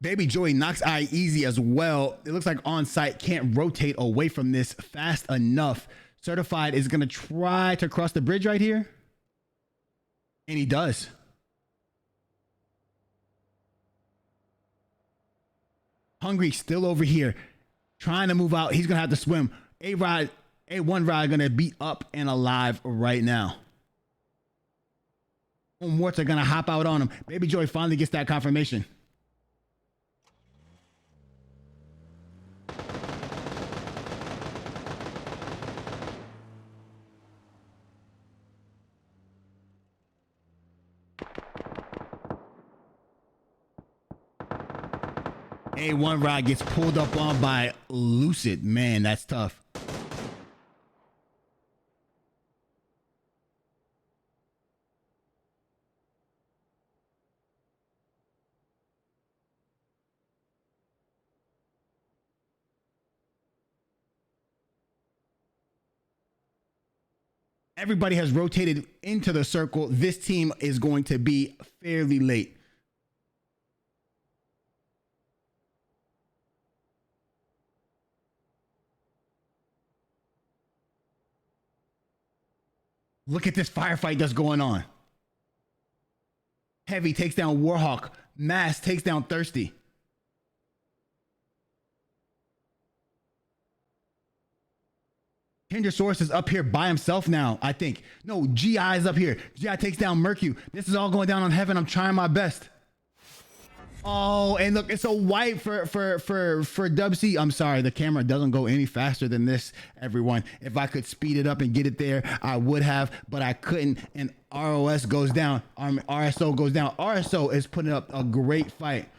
Baby Joy knocks eye easy as well. It looks like On Site can't rotate away from this fast enough. Certified is going to try to cross the bridge right here. And he does. Hungry still over here, trying to move out. He's going to have to swim. A1 Rod going to be up and alive right now. Warts are going to hop out on him. Baby Joy finally gets that confirmation. A1 Rod gets pulled up on by Lucid. Man, that's tough. Everybody has rotated into the circle. This team is going to be fairly late. Look at this firefight that's going on. Heavy takes down Warhawk. Mass takes down Thirsty. Kinder Source is up here by himself now, I think. No, GI is up here. GI takes down Mercu. This is all going down on Heaven. I'm trying my best. Oh, and look, it's a wipe for Dub C. I'm sorry, the camera doesn't go any faster than this, everyone. If I could speed it up and get it there, I would have, but I couldn't. And ROS goes down. RSO goes down. RSO is putting up a great fight.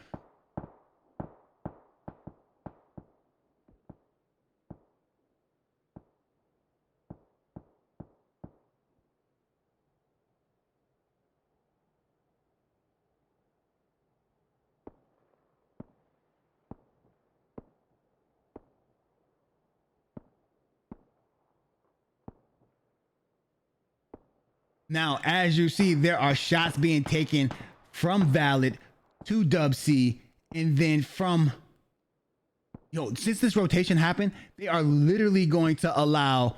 Now, as you see, there are shots being taken from Valid to Dub C, and then from, since this rotation happened, they are literally going to allow,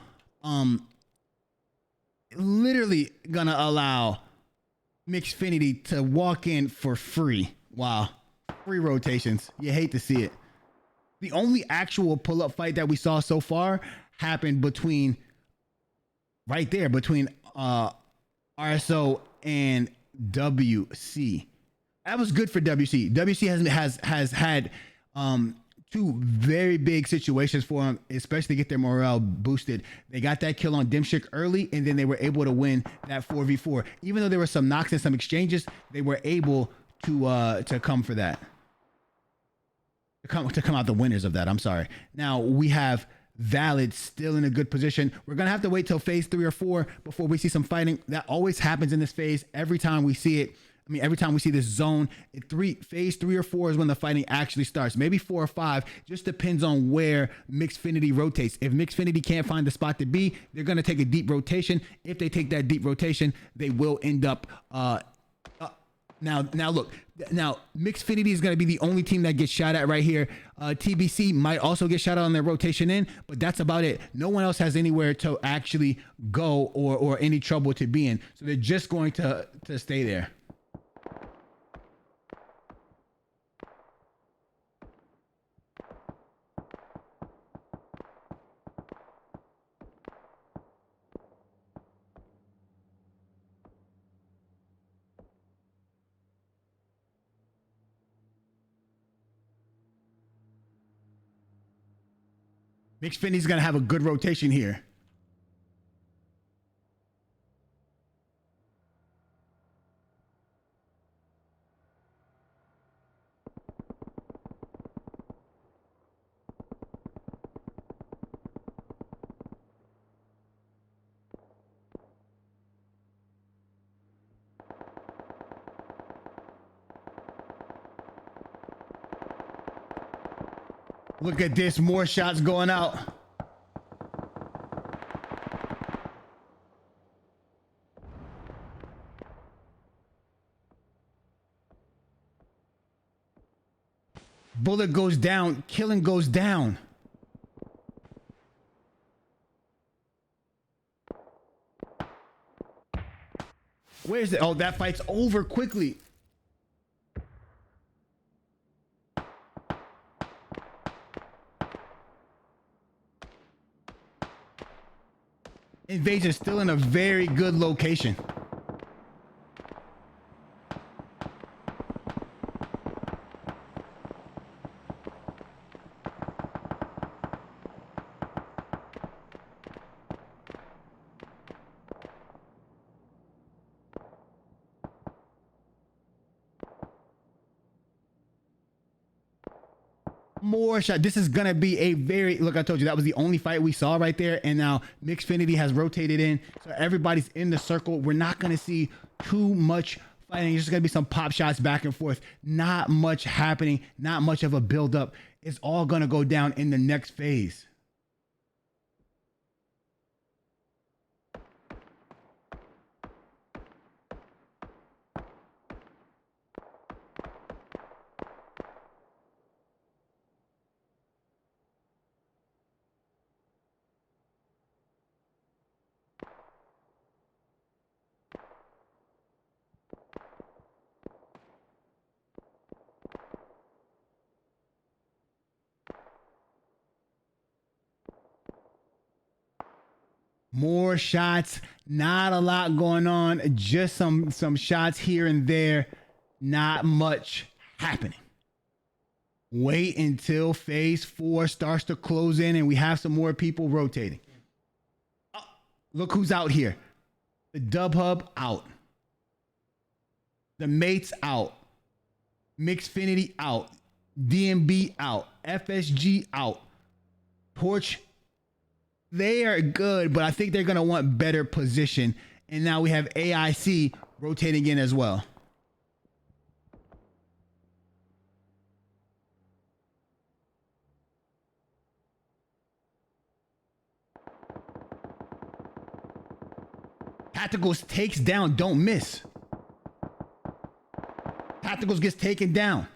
Mixfinity to walk in for free. Wow. Free rotations. You hate to see it. The only actual pull-up fight that we saw so far happened between RSO and WC. That was good for WC. WC has had two very big situations for them, especially get their morale boosted. They got that kill on Dimshik early, and then they were able to win that 4v4. Even though there were some knocks and some exchanges, they were able to come for that. To come out the winners of that. I'm sorry. Now we have Valid still in a good position. We're gonna have to wait till phase 3 or 4 before we see some fighting. That always happens in this phase. Every time we see it, every time we see this zone, phase 3 or 4 is when the fighting actually starts. Maybe 4 or 5, just depends on where Mixfinity rotates. If Mixfinity can't find the spot to be, they're gonna take a deep rotation. If they take that deep rotation, they will end up Now look, Mixfinity is going to be the only team that gets shot at right here. TBC might also get shot at on their rotation in, but that's about it. No one else has anywhere to actually go or any trouble to be in. So they're just going to stay there. Mixfinity's going to have a good rotation here. Look at this, more shots going out. Bullet goes down. Killing goes down. Where's it? Oh, that fight's over quickly. Invasion's still in a very good location. More shot. This is gonna be a very, look, I told you that was the only fight we saw right there, and now Mixfinity has rotated in, so everybody's in the circle. We're not gonna see too much fighting. It's just gonna be some pop shots back and forth. Not much happening, not much of a build up. It's all gonna go down in the next phase. More shots, not a lot going on, just some shots here and there, not much happening. Wait until phase 4 starts to close in and we have some more people rotating. Oh, look who's out here. The Dub Hub out. The Mates out. Mixfinity out. DMB out. FSG out. Torch, they are good, but I think they're going to want better position. And now we have AIC rotating in as well. Tacticals takes down, don't miss. Tacticals gets taken down.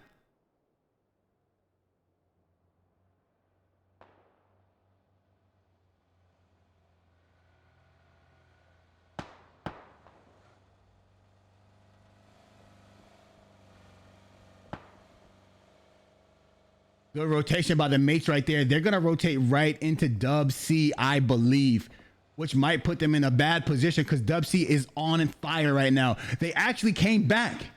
Good rotation by the Mates right there. They're going to rotate right into Dub C, I believe, which might put them in a bad position because Dub C is on and fire right now. They actually came back.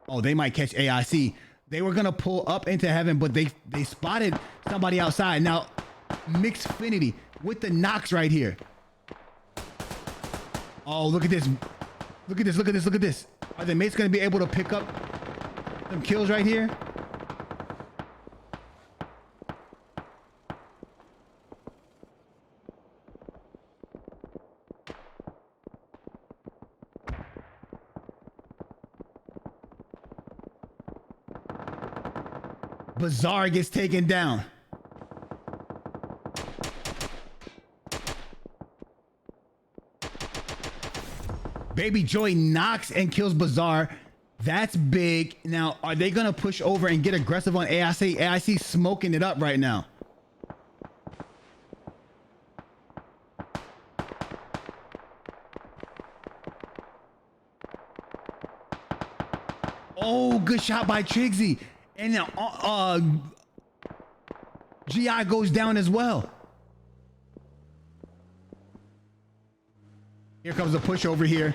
Oh, they might catch AIC. They were going to pull up into heaven, but they spotted somebody outside. Now, Mixfinity with the knocks right here. Oh, look at this. Look at this, look at this, look at this. Are the Mates going to be able to pick up some kills right here? Bazaar gets taken down. Baby Joy knocks and kills Bazaar. That's big. Now, are they going to push over and get aggressive on AIC? AIC smoking it up right now. Oh, good shot by Trigsy. And now GI goes down as well. Here comes the push over here.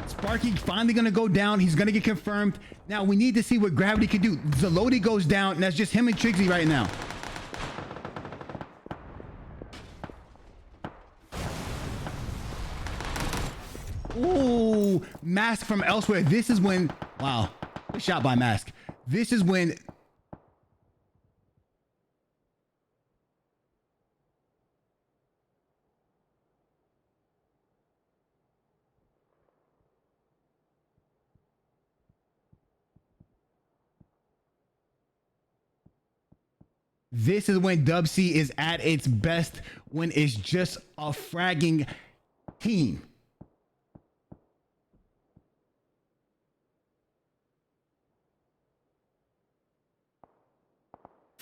Sparky finally gonna go down. He's gonna get confirmed. Now we need to see what Gravity can do. Zaloti goes down, and that's just him and Trigsy right now. Ooh, Mask from elsewhere. This is when, wow, good shot by Mask. This is when This is when Dub C is at its best, when it's just a fragging team.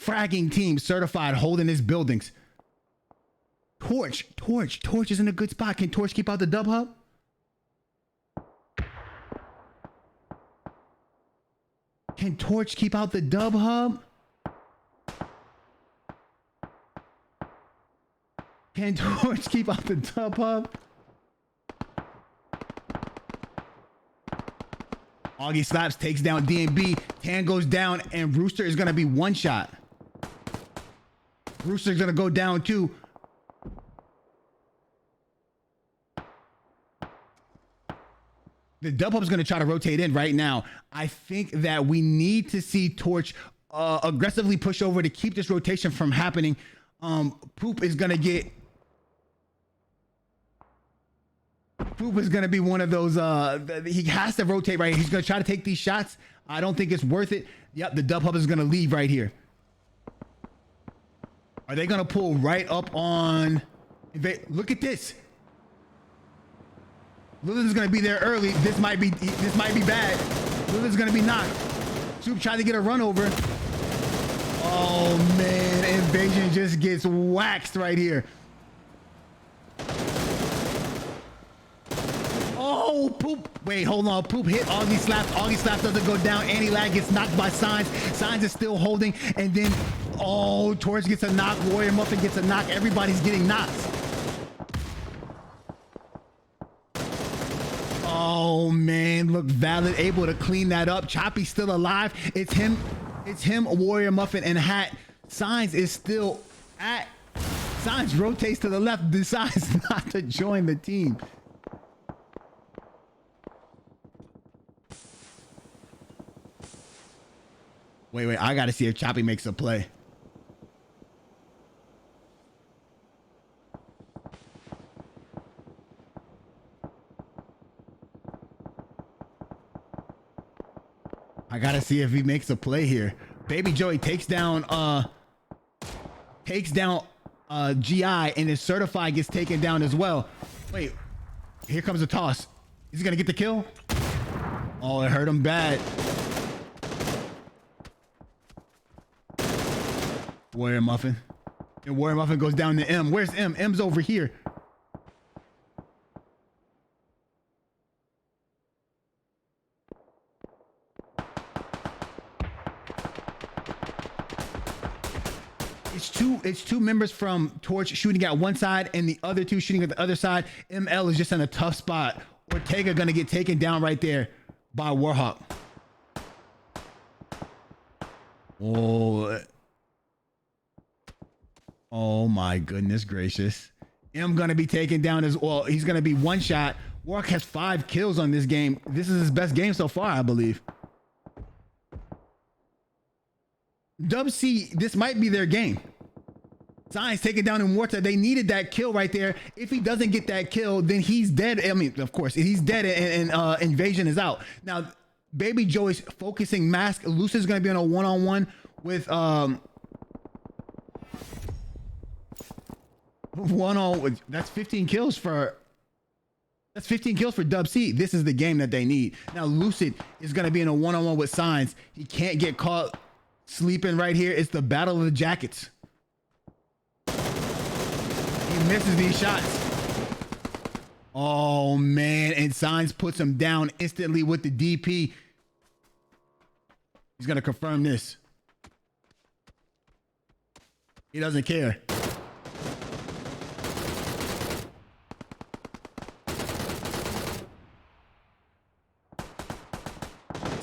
Fragging team, certified, holding his buildings. Torch is in a good spot. Can Torch keep out the dub hub? Can Torch keep out the dub hub? Can Torch keep out the dub hub? Augie slaps, takes down DNB. Tan goes down, and Rooster is gonna be one shot. Rooster's gonna go down too. The dub hub's gonna try to rotate in right now. I think that we need to see Torch aggressively push over to keep this rotation from happening. Poop is gonna get. Poop is gonna be one of those. He has to rotate right here. He's gonna try to take these shots. I don't think it's worth it. Yep, the dub hub is gonna leave right here. Are they gonna pull right up on? Look at this. Lillard's gonna be there early. This might be bad. Lillard's gonna be knocked. Soup tried to get a run over. Oh man, Invasion just gets waxed right here. Oh, Poop. Wait, hold on. Poop hit Augie slaps. Augie slaps doesn't go down. Anti-lag gets knocked by Signs. Signs is still holding. And then, oh, Torch gets a knock. Warrior Muffin gets a knock. Everybody's getting knocked. Oh man, look, Valid able to clean that up. Choppy's still alive. It's him, Warrior Muffin, and Hat. Signs is still at. Signs rotates to the left, decides not to join the team. Wait, I gotta see if Choppy makes a play. I gotta see if he makes a play here. Baby Joey takes down GI, and his certified gets taken down as well. Wait, here comes a toss. Is he gonna get the kill? Oh, it hurt him bad. Warrior Muffin. And Warrior Muffin goes down to M. Where's M? M's over here. It's two members from Torch shooting at one side and the other two shooting at the other side. ML is just in a tough spot. Ortega gonna get taken down right there by Warhawk. Oh my goodness gracious. M gonna be taken down as well. He's gonna be one shot. Warhawk has 5 kills on this game. This is his best game so far, I believe. Dub C, this might be their game. Signs taken down in Warta. They needed that kill right there. If he doesn't get that kill, then he's dead. I mean, of course, he's dead, and Invasion is out. Now, Baby Joey's focusing Mask. Lucid's going to be on a one-on-one with that's 15 kills for Dub C. This is the game that they need. Now, Lucid is going to be in a one-on-one with Signs. He can't get caught sleeping right here. It's the battle of the jackets. He misses these shots. Oh man, and Signs puts him down instantly with the DP. He's gonna confirm this. He doesn't care.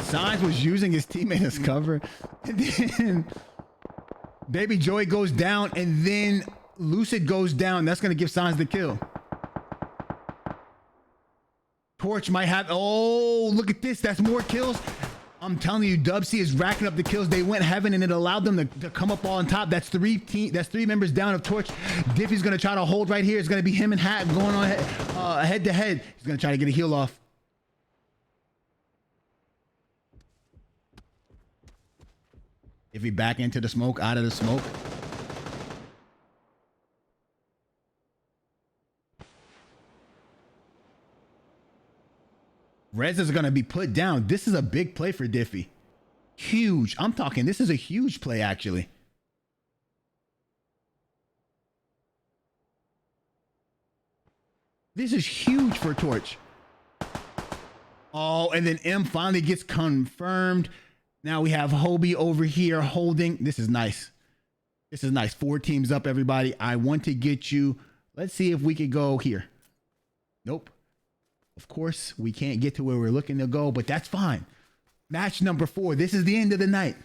Signs was using his teammate as cover. And then Baby Joey goes down, and then Lucid goes down. That's going to give Signs the kill. Torch might have... Oh, look at this. That's more kills. I'm telling you, Dub C is racking up the kills. They went heaven, and it allowed them to come up on top. That's 3 members down of Torch. Diffy's going to try to hold right here. It's going to be him and Hat going on head to head. He's going to try to get a heal off. If he back into the smoke, out of the smoke. Rez is going to be put down. This is a big play for Diffie. Huge. I'm talking, this is a huge play, actually. This is huge for Torch. Oh, and then M finally gets confirmed. Now we have Hobie over here holding. This is nice. This is nice. 4 teams up, everybody. I want to get you. Let's see if we could go here. Nope. Of course, we can't get to where we're looking to go, but that's fine. Match number 4. This is the end of the night.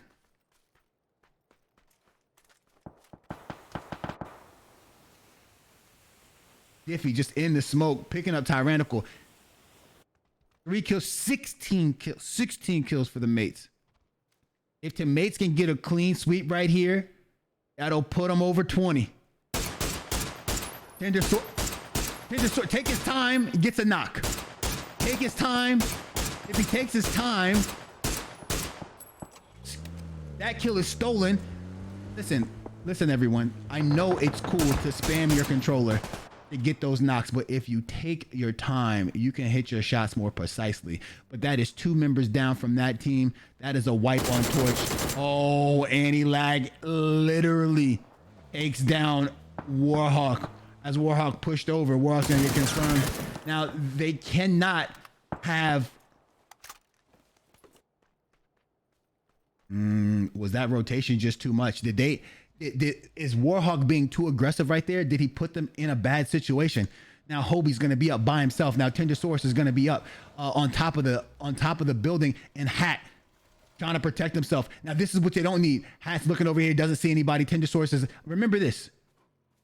Diffie just in the smoke, picking up Tyrannical. 3 kills, 16 kills, 16 kills for the mates. If the mates can get a clean sweep right here, that'll put them over 20. Tender Sword, take his time, gets a knock. Take his time. If he takes his time, that kill is stolen. Listen, everyone. I know it's cool to spam your controller to get those knocks, but if you take your time, you can hit your shots more precisely. But that is 2 members down from that team. That is a wipe on Torch. Oh, Anti-Lag literally takes down Warhawk. As Warhawk pushed over, Warhawk's gonna get confirmed. Now, they cannot have... was that rotation just too much? Is Warhawk being too aggressive right there? Did he put them in a bad situation? Now Hobie's going to be up by himself. Now Tendersaurus is going to be up on top of the building, and Hat trying to protect himself. Now this is what they don't need. Hat's looking over here, doesn't see anybody. Tendersaurus is, remember this.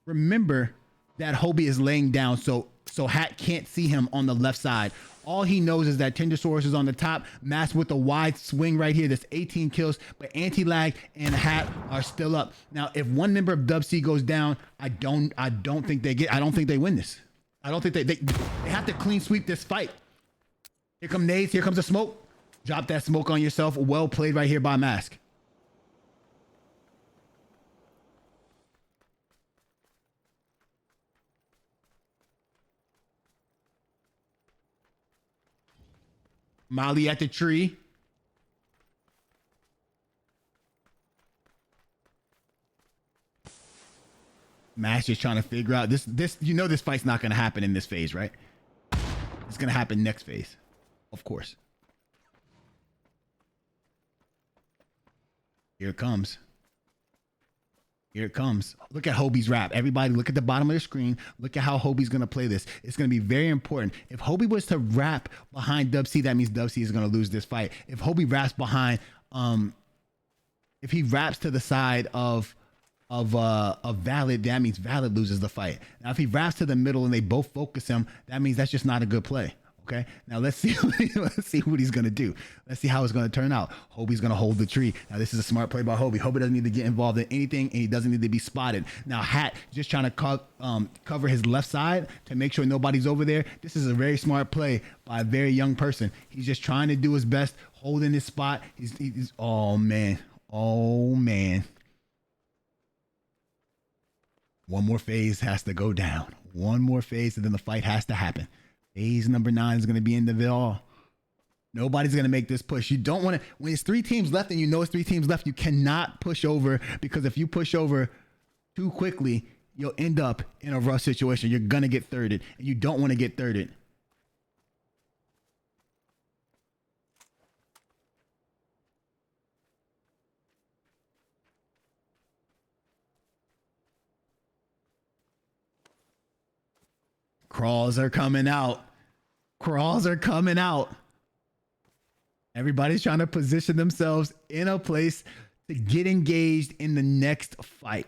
Remember that Hobie is laying down, so Hat can't see him on the left side. All he knows is that Tendersaurus is on the top, masked with a wide swing right here. That's 18 kills, but Anti-Lag and Hat are still up. Now, if one member of Dub C goes down, I don't think they win this. I don't think they have to clean sweep this fight. Here come nades, here comes the smoke. Drop that smoke on yourself. Well played right here by Mask. Molly at the tree. Max just trying to figure out this. You know this fight's not going to happen in this phase, right? It's going to happen next phase, of course. Here it comes. Here it comes. Look at Hobie's wrap. Everybody look at the bottom of the screen. Look at how Hobie's going to play this. It's going to be very important. If Hobie was to wrap behind Dub C, that means Dub C is going to lose this fight. If Hobie wraps behind, if he wraps to the side of Valid, that means Valid loses the fight. Now, if he wraps to the middle and they both focus him, that means that's just not a good play. Okay, now let's see what he's gonna do. Let's see how it's gonna turn out. Hobie's gonna hold the tree. Now this is a smart play by Hobie. Hobie doesn't need to get involved in anything, and he doesn't need to be spotted. Now Hat just trying to cover his left side to make sure nobody's over there. This is a very smart play by a very young person. He's just trying to do his best, holding his spot. He's oh man. One more phase has to go down. One more phase, and then the fight has to happen. Phase number 9 is going to be in the all. Nobody's going to make this push. You don't want to, when it's 3 teams left and you know it's 3 teams left, you cannot push over, because if you push over too quickly, you'll end up in a rough situation. You're going to get thirded, and you don't want to get thirded. Crawls are coming out. Crawls are coming out. Everybody's trying to position themselves in a place to get engaged in the next fight.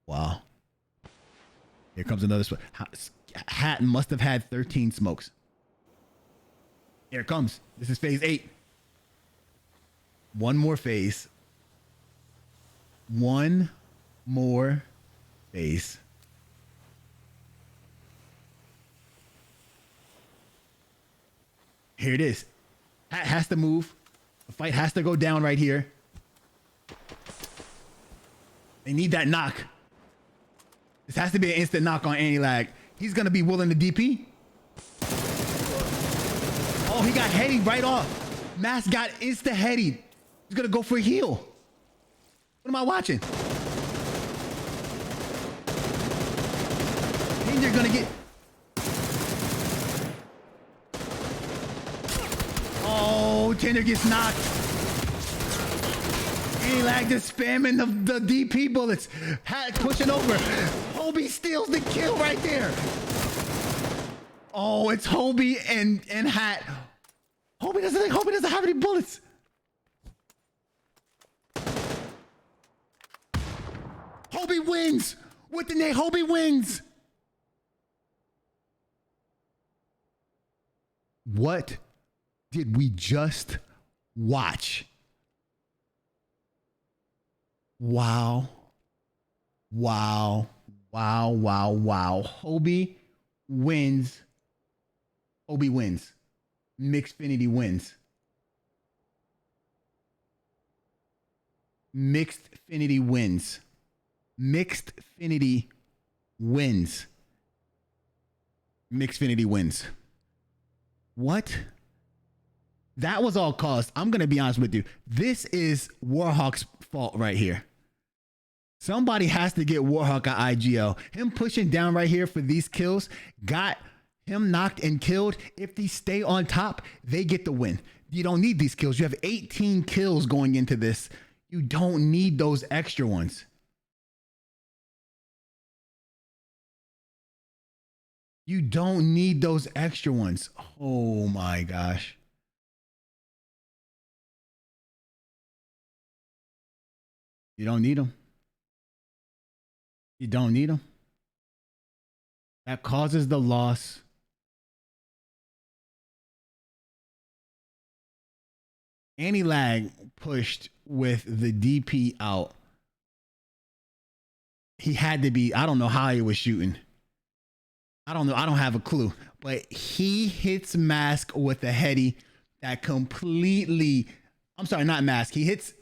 Wow. Here comes another smoke. Hat must have had 13 smokes. Here it comes. This is phase 8. One more phase. One more phase. Here it is. Hat has to move. The fight has to go down right here. They need that knock. This has to be an instant knock on Anti-Lag. He's gonna be willing to DP. Oh, he got heady right off. Mask got insta heady. He's gonna go for a heal. What am I watching? Tinder gonna get. Oh, Tinder gets knocked. A-Lag just spamming the DP bullets. Hat pushing over. Hobie steals the kill right there. Oh, it's Hobie and Hat. Hobie doesn't have any bullets. Hobie wins with the name. Hobie wins. What did we just watch? Wow. Wow. Wow. Wow. Wow. Hobie wins. Hobie wins. Mixfinity wins. Mixedfinity wins. Mixedfinity wins. Mixedfinity wins. What? That was all caused. I'm going to be honest with you. This is Warhawk's fault right here. Somebody has to get Warhawk at IGL. Him pushing down right here for these kills got him knocked and killed. If they stay on top, they get the win. You don't need these kills. You have 18 kills going into this. You don't need those extra ones. You don't need those extra ones. Oh my gosh. You don't need them. You don't need them. That causes the loss. Lag pushed with the DP out. He had to be, I don't know how he was shooting. I don't know. I don't have a clue. But he hits Mask with a heady that completely, I'm sorry, not Mask. He hits,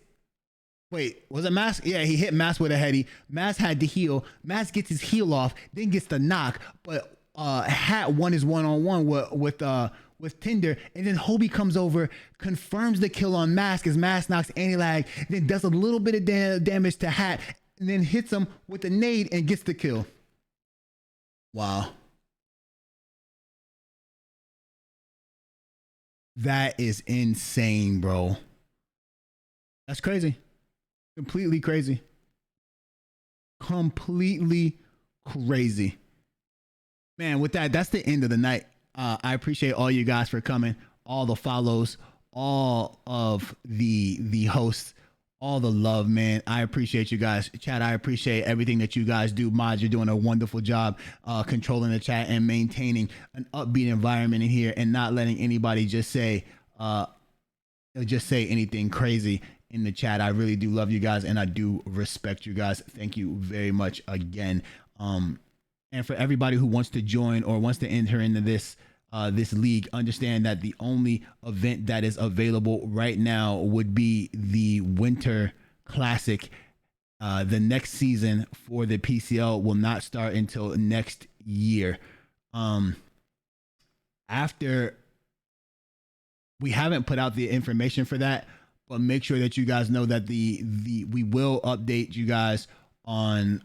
wait, was it Mask? Yeah, he hit Mask with a heady. Mask had to heal. Mask gets his heal off, then gets the knock. But Hat won his one-on-one with Tinder, and then Hobie comes over, confirms the kill on Mask as Mask knocks Lag, then does a little bit of damage to Hat, and then hits him with a nade and gets the kill. Wow. That is insane, bro. That's crazy. Completely crazy. Completely crazy. Man, with that, that's the end of the night. I appreciate all you guys for coming, all the follows, all of the hosts, all the love, man. I appreciate you guys. Chat, I appreciate everything that you guys do. Mods, you're doing a wonderful job controlling the chat and maintaining an upbeat environment in here and not letting anybody just say anything crazy in the chat. I really do love you guys and I do respect you guys. Thank you very much again. And for everybody who wants to join or wants to enter into this league, understand that the only event that is available right now would be the Winter Classic. The next season for the PCL will not start until next year. After we haven't put out the information for that, but make sure that you guys know that we will update you guys on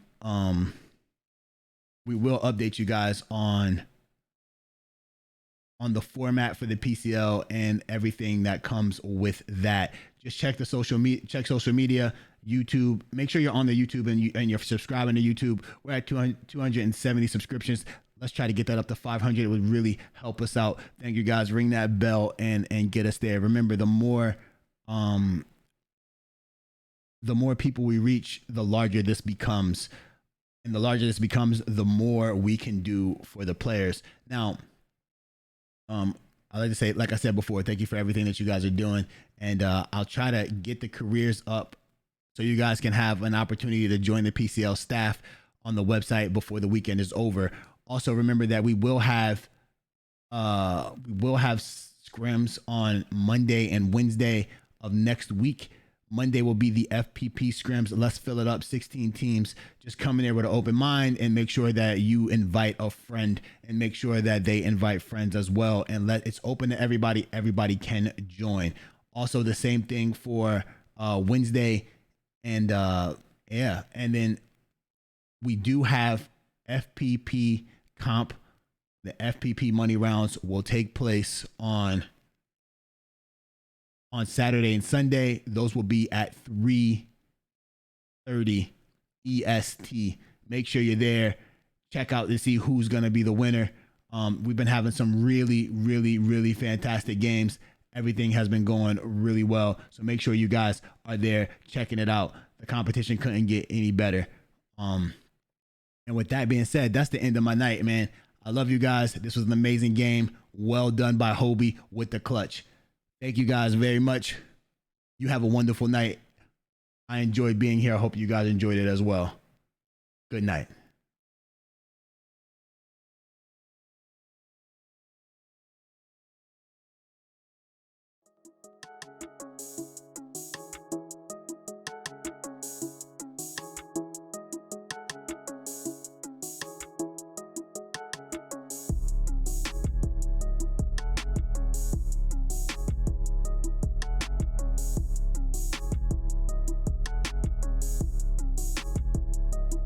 the format for the PCL and everything that comes with that. Just check the social media, YouTube. Make sure you're on the YouTube and you're subscribing to YouTube. We're at 270 subscriptions. Let's try to get that up to 500. It would really help us out. Thank you guys. Ring that bell and get us there. Remember, the more people we reach, the larger this becomes. And the larger this becomes, the more we can do for the players. Now, I like to say, like I said before, thank you for everything that you guys are doing. And I'll try to get the careers up so you guys can have an opportunity to join the PCL staff on the website before the weekend is over. Also, remember that we will have scrims on Monday and Wednesday of next week. Monday will be the FPP scrims. Let's fill it up. 16 teams. Just come in there with an open mind and make sure that you invite a friend and make sure that they invite friends as well. And it's open to everybody. Everybody can join. Also, the same thing for Wednesday. And yeah, and then we do have FPP comp. The FPP money rounds will take place on Saturday and Sunday. Those will be at 3:30 EST. Make sure you're there. Check out to see who's going to be the winner. We've been having some really fantastic games. Everything has been going really well. So make sure you guys are there checking it out. The competition couldn't get any better. And with that being said, that's the end of my night, man. I love you guys. This was an amazing game. Well done by Hobie with the clutch. Thank you guys very much. You have a wonderful night. I enjoyed being here. I hope you guys enjoyed it as well. Good night.